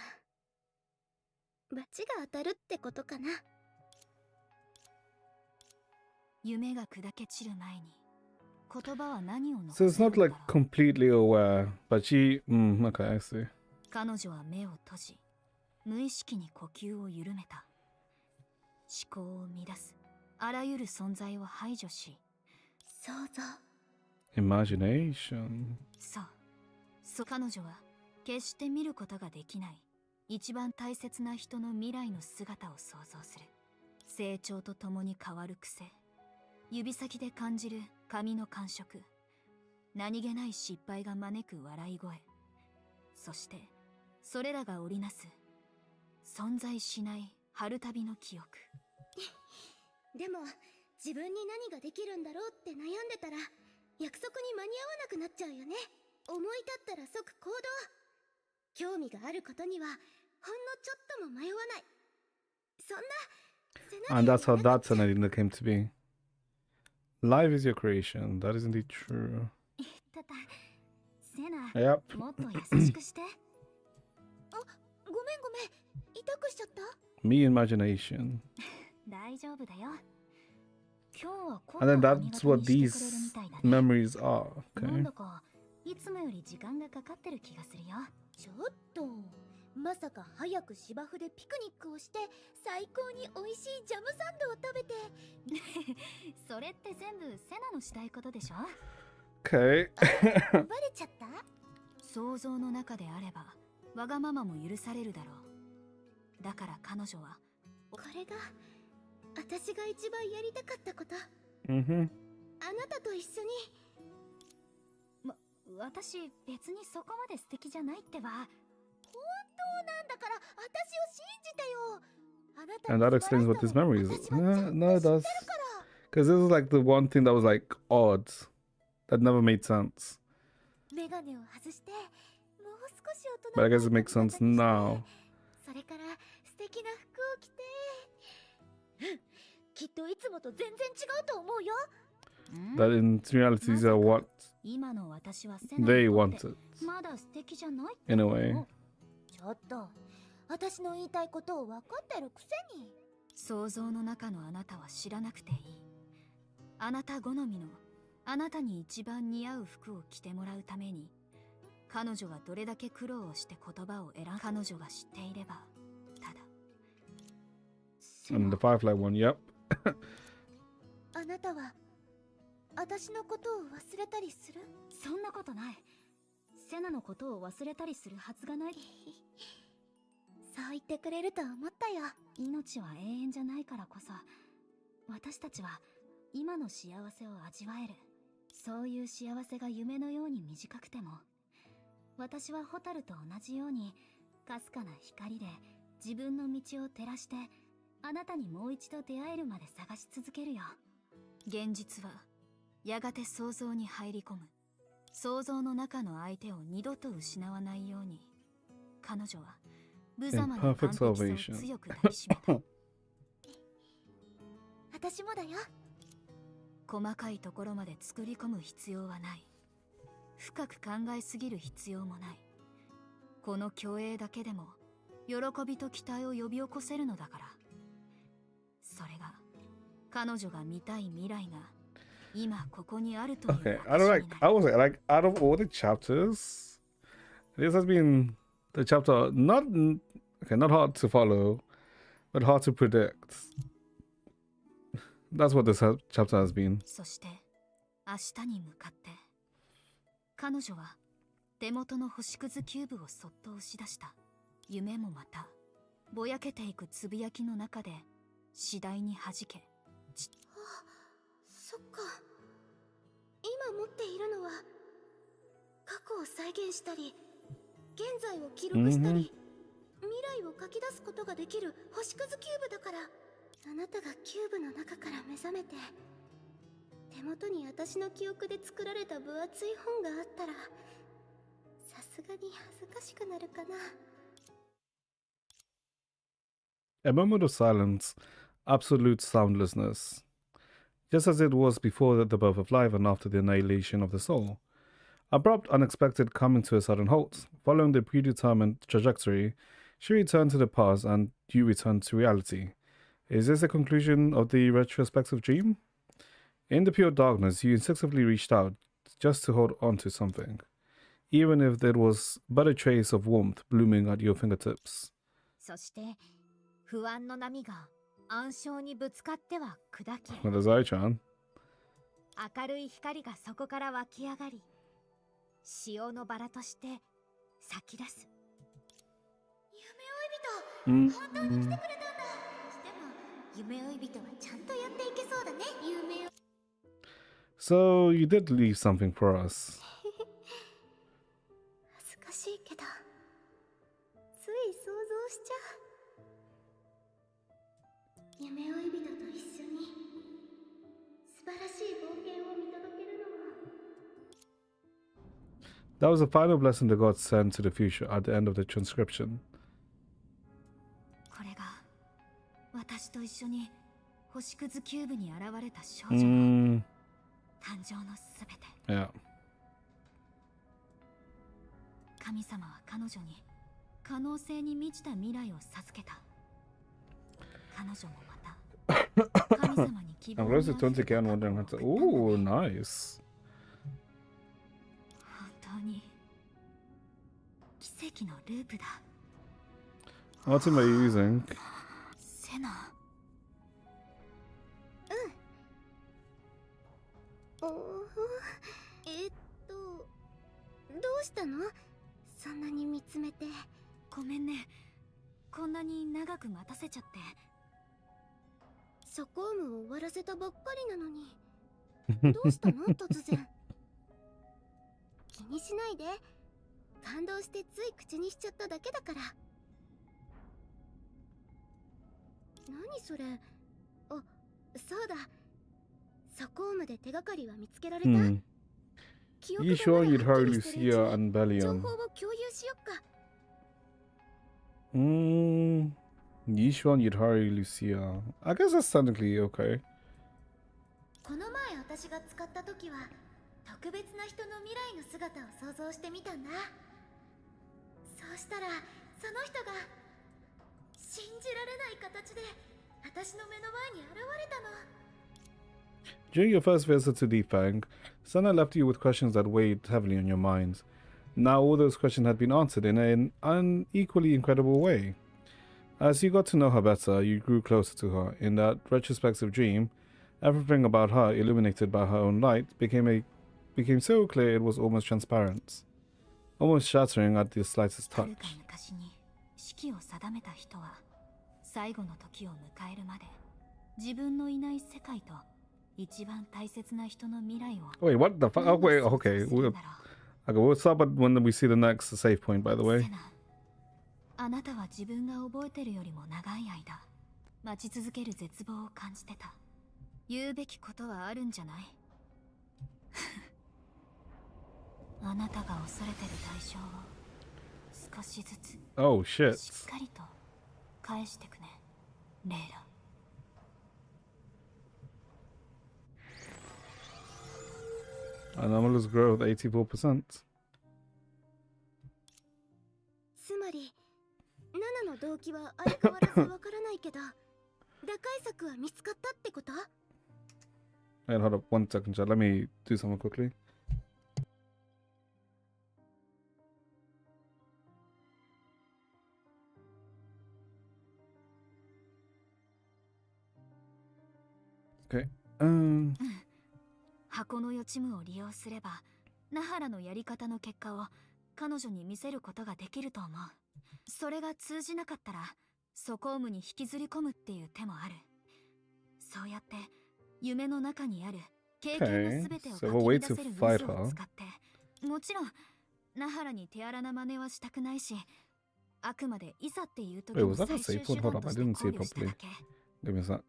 罰が当たるってことかな。夢が砕け散る前に言葉は何を残 So せ it's る not の like だろう。 completely aware, but she. Okay, I see. 彼女は目を閉じ、無意識に呼吸を緩めた。思考を乱すあらゆる存在を排除し、想像。 Imagination. そう、彼女は決して見ることができない一番大切な人の未来の姿を想像する。成長とともに変わる癖、指先で感じる髪の感触、何気ない失敗が招く笑い声、そしてそれらが織りなす存在しない春旅の記憶。でも自分に何ができるんだろうって悩んでたら約束に間に合わなくなっちゃうよね。思い立ったら即行動。興味があることにはほんのちょっとも迷わない。そんな And that's how that Senadina came to be. Life is your creation. That is indeed true. たた、セナ、 Yep. もっと優しくして。あ、ごめんごめん。痛くしちゃった Me imagination. 大丈夫だよ。今日は今 And then 度髪 that's 型 what にしてくれる these みたいだね。 memories are. なん Okay. だかいつもより時間がかかってる気がするよ。ちょっと。まさか早く芝生でピクニックをして最高に美味しいジャムサンドを食べてそれって全部セナのしたいことでしょ。 Okay. バレちゃった？想像の中であればわがままも許されるだろう。だから彼女はこれが私が一番やりたかったこと。Mm-hmm. あなたと一緒に。私別にそこまで素敵じゃないってば。本当なんだから私を信じてよ。あなた And that explains what this memory is. No, it does. Because this is like the one thing that was like odd. That never made sense. メガネを外してもう少し大人 But I guess it makes sense now. それから素敵な服を着てきっといつもと全然違うと思うよ。 That in reality these are what 今の私はセナ they にとって wanted. まだ素敵じゃないって In a way. ちょっと私の言いたいことを分かってるくせに。想像の中のあなたは知らなくていい。あなた好みのあなたに一番似合う服を着てもらうために彼女がどれだけ苦労をして言葉を選ん彼女が知っていればただ And the Firefly one, yep. あなたは私のことを忘れたりする？そんなことない。セナのことを忘れたりするはずがない。そう言ってくれると思ったよ。命は永遠じゃないからこそ私たちは今の幸せを味わえる。そういう幸せが夢のように短くても私はホタルと同じようにかすかな光で自分の道を照らしてあなたにもう一度出会えるまで探し続けるよ。現実はやがて想像に入り込む。想像の中の相手を二度と失わないように彼女は無様な完璧さを強く抱きしめた。私もだよ。細かいところまで作り込む必要はない。深く考えすぎる必要もない。この共栄だけでも喜びと期待を呼び起こせるのだから。それが彼女が見たい未来が今ここにあるという。 Okay, I was like out of all the chapters, this has been the chapter not hard to follow, but hard to predict. That's what this chapter has been. そして明日に向かって彼女は手元の星屑キューブをそっと押し出した。夢もまたぼやけていくつぶやきの中で次第に弾け。そっか。今持っているのは過去を再現したり現在を記録したり、未来を書き出すことができる星屑キューブだから。あなたがキューブの中から目覚めて手元に私の記憶で作られた分厚い本があったらさすがに恥ずかしくなるかな。 A moment of silence, absolute soundlessness. Just as it was before the birth of life and after the annihilation of the soul. Abrupt, unexpected coming to a sudden halt. Following the predetermined trajectory, she returned to the past and you returned to reality. Is this the conclusion of the retrospective dream? In the pure darkness, you instinctively reached out just to hold on to something, even if there was but a trace of warmth blooming at your fingertips. そして不安の波が暗礁にぶつかっては砕き、 What is Ai-chan? 明るい光がそこから湧き上がり、潮のバラとして咲き出す。夢追い人、本当に来てくれたんだ。でも夢追い人はちゃんとやっていけそうだね。夢を So you did leave something for us. 恥ずかしいけどつい想像しちゃう。夢追い人と一緒に素晴らしい冒険を見届けるのは That was the final blessing the gods sent to the future at the end of the transcription. これが私と一緒に星屑キューブに現れた少女。誕生のすべて。 Yeah. 神様は彼女に可能性に満ちた未来を授けた。彼女もまた神様に希望 I'm に close あ to ふれ 20k た on 過去を Wandering 送 Hunter. ったんだね。 Ooh, nice. 本当に奇跡のループだ。 What am I using? セナ。おお、どうしたの？そんなに見つめて。ごめんね、こんなに長く待たせちゃって。ソコームを終わらせたばっかりなのに。どうしたの突然。気にしないで。感動してつい口にしちゃっただけだから。何それ。あ、そうだ。ソコームで手がかりは見つけられた？ You sure you'd hurry Lucia and 情 Bellion? 報を共有しよっか。You sure you'd hurry Lucia? I guess that's technically okay. この前私が使った時は特別な人の未来の姿を想像してみたんだ。そうしたらその人が信じられない形で私の目の前に現れたの。 During your first visit to Deepang, Sana left you with questions that weighed heavily on your mind. Now all those questions had been answered in an equally incredible way. As you got to know her better, you grew closer to her. In that retrospective dream, everything about her, illuminated by her own light, became so clear it was almost transparent, almost shattering at the slightest touch. 昔に式を定めた人は最後の時を迎えるまで自分のいない世界と一番大切な人の未来を Wait, what the fuck? Oh, wait, okay. We'll start when we see the next save point, by the way. あなたは自分が覚えてるよりも長い間待ち続ける絶望を感じてた。言うべきことはあるんじゃない？あなたが恐れてる代償を少しずつ Oh, shit. しっかりと返してくね、レイラ。 Anomalous growth 84%. つまり7の動機は相変わらずわからないけど打開策は見つかったってこと？ Wait, hold up 1 second, chat. Let me do something quickly. Okay. 箱の予知夢を利用すればナハラのやり方の結果を彼女に見せることができると思う。それが通じなかったらソコームに引きずり込むっていう手もある。そうやって夢の中にある経験のすべてを書き出せる渦を使って、もちろんナハラに手荒な真似はしたくないし、あくまでいざっていう時の最終手段として考慮しただけ。 Give me a sec.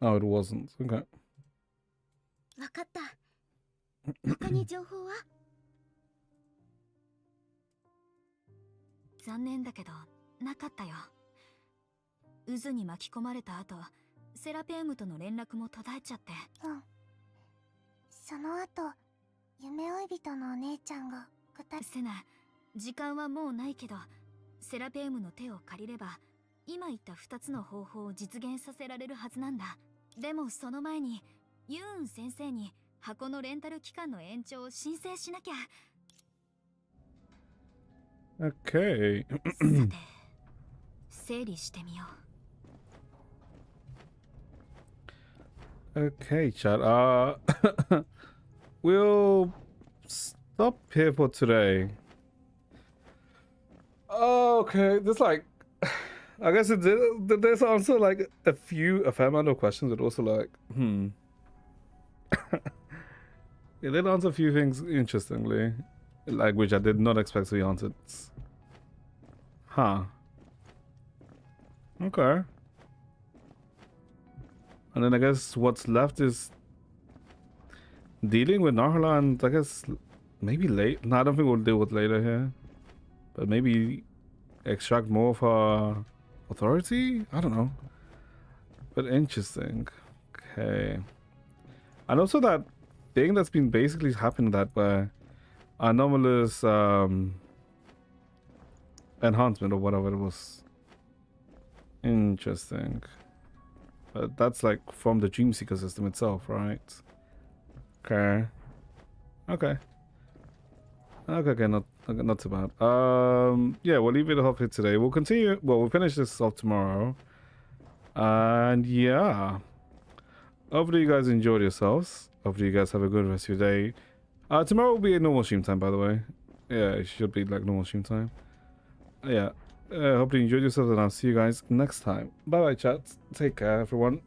Oh, it wasn't. Okay. わかった。他に情報は？残念だけどなかったよ。渦に巻き込まれた後、セラペウムとの連絡も途絶えちゃって。うん。その後、夢追い人のお姉ちゃんがセナ、時間はもうないけど、セラペウムの手を借りれば今言った2つの方法を実現させられるはずなんだ。でもその前にユーン先生に箱のレンタル期間の延長を申請しなきゃ。 Okay. さて、整理してみよう。Okay, chat. We'll stop here for today. Okay, there's like, I guess there's also like a fair amount of questions, but also like, It did answer a few things interestingly, like which I did not expect to be answered. Huh. Okay. And then I guess what's left is dealing with Narla, and I guess maybe late. No, I don't think we'll deal with later here. but maybe extract more of her authority? I don't know. But interesting. Okay. And also that thing that's been basically happening that where anomalous enhancement or whatever it was. Interesting. But that's like from the Dreamseeker system itself, right? Okay. Okay. Okay, not too bad. Yeah, we'll leave it off here today. We'll continue. Well, we'll finish this off tomorrow. And yeah, hopefully you guys enjoyed yourselves. Hopefully you guys have a good rest of your day. Tomorrow will be a normal stream time, by the way. Yeah, it should be like normal stream time. Yeah. Hopefully you enjoyed yourselves, and I'll see you guys next time. Bye bye, chat. Take care, everyone.